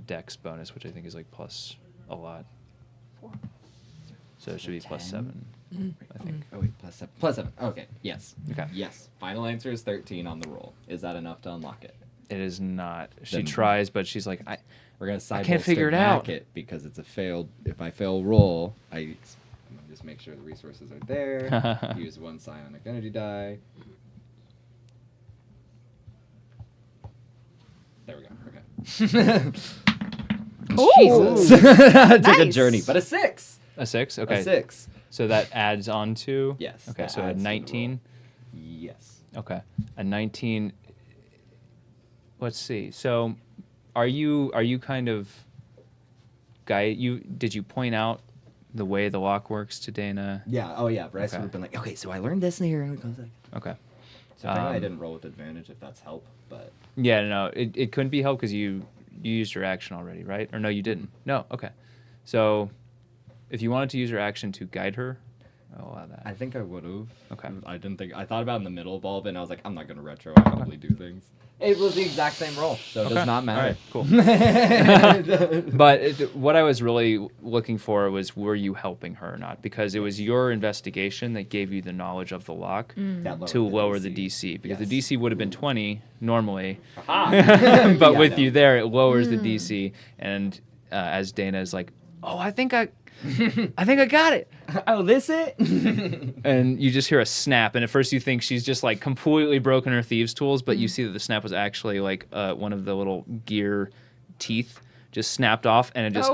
dex bonus, which I think is like plus a lot. So it should be plus 7. I think. Oh wait, plus 7. Plus 7. Okay. Yes. Okay. Yes. Final answer is 13 on the roll. Is that enough to unlock it? It is not. She Then- tries, but she's like, We're gonna side can't figure it out. it because it's a failed. If I fail roll, I just make sure the resources are there. Use 1 psionic energy die. There we go. Okay. Ooh. Jesus. It took a Nice. journey, but a 6. a 6. Okay. A 6. So that adds on to. Yes, Okay. that So a adds to the 19. roll. Yes. Okay. A 19. Let's see. So are you kind of did you point out the way the lock works to Deyna? Yeah. Oh yeah. Bryce Okay. would have been like, okay, so I learned this in here, and it goes like. Okay. So apparently I Um, didn't roll with advantage if that's help, but Yeah, no, it couldn't be helped because you used your action already, right? Or no, you didn't. No, okay. So if you wanted to use your action to guide her, I'll allow that. I think I would have. Okay. I didn't think. I thought about it in the middle of all of it, and I was like, I'm not gonna retroactively do things. It was the exact same roll, so it Okay. does not matter. All right, cool. But what I was really looking for was, were you helping her or not? Because it was your investigation that gave you the knowledge of the lock That to lower the DC. Because the Yes. DC would have been 20 normally. Aha. But Yeah, with I you know. there, it lowers the DC. And as Deyna is like, oh, I think I think I got it. Oh, this it? And you just hear a snap, and at first you think she's just like completely broken her thieves' tools, but you see that the snap was actually like one of the little gear teeth just snapped off, and it just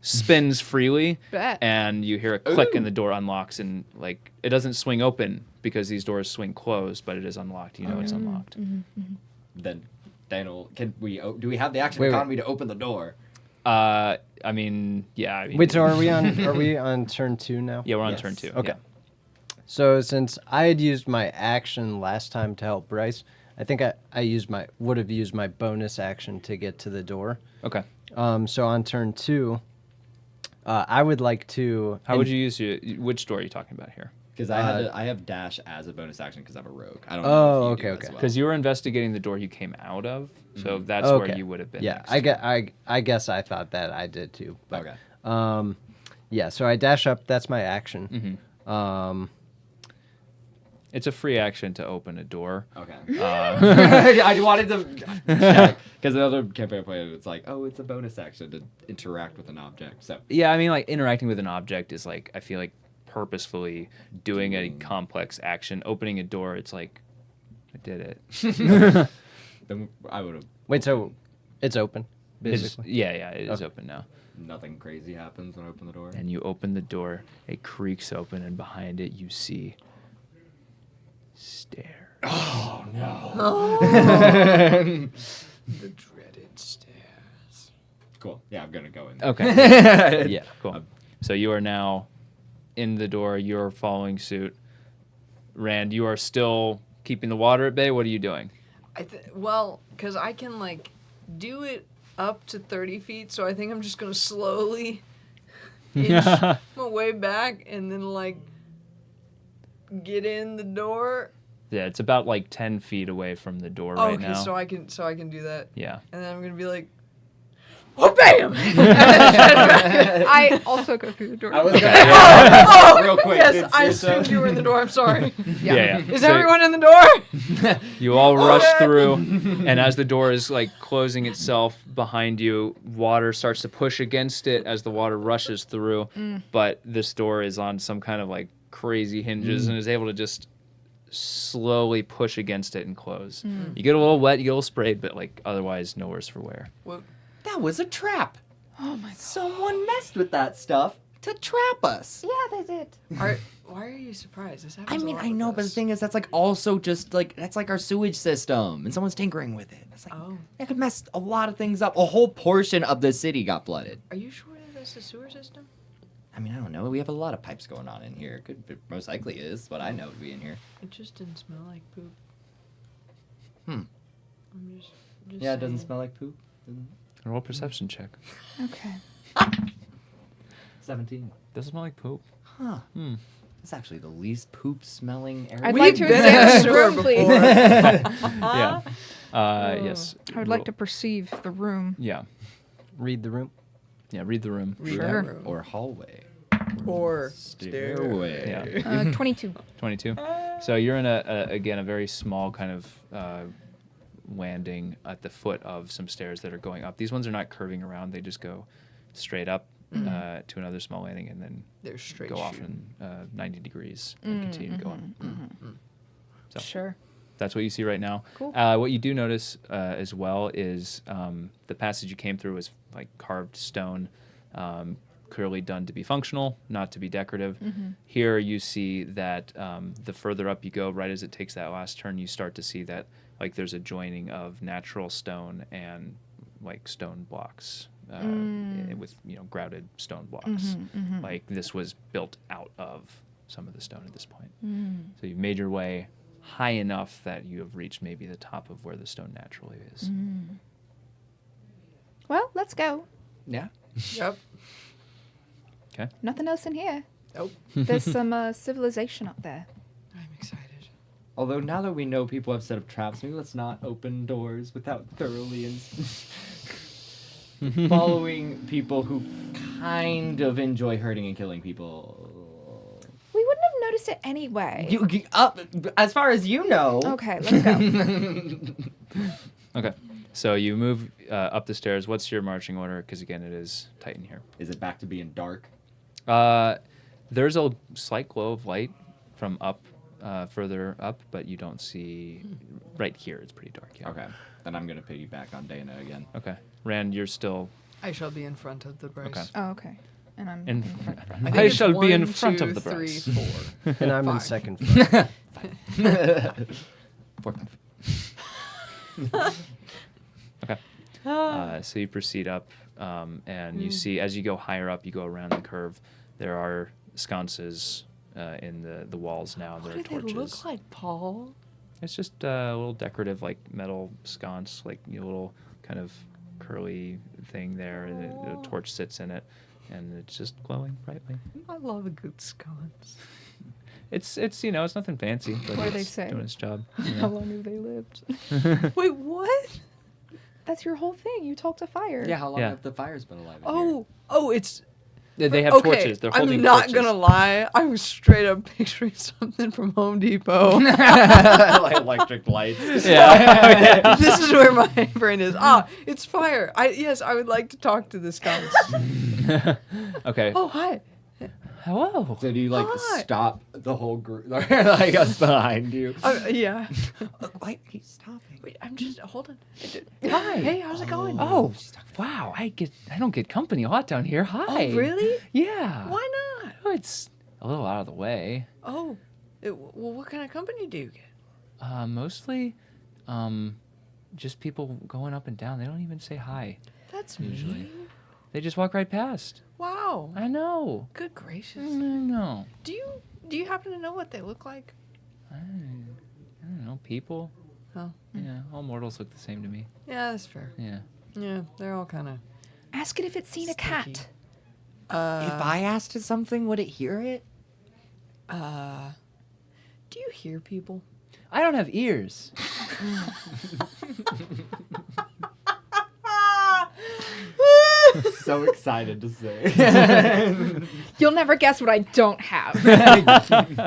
spins freely. Bet. And you hear a click, and the door unlocks, and like it doesn't swing open because these doors swing closed, but it is unlocked. You know it's unlocked. Then, Daniel, do we have the action Wait. economy to open the door? I mean, yeah. I mean, Wait, so are we on turn 2 now? yeah, we're on Yes. turn 2. Okay. Yeah. So since I had used my action last time to help Bryce, I think I would have used my bonus action to get to the door. Okay. So on turn 2, I would like to. How would you use which door are you talking about here? Because I have dash as a bonus action because I'm a rogue. I don't know. Oh, if you do okay. as well. Because you were investigating the door you came out of, so that's Okay. where you would have been. Yeah, next. I guess I thought that I did too. But, Okay. yeah, so I dash up. That's my action. It's a free action to open a door. Okay. I wanted to check because the other campaign I played, it's like, oh, it's a bonus action to interact with an object. So Yeah, I mean, like interacting with an object is like I feel like purposefully doing a complex action. Opening a door, it's like I did it. then I would have. Wait, so it's open, It's, basically. yeah, it is open now. Nothing crazy happens when I open the door. And you open the door, it creaks open, and behind it you see stairs. Oh no. The dreaded stairs. Cool. Yeah, I'm gonna go in. Okay. Yeah, cool. So you are now in the door. You're following suit. Rand, you are still keeping the water at bay. What are you doing? Well, because I can like do it up to 30 feet, so I think I'm just gonna slowly inch my way back and then like get in the door. Yeah, it's about like 10 feet away from the door right Okay, now. so I can do that, Yeah. and then I'm gonna be like, oh bam! I also go through the door. I was gonna real quick. Yes, I assumed you were in the door. I'm sorry. Yeah. Is So everyone in the door? You all rush through, and as the door is like closing itself behind you, water starts to push against it as the water rushes through. But this door is on some kind of like crazy hinges and is able to just slowly push against it and close. You get a little wet, you get a little sprayed, but like otherwise no worse for wear. Well, That was a trap. Oh my god. Someone messed with that stuff to trap us. Yeah, they did. why are you surprised? This I happens. mean, a lot I know, with but the us. thing is, that's like also just like that's like our sewage system, and someone's tinkering with it. It's like that could mess a lot of things up. A whole portion of the city got flooded. Are you sure that that's the sewer system? I mean, I don't know. We have a lot of pipes going on in here. It most likely is, but I know it'd be in here. It just didn't smell like poop. Hmm. I'm just Yeah, it doesn't saying. smell like poop. Roll a perception check. Okay. 17. Doesn't smell like poop. Huh. It's actually the least poop smelling area. I'd We've like to been in examine the the sewer room, please. Yeah. Yes. I would like to perceive the room. Yeah. Read the room. Yeah, read the room. Sure. Or hallway. Or Stairway. Yeah. 22. 22. So you're in a very small kind of landing at the foot of some stairs that are going up. These ones are not curving around; they just go straight up to another small landing and then They're straight go off shoot. in 90 degrees and continue to go on. So Sure. that's what you see right now. Cool. What you do notice as well is the passage you came through was like carved stone. Clearly done to be functional, not to be decorative. Here you see that the further up you go, right as it takes that last turn, you start to see that like there's a joining of natural stone and like stone blocks with grouted stone blocks. Like this was built out of some of the stone at this point. So you've made your way high enough that you have reached maybe the top of where the stone naturally is. Well, let's go. Yeah. Yep. Okay. Nothing else in here. Nope. There's some civilization up there. I'm excited. Although now that we know people have set up traps, maybe let's not open doors without thoroughly following people who kind of enjoy hurting and killing people. We wouldn't have noticed it anyway. You up as far as you know. Okay, let's go. Okay. So you move up the stairs. What's your marching order? Because again, it is tight in here. Is it back to being dark? There's a slight glow of light from further up, but you don't see right here. It's pretty dark. Yeah. Okay. Then I'm gonna piggyback on Deyna again. Okay. Rand, you're still I shall be in front of the Bryce. Okay. Oh, okay. And I'm in. in front. I think I it's shall be in 1, front 2, of the 3, Bryce. 4. And I'm in 5. second front. Okay. So you proceed up, and you see as you go higher up, you go around the curve. There are sconces in the walls now. What There do are torches. they look like, Paul? It's just a little decorative, like metal sconce, like a little kind of curly thing there, and a torch sits in it, and it's just glowing brightly. I love a good sconce. It's it's nothing fancy, but What do they it's say? doing its job. How long have they lived? Wait, what? That's your whole thing. You talk to fire. Yeah, how long Yeah. have the fires been alive? In here? Oh, it's They have okay. torches. They're holding I'm not torches. gonna lie. I was straight up picturing something from Home Depot. Like electric lights. Yeah. This is where my brain is. It's fire. Yes, I would like to talk to the sconce. Okay. Oh, hi. Hello. So do you like Hi. stop the whole group, like us behind you? Yeah. Why he's stopping? Wait, I'm just hold on. Hi. Hey, how's it going? Oh, wow! I don't get company a lot down here. Hi. Oh, really? Yeah. Why not? Oh, it's a little out of the way. Oh, well, what kind of company do you get? Mostly, just people going up and down. They don't even say hi. That's Usually. mean. They just walk right past. Wow. I know. Good gracious. I know. Do you happen to know what they look like? I don't know. People. Oh, Yeah. All mortals look the same to me. yeah, that's fair. Yeah. Yeah, they're all kind of. Ask it if it's seen a cat. If I asked it something, would it hear it? Do you hear people? I don't have ears. So excited to say. You'll never guess what I don't have.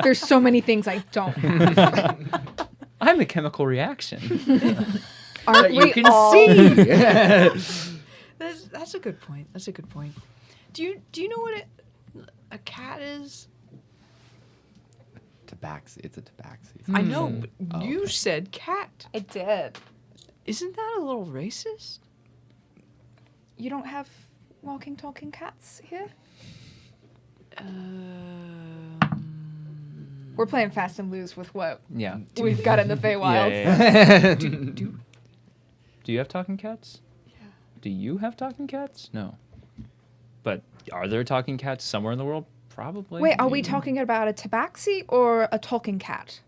There's so many things I don't have. I'm a chemical reaction. Aren't we can all? That's a good point. That's a good point. Do you know what a cat is? Tabaxi. It's a tabaxi. I know, but Oh, you okay. said cat. I did. Isn't that a little racist? You don't have walking, talking cats here? We're playing fast and loose with what Yeah. we've got in the Feywild. Yeah. do Do you have talking cats? Yeah. Do you have talking cats? No. But are there talking cats somewhere in the world? Probably. Wait, are we maybe. talking about a tabaxi or a talking cat?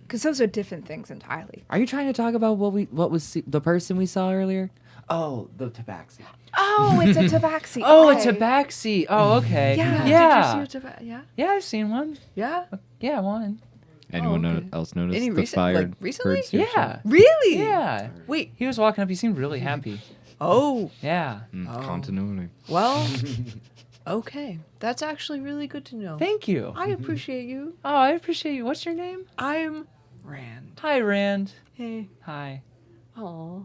Because those are different things entirely. Are you trying to talk about what was the person we saw earlier? Oh, the tabaxi. Oh, it's a tabaxi. Oh, okay. a tabaxi. Oh, okay. Yeah. Yeah. Did you see a yeah? Yeah, I've seen one. Yeah. Yeah, one. Anyone okay. else notice Any the recent- fire? like, recently? birds here? Yeah. Really? Yeah. Wait. He was walking up. He seemed really happy. Oh. Yeah. Oh. Continuity. Well. Okay. That's actually really good to know. Thank you. I appreciate you. Oh, I appreciate you. What's your name? I'm Rand. Hi, Rand. Hey. Hi. Aw.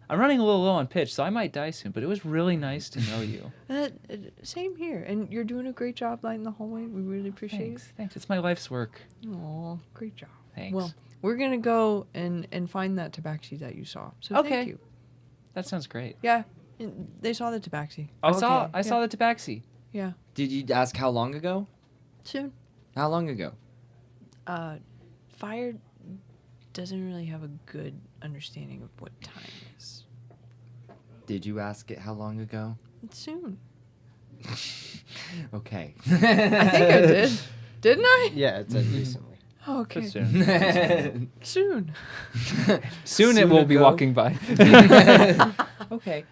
I'm running a little low on pitch, so I might die soon, but it was really nice to know you. Same here. And you're doing a great job lighting the hallway. We really appreciate Thanks. Thanks. It's my life's work. it. Aw, great job. Thanks. Well, we're going to go and find that tabaxi that you saw. So Okay. thank you. That sounds great. Yeah. They saw the tabaxi. I saw Yeah. the tabaxi. Yeah. Did you ask how long ago? Soon. How long ago? Fire doesn't really have a good understanding of what time is. Did you ask it how long ago? It's soon. Okay. I think I did. Didn't I? Yeah, it said recently. Oh, okay. But soon. Soon. Soon it will be ago. walking by. Okay.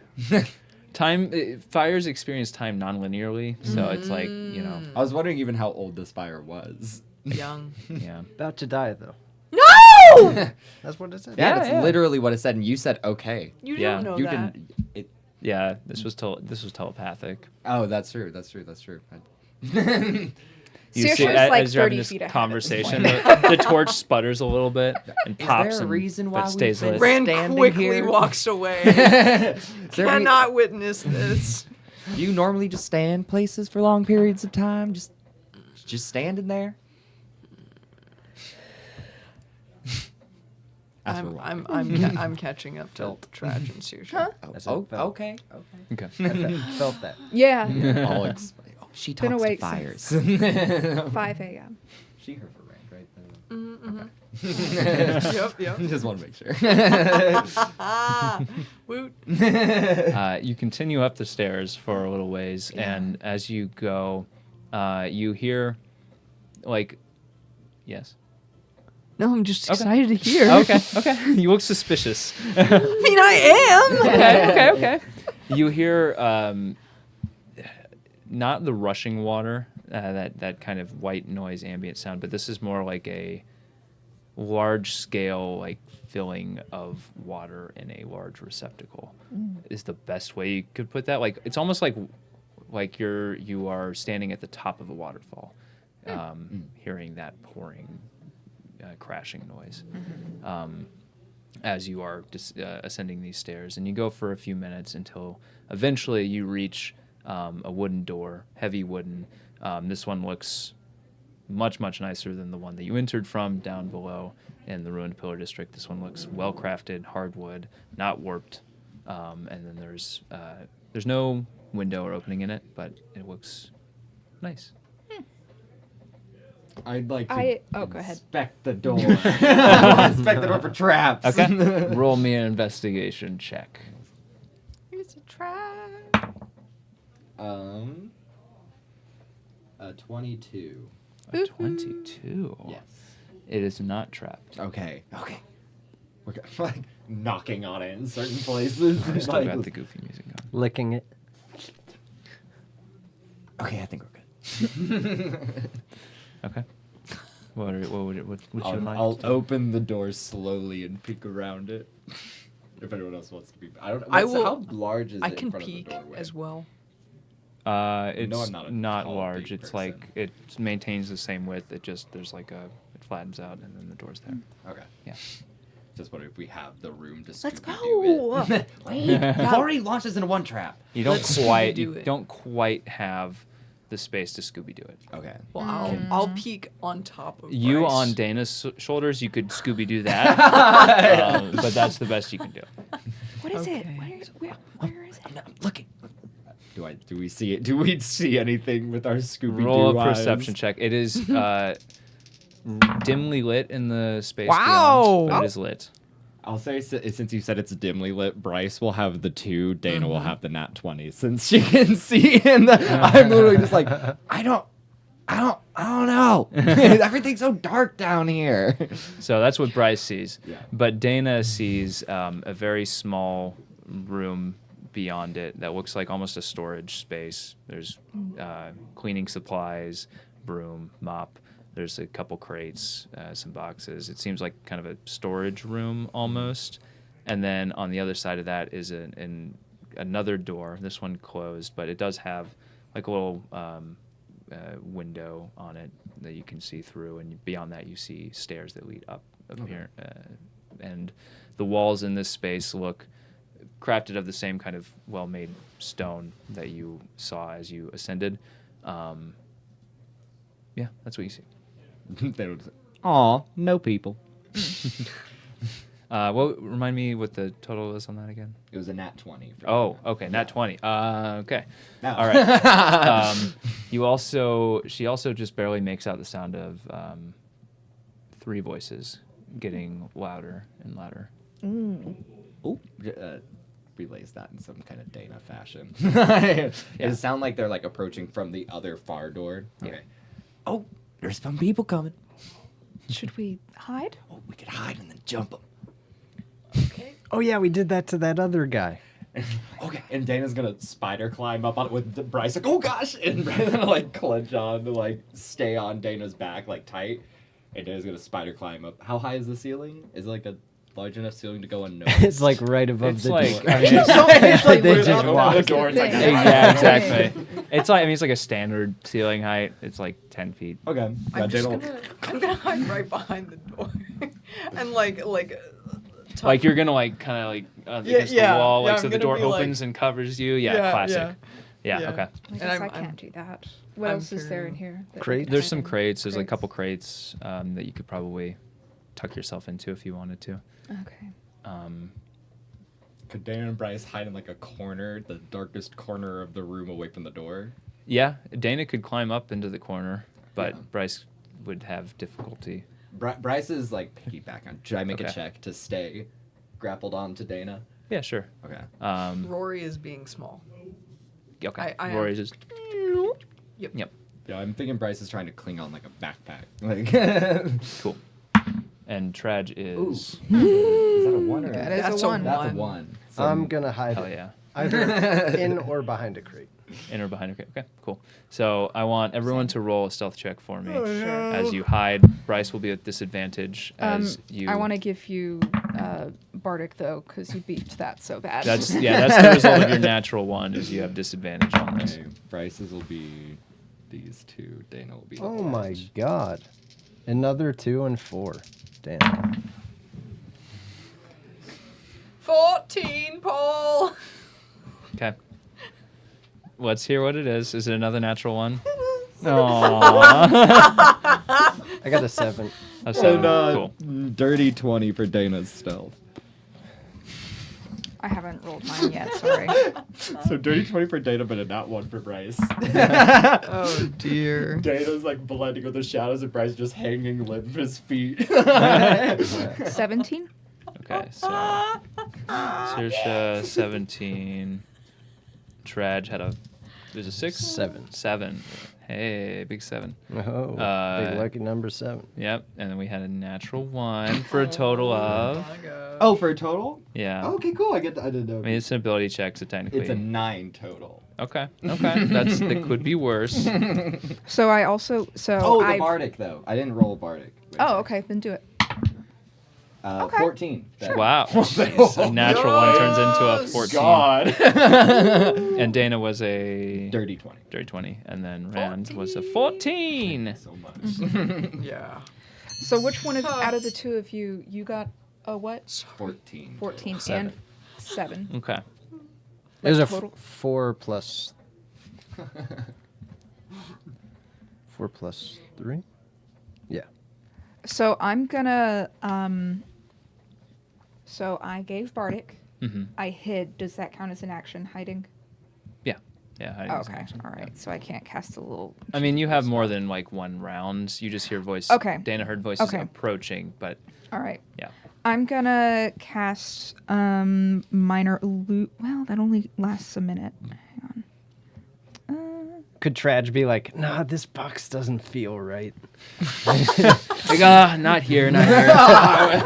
Fires experience time non-linearly, so it's like, I was wondering even how old this fire was. Young. yeah. About to die, though. No! That's what it said. Yeah, Yeah, that's yeah. literally what it said, and you said okay. You Yeah. don't know You that. can. It, Yeah, this was telepathic. oh, that's true. That's true. That's true. You Saoirse's see, like as you're having 30 this feet ahead at this conversation, point. the torch sputters a little bit and Is pops there a and reason why but stays we've lit. been Rand standing quickly here? walks away. Is there any- Cannot witness this. Do you normally just stand places for long periods of time? Just standing there? That's what I'm catching up to Tradj and Saoirse. I said, felt. Okay. Okay. Felt that. Yeah. She Been talks to awake fires. since 5 a.m. She heard her rank, right? Yep. Just want to make sure. Woot. You continue up the stairs for a little ways, and as you go, you hear, like, yes. No, I'm just excited to hear. Okay. You look suspicious. I mean, I am. Okay. You hear not the rushing water, that kind of white noise ambient sound, but this is more like a large scale like filling of water in a large receptacle. Is the best way you could put that. Like it's almost like you are standing at the top of a waterfall, hearing that pouring, crashing noise. As you are ascending these stairs, and you go for a few minutes until eventually you reach a wooden door, heavy wooden. This one looks much nicer than the one that you entered from down below in the Ruined Pillar District. This one looks well crafted, hardwood, not warped, and then there's no window or opening in it, but it looks nice. I'd like to go ahead. inspect the door. Inspect the door for traps. Okay. Roll me an investigation check. It's a trap. A 22. A 22. Yes. It is not trapped. Okay. We're like knocking on it in certain places. Still got the goofy music going. Licking it. Okay, I think we're good. Okay. What would you like? I'll to do? open the door slowly and peek around it. If anyone else wants to be, I don't know. I will- How large is I it in can front peek of the doorway? as well. It's I'm not a not tall, large. big It's person. like it maintains the same width. It just there's like it flattens out and then the door's there. Okay. Yeah. Just wonder if we have the room to Let's Scooby-Doo go. it. Wait, you've already launched this into one trap. You don't Let's quite Scooby-Doo it. don't quite have the space to Scooby Doo it. Okay. Well, I'll peek on top of You Bryce. on Dana's shoulders, you could Scooby Doo that, but that's the best you can do. What is it? Okay. Where is it? I'm looking. Do we see it? Do we see anything with our Scooby-Doo Roll a eyes? perception check. It is dimly lit in the space Wow. beyond, but it is lit. I'll say since you said it's dimly lit, Bryce will have the 2, Deyna will have the nat 20 since she can see in the. I'm literally just like, I don't know. Everything's so dark down here. So that's what Bryce sees. Yeah. But Deyna sees a very small room beyond it that looks like almost a storage space. There's cleaning supplies, broom, mop. There's a couple crates, some boxes. It seems like kind of a storage room almost. And then on the other side of that is another door. This one closed, but it does have like a little window on it that you can see through. And beyond that, you see stairs that lead up here. And the walls in this space look crafted of the same kind of well-made stone that you saw as you ascended. Yeah, that's what you see. They would say, aw, no people. Remind me what the total is on that again? It was a nat 20. for Oh, Deyna. okay, nat 20. Okay. No. All right. She also just barely makes out the sound of 3 voices getting louder and louder. Oh, relays that in some kind of Deyna fashion. Does it sound like they're like approaching from the other far door? Yeah. Okay. Oh, there's some people coming. Should we hide? Oh, we could hide and then jump them. Oh yeah, we did that to that other guy. Okay, and Dana's gonna spider climb up on it with Bryce, like, oh gosh! And Bryce gonna like clench on to like stay on Dana's back like tight. And Dana's gonna spider climb up. How high is the ceiling? Is it like a large enough ceiling to go unnoticed? It's like right above It's the like- door. I mean, it's like They we're just up on walk. the door. It's like, Thing. Yeah, exactly. It's like a standard ceiling height. It's like 10 feet. okay. I'm gonna hide right behind the door, and like. Like you're gonna like kind of like against yeah, the wall, yeah, like I'm so the gonna door be, like- opens and covers you. Yeah, classic. Yeah. Yeah. Okay. I And guess I I'm- can't do that. What I'm else is there in very- here? that we Crate? could There's hide some in? crates. There's a couple crates that you could probably tuck yourself into if you wanted to. Okay. Could Deyna and Bryce hide in like a corner, the darkest corner of the room away from the door? Yeah, Deyna could climb up into the corner, but Yeah. Bryce would have difficulty. Bryce is like piggyback on. Should I make a Okay. check to stay grappled on to Deyna? Yeah, sure. Okay. Rory is being small. Okay. I am- Rory just. Yep. Yep. Yeah, I'm thinking Bryce is trying to cling on like a backpack. Like, Cool. And Tradj is. is that a one or That a is That's a a one. That's a One. one. So I'm gonna hide Hell it. yeah. Either in or behind a crate. In or behind. Okay. Cool. So I want everyone to roll a stealth check for me Sure. as you hide. Bryce will be at disadvantage as you. I want to give you Bardic though, because you beeped that so bad. That's That's the result of your natural one. Is you have disadvantage on this. Okay, Bryce's will be these two. Deyna will be. the Oh my orange. god. Another 2 and 4. Damn. 14, Paul. Okay. Let's hear what it is. Is it another natural one? Aww. I got a 7. A seven. And Cool. dirty 20 for Dana's stealth. I haven't rolled mine yet. Sorry. So dirty 20 for Dana, but a not one for Bryce. Oh dear. Dana's like blending with the shadows, and Bryce just hanging limp at his feet. 17. Okay, so Saoirse 17. Tradj had there's a 6? 7. 7. Hey, big 7. Oh, Uh, big lucky number 7. Yep, and then we had a natural 1 for a total of. my God. Oh, for a total? Yeah. Okay, cool. I didn't know. I mean, it's an ability check, so technically. It's a 9 total. Okay. That could be worse. So I also Oh, the I've- Bardic though. I didn't roll Bardic. Oh, okay, then do it. Okay. 14. Wow. Jeez, a natural 1 turns into a 14. God. And Deyna was a Dirty 20. dirty 20, and then Rand was a 14. So much. Yeah. So which one of out of the two of you got a what? 14. 14 Seven. and 7. Okay. It was a total? 4 plus 4 plus 3? Yeah. So I'm gonna so I gave Bardic. Mm-hmm. I hid. Does that count as an action, hiding? Yeah. hiding is an Okay. action. All right. So I can't cast a little. I mean, you have more than like one round. You just hear voice. Okay. Dana heard voices Okay. approaching, but All right. yeah. I'm gonna cast minor illu. Well, that only lasts a minute. Hang on. Could Tradj be like, nah, this box doesn't feel right? Like, not here, not here.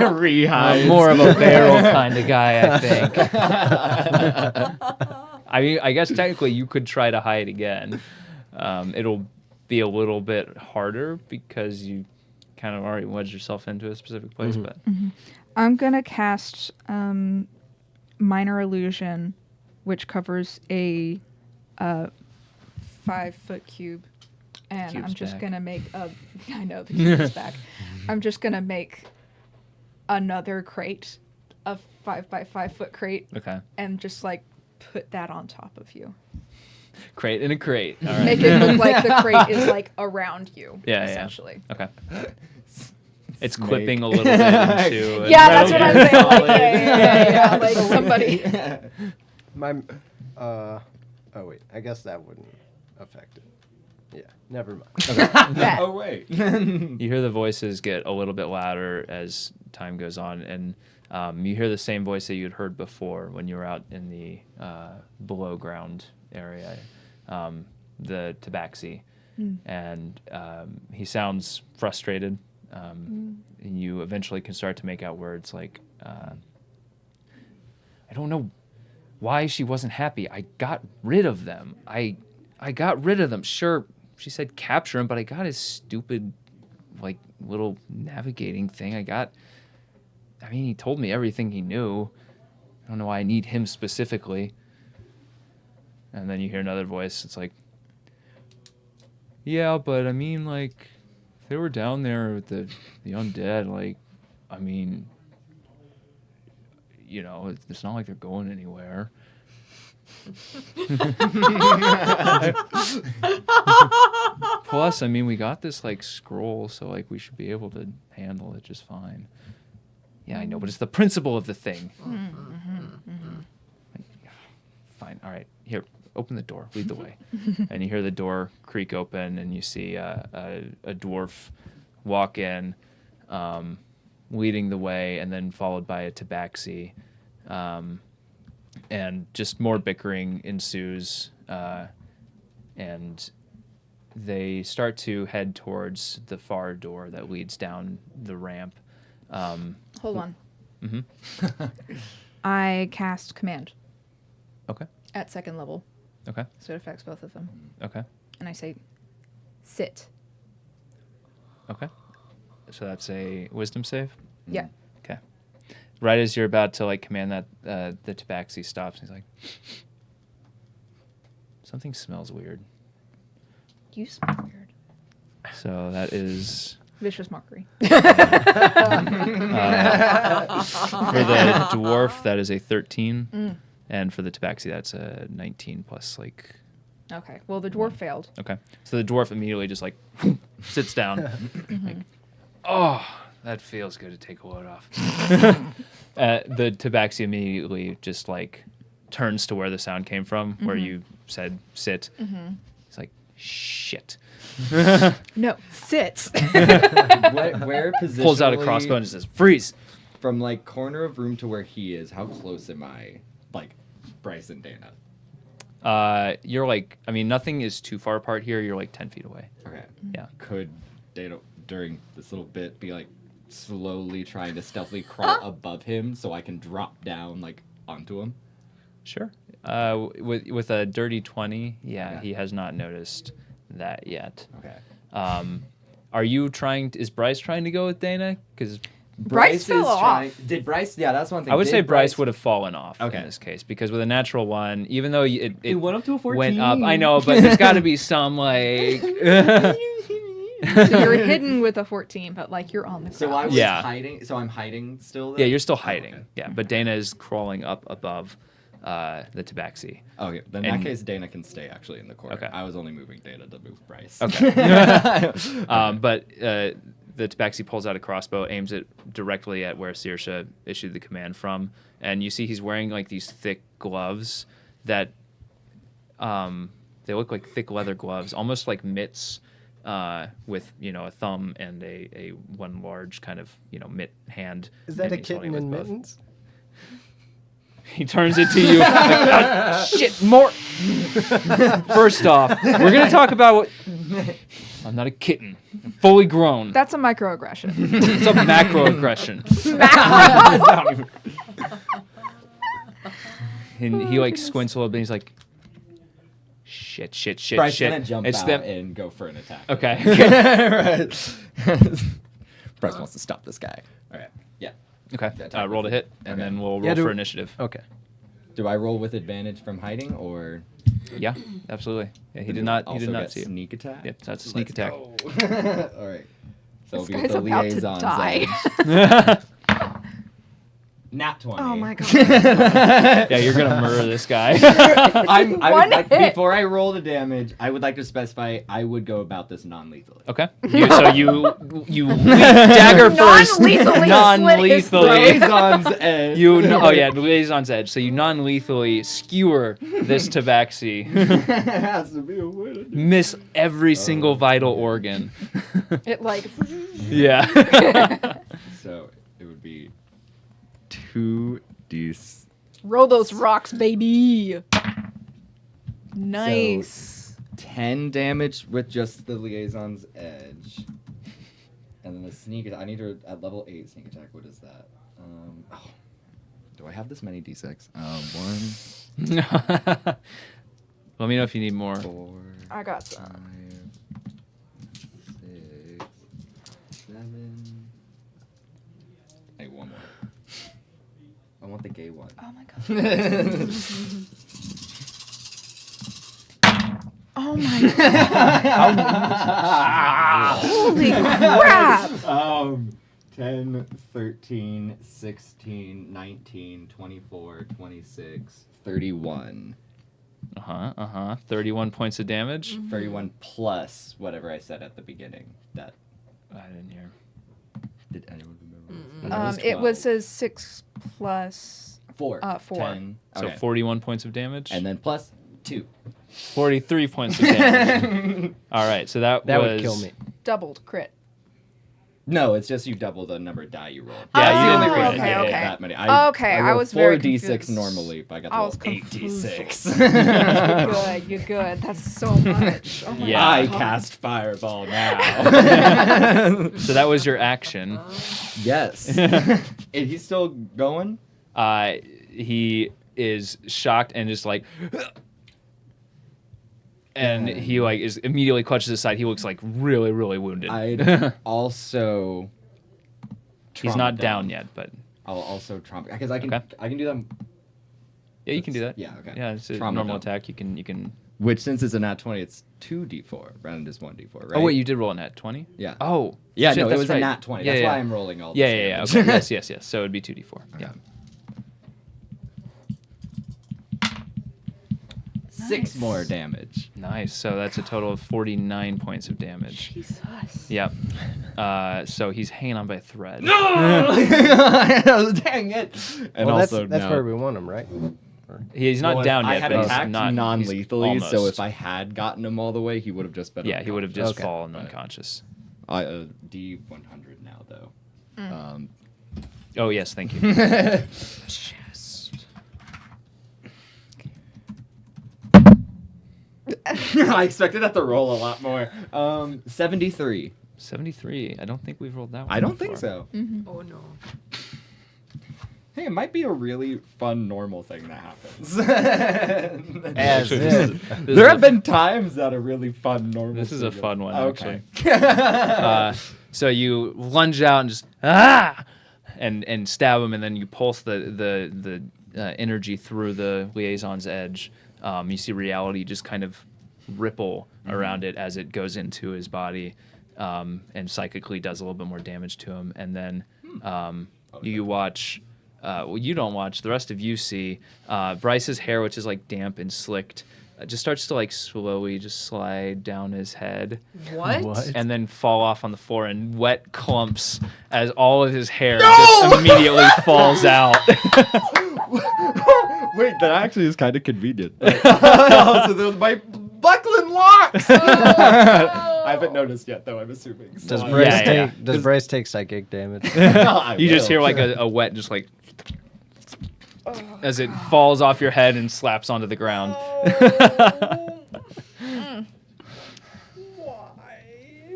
Rehides. I'm more of a barrel kind of guy, I think. I mean, I guess technically you could try to hide again. It'll be a little bit harder because you kind of already wedged yourself into a specific place, but I'm gonna cast minor illusion, which covers a 5-foot cube, and Cube's I'm just back. gonna make a. I know the cube is back. I'm just gonna make another crate, a 5-by-5-foot crate, okay. and just like put that on top of you. Crate in a crate. All right. Make it look like the crate is like around you. Yeah, yeah. essentially. Okay. It's Snake. clipping a little bit into a Yeah, that's what I'm metal saying. Like, solid. yeah, like somebody. My, oh wait, I guess that wouldn't affect it. Yeah, never mind. That. Oh, wait. You hear the voices get a little bit louder as time goes on, and you hear the same voice that you had heard before when you were out in the below ground area, the Tabaxi. And he sounds frustrated. And you eventually can start to make out words like, I don't know why she wasn't happy. I got rid of them. I got rid of them. Sure, she said capture him, but I got his stupid, like, little navigating thing. I mean, he told me everything he knew. I don't know why I need him specifically. And then you hear another voice. It's like, yeah, but I mean, like, if they were down there with the undead, like, I mean, you know, it's not like they're going anywhere. Plus, I mean, we got this like scroll, so like we should be able to handle it just fine. Yeah, I know, but it's the principle of the thing. Like, fine. All right. Here, open the door. Lead the way. And you hear the door creak open, and you see a dwarf walk in, leading the way, and then followed by a tabaxi. And just more bickering ensues, and they start to head towards the far door that leads down the ramp. Hold on. Mm-hmm. I cast command Okay. at second level, Okay. so it affects both of them. Okay. And I say, sit. Okay. So that's a wisdom save? Yeah. Okay. Right as you're about to like command that, the tabaxi stops. And he's like, something smells weird. You smell weird. So that is Vicious mockery. for the dwarf. That is a 13, and for the tabaxi, that's a 19 plus like. Okay. Well, the dwarf failed. Okay. So the dwarf immediately just like sits down. Like, oh, that feels good to take a load off. The tabaxi immediately just like turns to where the sound came from, where you said sit. It's like, shit. No, sit. Where positionally... Pulls out a crossbow and just says, freeze. From, like, corner of room to where he is, how close am I? Like, Bryce and Deyna. You're like, I mean, nothing is too far apart here. You're like 10 feet away. Okay. Yeah. Could Deyna, during this little bit, be, like, slowly trying to stealthily crawl above him so I can drop down, like, onto him? Sure. With a dirty 20, yeah, Okay. he has not noticed that yet. Okay. Are you trying? Is Bryce trying to go with Deyna? Because Bryce fell off. Did Bryce? Yeah, that's one thing. I would Did say Bryce would have fallen off Okay. in this case, because with a natural 1, even though it went up to a 14. went up, I know, but there's got to be some like. So you're hidden with a 14, but like you're on the ground. So I was Yeah. hiding. So I'm hiding still. Yeah, Then? you're still hiding. Okay. Yeah, but Deyna is crawling up above the tabaxi. Okay, then in And- that case, Deyna can stay actually in the corner. Okay. I was only moving Deyna to move Bryce. Okay. But the tabaxi pulls out a crossbow, aims it directly at where Saoirse issued the command from, and you see he's wearing like these thick gloves that they look like thick leather gloves, almost like mitts, with a thumb and a one large kind of mitt hand. Is that and a he's holding kitten it in with both. mittens? He turns it to you. Like, "Ah, shit, more. First off, we're gonna talk about what. I'm not a kitten. I'm fully grown. That's a microaggression. It's a macroaggression. And he like squints a little bit. He's like, shit. Bryce gonna jump It's out them. and go for an attack. Okay. Right. Bryce wants to stop this guy. All right. Yeah. Okay. attack Roll to with hit, it. and Okay. then we'll roll Yeah, for initiative. Okay. Do I roll with advantage from hiding or? Yeah, absolutely. Yeah, he did not. He Also did not get see you. sneak attack. Yep, that's a sneak attack. All right. So This it'll be guy's the about to liaison's die. edge. Nat 20. Oh my god. Yeah, you're gonna murder this guy. I would One like, hit. before I roll the damage, I would like to specify I would go about this non-lethally. Okay. You dagger first. Non-lethally slit his Non-lethally. Liaison's edge. Liaison's edge. So you non-lethally skewer this tabaxi. It has to be a winner. Miss every single vital organ. It like. Yeah. So it would be 2d. Roll those rocks, baby. Nice. 10 damage with just the liaison's edge. And then the sneak I need to at level 8 sneak attack. What is that? Do I have this many d6? 1, Let me know if you need more. 4, I got 5, some. 6, 7. Hey, one more. I want the gay one. Oh my god. Oh my god. Holy crap. 10, 13, 16, 19, 24, 26, 31. 31 points of damage. 31 plus whatever I said at the beginning. That I didn't hear. did anyone remember? It was a 6 plus 4. 4. 10. So Okay. 41 points of damage. And then plus 2. 43 points of damage. All right, so that was... would kill me. doubled crit. No, it's just you double the number of die you roll. Yeah, Oh, you didn't okay, crit. okay, I okay. that many. Okay, I roll was very 4d6 confused. normally, but I got to I roll was confused. 8d6. You're good. That's so much. Oh my Yeah. I God. cast fireball now. So that was your action. Yes. And he's still going? He is shocked and just like... And he like is immediately clutches his side. He looks like really, really wounded. I'd also... He's tromp not him. down yet, but I'll also tromp because I can Okay. I can do them. yeah, you can do that. Yeah, okay. Yeah, it's a Trauma normal dump. attack. You can. Which since it's a nat 20, it's 2d4 rather than just 1d4, right? Oh wait, you did roll a nat 20. Yeah. Oh. Yeah, shit, no, it that's was right. a nat 20. Yeah, That's yeah. why I'm rolling all. Yeah, this yeah, yeah. damage. Okay. yes. So it'd be 2d4. Yeah. 6 more damage. Nice. So that's a total of 49 points of damage. Jesus. Yep. So he's hanging on by a thread. Dang it! And Well, also that's now- where we want him, right? He's not Well, if down yet. I had but he's attacked not non-lethally, he's so almost. if I had gotten him all the way, he would have just been. Yeah, he would have just Okay. fallen Right. unconscious. D100 now though. Oh yes, thank you. I expected that to roll a lot more. 73. 73. I don't think we've rolled that one. I don't think before. so. Oh no. Hey, it might be a really fun normal thing that happens. As Actually, if. There have been times that are really fun normal. This is a thing. fun one, Okay. So you lunge out and just and stab him, and then you pulse the energy through the liaison's edge. You see reality just kind of ripple around it as it goes into his body, and psychically does a little bit more damage to him. And then you watch. Well, you don't watch. The rest of you see Bryce's hair, which is like damp and slicked, just starts to like slowly just slide down his head. What? What? And then fall off on the floor in wet clumps as all of his hair just immediately falls out. Wait, that actually is kind of convenient. So there's my buckling locks. I haven't noticed yet, though. I'm assuming. So Does I- Bryce Yeah, yeah. take Does Bryce take psychic damage? I You just will. hear like a wet, just like as it falls off your head and slaps onto the ground.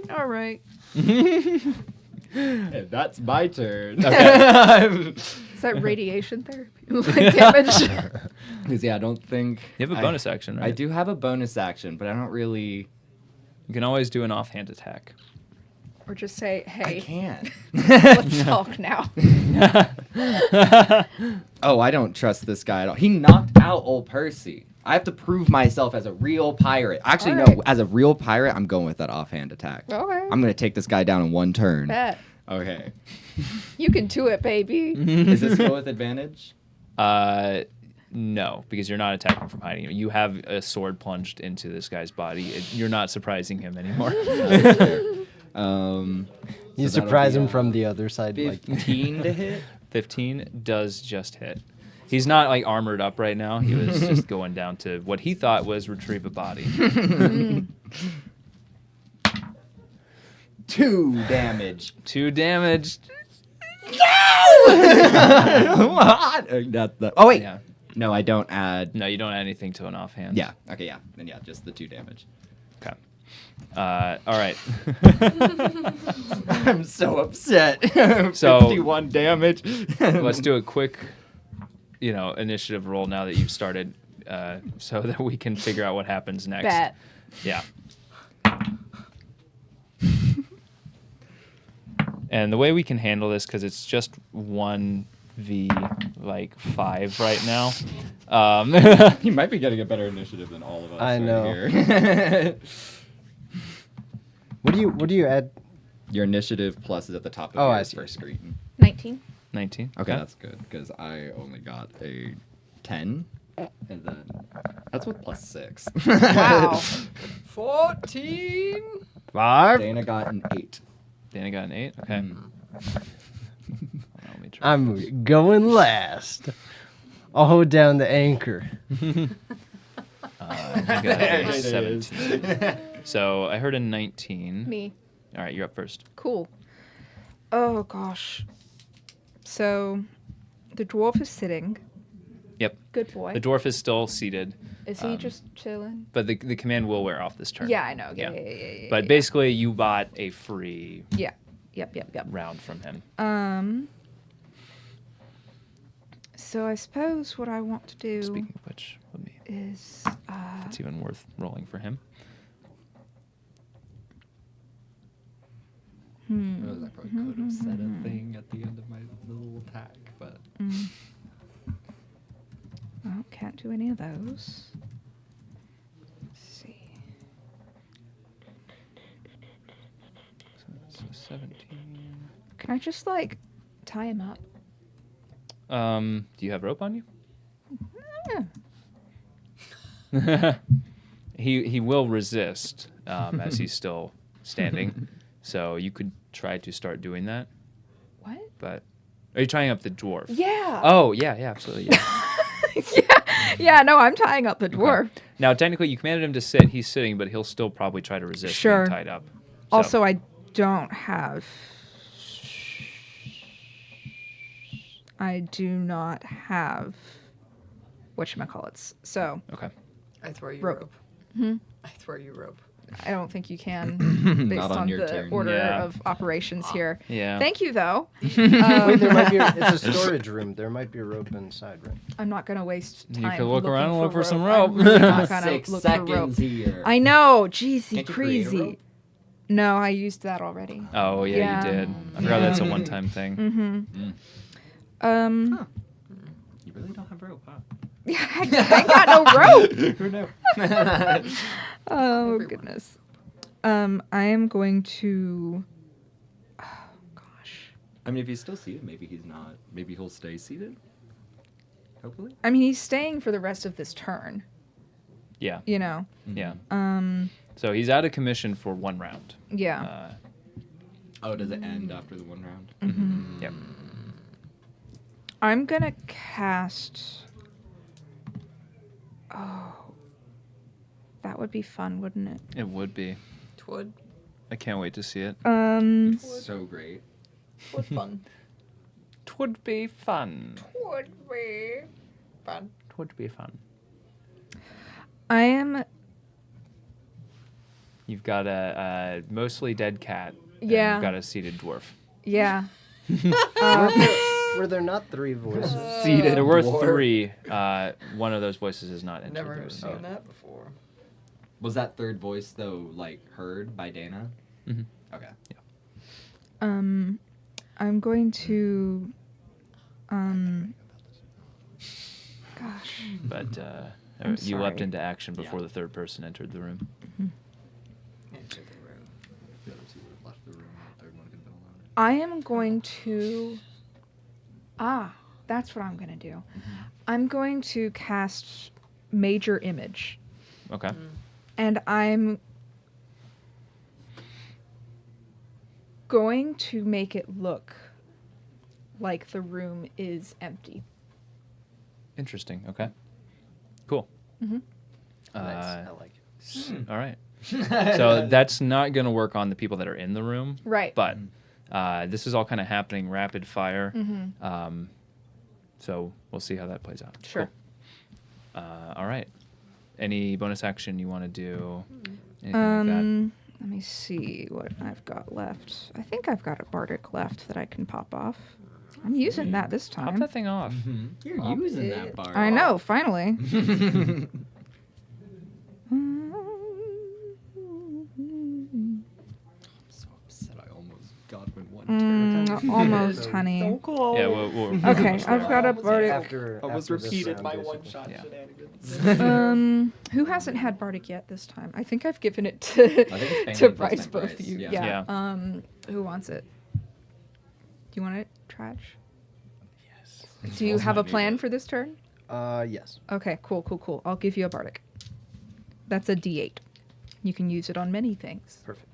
All right. And that's my turn. Is that radiation therapy? Like damage? Because I don't think You have a bonus action, right? I do have a bonus action, but I don't really. You can always do an offhand attack. Or just say, I hey, can't. let's talk now. Oh, I don't trust this guy at all. He knocked out old Percy. I have to prove myself as a real pirate. Actually, Alright. no. As a real pirate, I'm going with that offhand attack. Okay. I'm gonna take this guy down in one turn. Bet. Okay. You can do it, baby. Is this go with advantage? No, because you're not attacking from hiding him. You have a sword plunged into this guy's body. You're not surprising him anymore. You So that'll surprise be, him from the other side, like 15 to hit. 15 does just hit. He's not like armored up right now. He was just going down to what he thought was retrieve a body. 2 damage. 2 damage. What? Oh wait. Yeah. No, I don't add. No, you don't add anything to an offhand. Yeah. Okay. Yeah. Then yeah, just the 2 damage. Okay. All right. I'm so upset. So- 51 damage. Let's do a quick, initiative roll now that you've started, so that we can figure out what happens next. Bet. Yeah. And the way we can handle this, because it's just 1v5 right now. He might be getting a better initiative than all of us. I right know. here. What do you add? Your initiative plus is at the top of Oh, your I see. first screen. 19. 19. Okay, that's good because I only got a 10. And then that's with +6. Wow. 14. 5. Dana got an 8. Dana got an 8. Okay. Mm. Hold on, let me try. I'm going last. I'll hold down the anchor. You got There a it is. 17. So I heard a 19. Me. All right, you're up first. Cool. Oh gosh. So, the dwarf is sitting. Yep. Good boy. The dwarf is still seated, Is he just chilling? but the command will wear off this turn. Yeah, I know. Yeah. But basically, you bought a free Yeah. Yep. round from him. So I suppose what I want to do Speaking of which, let me. is It's even worth rolling for him. I probably could have said a thing at the end of my little attack, but well, can't do any of those. Let's see. So 17. Can I just like tie him up? Do you have rope on you? Yeah. He will resist as he's still standing. So you could try to start doing that. What? But are you tying up the dwarf? Yeah. Oh yeah, absolutely. Yeah. Yeah. No, I'm tying up the dwarf. Now technically you commanded him to sit. He's sitting, but he'll still probably try to resist Sure. being tied up. So, Also, I don't have. I do not have whatchamacallits. So okay. I throw you Rope. rope. Hmm? I throw you rope. I don't think you can based Not on on your the turn. order Yeah. of operations here. Yeah. Thank you, though. Wait, there might be. It's a storage room. There might be a rope inside, right? I'm not going to waste You time. could look looking around and look for some rope. rope. I'm really not gonna 6 look for rope. seconds here. I know. Jeezy, Can't you create a crazy. rope? No, I used that already. Oh yeah, Yeah. you did. I forgot that's a one-time thing. Mm-hmm. You really don't have rope, huh? I ain't got no rope. Who knew? Oh goodness. I am going to. Oh gosh. I mean, if he's still seated, maybe he's not. Maybe he'll stay seated. Hopefully. I mean, he's staying for the rest of this turn. Yeah. You know. Yeah. Um. So he's out of commission for one round. Yeah. Oh, does it end after the one round? Yep. I'm gonna cast. Oh. That would be fun, wouldn't it? It would be. Twould. I can't wait to see it. So great. What fun. Twould be fun. Would be fun. Twould be fun. I am. You've got a mostly dead cat. and Yeah. You've got a seated dwarf. Yeah. Were there not 3 voices? Seated There were dwarf. 3. One of those voices is not entered. Never the have room seen yet. that before. Was that third voice though, like heard by Dana? Mhm. Okay. I'm going to. Gosh. But I'm you leapt sorry. into action before Yeah. the third person entered the room. Enter the room. The other two would have left the room. The third one could have been alone. I am going to. That's what I'm going to do. I'm going to cast Major Image. Okay. And I'm going to make it look like the room is empty. Interesting. Okay. Cool. Mhm. Nice. I like it. All right. So that's not going to work on the people that are in the room. Right. But this is all kind of happening rapid fire. Mm-hmm. So we'll see how that plays out. Sure. Cool. All right. Any bonus action you want to do? Anything like Let me see what I've got left. I think I've got a bardic left that I can pop off. I'm using that this that? Pop time. that thing off. You're using that bar. I know, finally. So upset I almost got him in one turn. Almost, honey. Yeah. We'll Okay, almost I've got a Almost bardic. After Almost after this repeated round, my basically. one-shot Yeah. shenanigans. Who hasn't had bardic yet this time? I think I've given it to I think it's to Bane Bryce, plus both Bryce, of you. yeah. Yeah. Yeah. Who wants it? Do you want it, Tradj? Yes. Do you have a plan for this turn? Yes. Okay, cool. I'll give you a bardic. That's a D8. You can use it on many things. Perfect.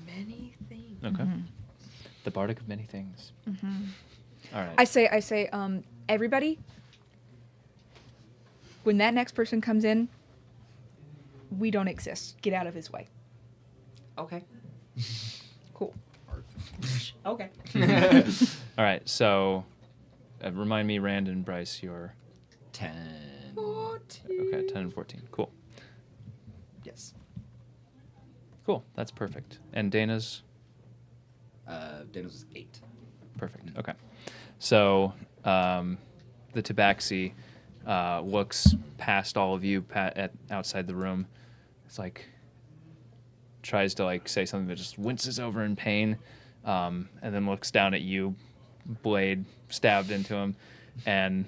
Many things. Okay. The bardic of many things. All right. I say, everybody, when that next person comes in, we don't exist. Get out of his way. Okay. Cool. Okay. All right. So, remind me, Rand and Bryce, your 10. 14. okay, 10 and 14. Cool. Yes. Cool. That's perfect. And Dana's Dennis was 8. perfect. Okay. So, the Tabaxi looks past all of you outside the room. It's like tries to like say something, but just winces over in pain, and then looks down at you, blade stabbed into him, and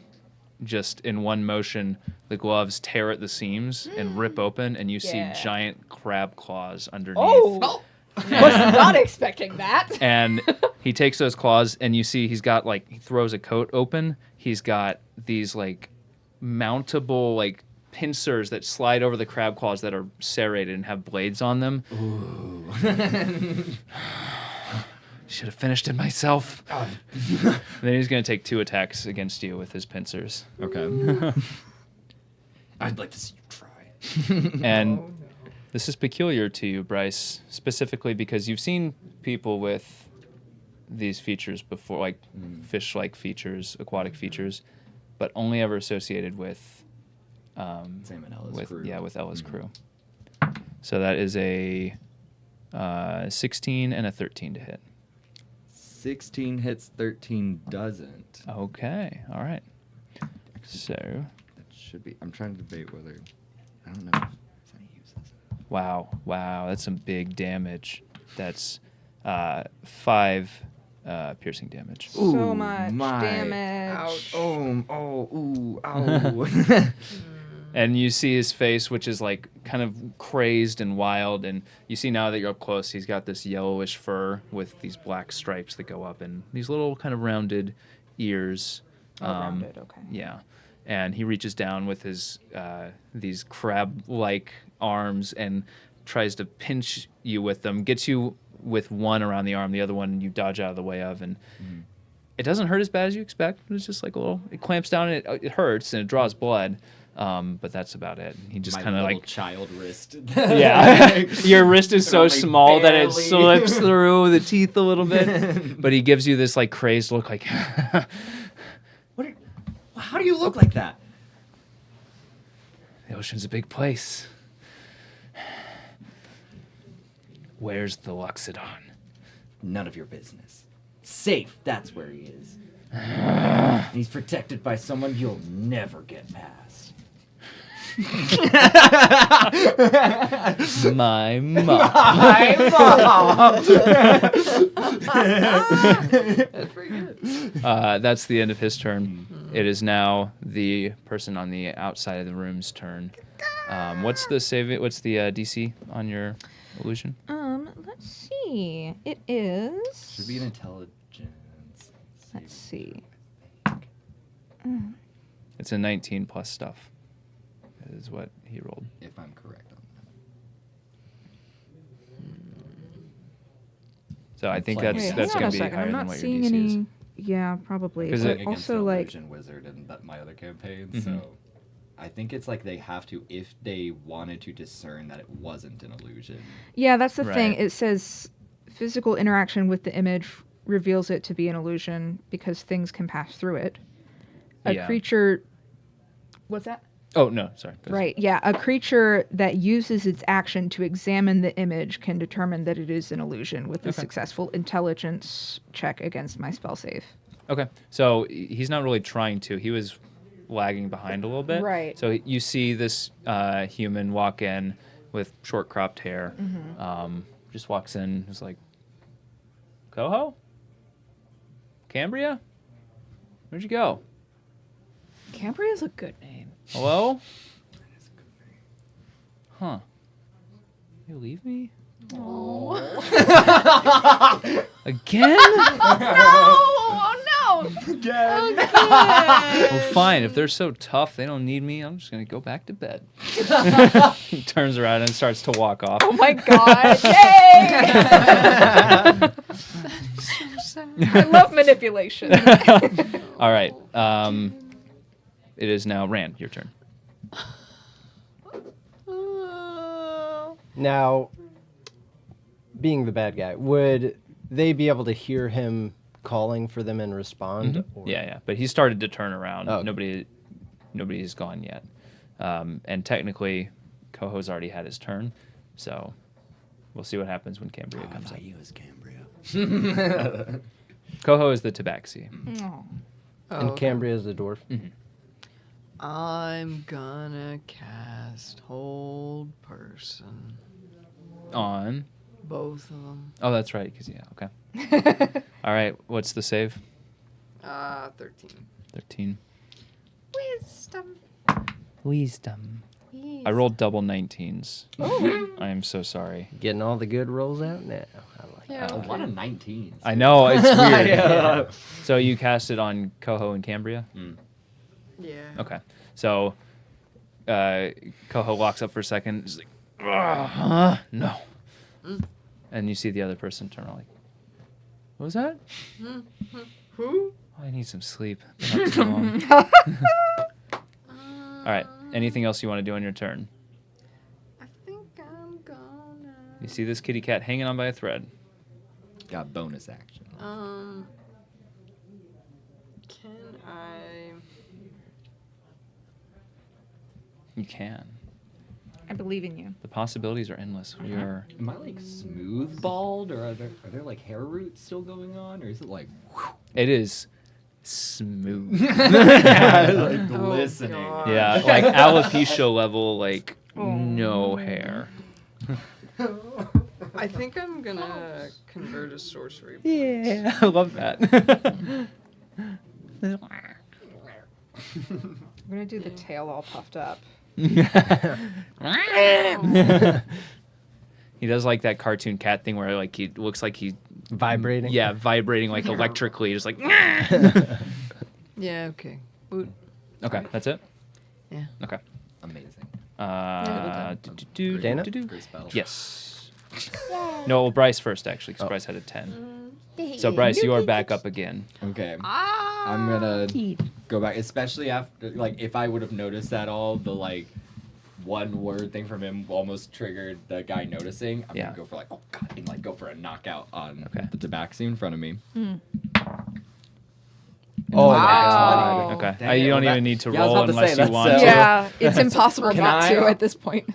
just in one motion, the gloves tear at the seams and rip open, and you Yeah. see giant crab claws underneath. Oh! Was not expecting that. And he takes those claws, and you see he's got like, he throws a coat open. He's got these like mountable like pincers that slide over the crab claws that are serrated and have blades on them. Ooh. Should have finished it myself. And then he's going to take 2 attacks against you with his pincers. Okay. I'd like to see you try. And this is peculiar to you, Bryce, specifically because you've seen people with these features before, like fish-like features, aquatic features, but only ever associated with Same in Ella's crew. Yeah, with Ella's crew. So that is a 16 and a 13 to hit. 16 hits, 13 doesn't. Okay, all right. So, That should be. I'm trying to debate whether. I don't know if there's any uses. wow, that's some big damage. That's 5 piercing damage. So much my. damage. Ow. And you see his face, which is like kind of crazed and wild. And you see now that you're up close, he's got this yellowish fur with these black stripes that go up and these little kind of rounded ears. Rounded, okay. Yeah. And he reaches down with his these crab-like arms and tries to pinch you with them. Gets you with one around the arm, the other one you dodge out of the way of, and it doesn't hurt as bad as you expect. It's just like a little. It clamps down and it hurts and it draws blood. But that's about it. He just My kind of little like, child wrist. yeah, your wrist is so only small that it barely- slips through the teeth a little bit. But he gives you this like crazed look, like, How do you look like that? the ocean's a big place. Where's the Loxodon? None of your business. Safe, that's where he is. He's protected by someone you'll never get past. My mom. My mom! That's pretty good. That's the end of his turn. It is now the person on the outside of the room's turn. What's the save? What's the DC on your illusion? Let's see. It is. Should be an intelligence. Let's see. It's a 19 plus stuff. Is what he rolled. If I'm correct on So I think Wait, that's hang on going a to be second. higher I'm than not what your seeing DC any. is. Yeah, probably. 'Cause But it- against also, an like, illusion wizard in my other campaign, Mhm. so I think it's like they have to if they wanted to discern that it wasn't an illusion. yeah, that's the thing. Right. It says physical interaction with the image reveals it to be an illusion because things can pass through it. A Yeah. creature. What's that? Oh no, sorry. Right, yeah. A creature that uses its action to examine the image can determine that it is an illusion with a Okay. successful intelligence check against my spell save. Okay, so he's not really trying to. He was lagging behind a little bit. Right. So you see this human walk in with short cropped hair. Just walks in. He's like, Coho? Cambria? Where'd you go? Cambria is a good name. Hello? Huh. You leave me? Again? Oh, no! Again. Well, fine. If they're so tough, they don't need me. I'm just gonna go back to bed. He turns around and starts to walk off. Oh my god! Yay! I love manipulation. All right. It is now Rand. Your turn. Now, being the bad guy, would they be able to hear him calling for them and respond? Or- Yeah. But he started to turn around. Oh, okay. Nobody's gone yet. And technically, Coho's already had his turn. So we'll see what happens when Cambria comes up. You as Cambria. Coho is the tabaxi. Oh. And Cambria is the dwarf. I'm gonna cast Hold Person. On. Both of them. Oh, that's right. Okay. All right. What's the save? 13. 13. Wisdom. I rolled double 19s. I am so sorry. Getting all the good rolls out now. I like Yeah. that. A lot of 19s. I know, it's weird. Yeah. So you cast it on Coho and Cambria? Yeah. Okay. So Coho locks up for a second. He's like, huh? No. And you see the other person turn around like, what was that? Who? Oh, I need some sleep. Been up too long. All right. Anything else you want to do on your turn? I think I'm gonna. You see this kitty cat hanging on by a thread. Got bonus action. Can I? You can. I believe in you. The possibilities are endless. We are. Am I like smooth bald, or are there like hair roots still going on, or is it like It is smooth. like glistening? God. Yeah, like alopecia level, like no hair. I think I'm gonna convert a sorcery. Yeah, I love that. I'm gonna do the tail all puffed up. He does like that cartoon cat thing where like he looks like he Vibrating? Yeah, vibrating like electrically, just like. Yeah. Okay. Boot. Okay, that's it. Yeah. Okay. Amazing. Deyna? Great spell. Yes. No, well, Bryce first actually, because Bryce had a 10. So Bryce, you are back up again. Okay. I'm gonna go back, especially after, like, if I would have noticed at all, the, like, one word thing from him almost triggered the guy noticing. I'm gonna go for, like, oh god, and, like, go for a knockout on the tabaxi in front of me. Oh, Wow. my God. Okay. Dang it. You don't Well, even need to yeah, I was roll about to unless say, you that's, want to. Yeah, it's impossible Can not I- to at this point.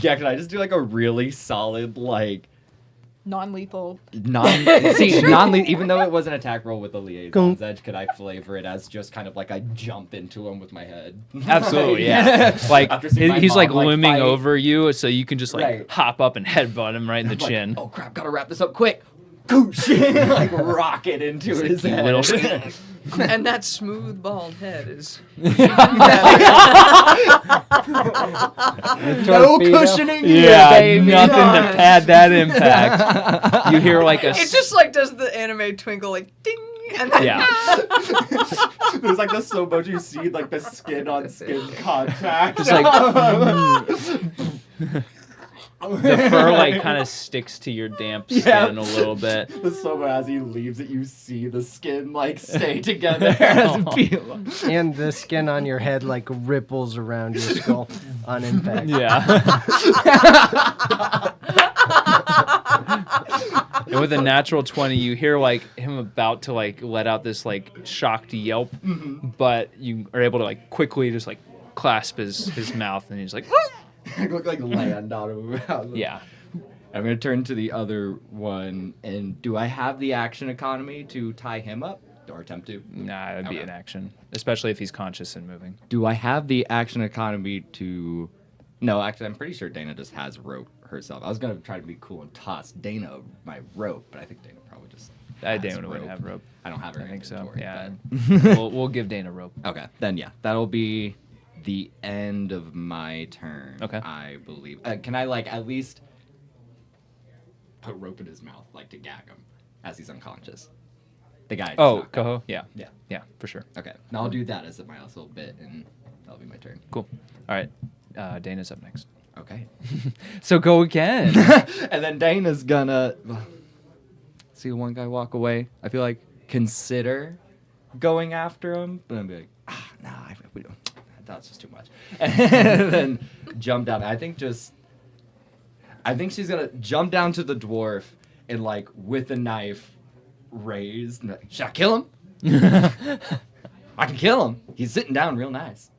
Yeah, can I just do, like, a really solid, like, Non-lethal. even though it was an attack roll with the liaison's edge, could I flavor it as just kind of like I jump into him with my head? Absolutely, yeah. Like After seeing my he's like mom, looming fight. over you, so you can just like Right. hop up and headbutt him right in the I'm like, chin. oh crap, gotta wrap this up quick. Goosh! Like rocket into his you head. little- And that smooth bald head is. The No torpedo? cushioning Yeah, here, baby. nothing to pad that impact. You hear like a It just like does the anime twinkle like ding, and then yeah. There's like the slow motion, you see like the skin on skin contact. Just like the fur like kind of sticks to your damp skin Yeah. a little bit. The slow mo as he leaves it, you see the skin like stay together as it peels. And the skin on your head like ripples around your skull on impact. Yeah. And with a natural 20, you hear like him about to like let out this like shocked yelp, but you are able to like quickly just like clasp his mouth, and he's like, I look like land on him. yeah. I'm gonna turn to the other one, and do I have the action economy to tie him up or attempt to? Nah, it'd be Okay. an action, especially if he's conscious and moving. Do I have the action economy to? No, actually, I'm pretty sure Deyna just has rope herself. I was gonna try to be cool and toss Deyna my rope, but I think Deyna probably just. has Deyna would have rope. I don't have her. I in think so. inventory, Yeah. but- we'll give Deyna rope. Okay, then yeah, that'll be the end of my turn. Okay. I believe. Can I like at least put rope in his mouth, like to gag him as he's unconscious? The guy. Oh, Coho? Yeah. Yeah. Yeah, for sure. Okay. Now I'll do that as my last little bit, and that'll be my turn. Cool. All right. Dana's up next. Okay. So go again. And then Dana's gonna see one guy walk away. I feel like consider going after him, but I'm be like, no, we don't. That's just too much. And then jump down. I think she's gonna jump down to the dwarf and like with a knife raised. And, like, should I kill him? I can kill him. He's sitting down real nice.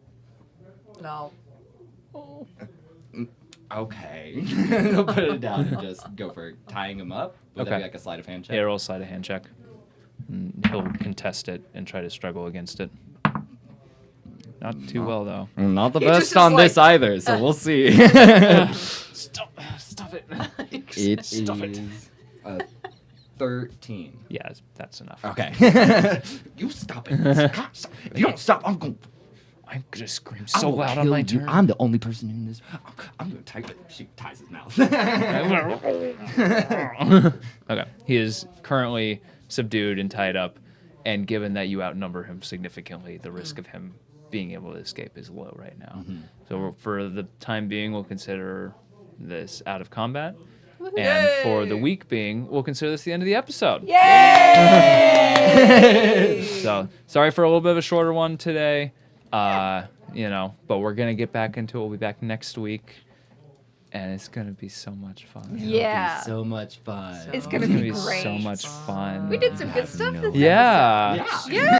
No. Okay. He'll put it down and just go for tying him up. Would that Okay. be like a sleight of hand check? Yeah, roll sleight of hand check. And he'll contest it and try to struggle against it. Not too well, though. Not the He just best is on like, this either, so we'll see. Stop it. It Stop is a 13. Yeah, that's enough. Okay. You stop it. Stop. If you don't stop, I'm going I'm gonna scream I so will loud on kill my you. turn. I'm the only person in this. I'm going to type it. She ties his mouth. Okay. He is currently subdued and tied up, and given that you outnumber him significantly, the risk of him being able to escape is low right now. So for the time being, we'll consider this out of combat. And for the week being, we'll consider this the end of the episode. Yay! So sorry for a little bit of a shorter one today. But we're gonna get back into it. We'll be back next week, and it's gonna be so much fun. Yeah. So much fun. It's It's gonna gonna be be so great. much fun. We did some good stuff this no- episode. Yeah. Yeah. Yeah.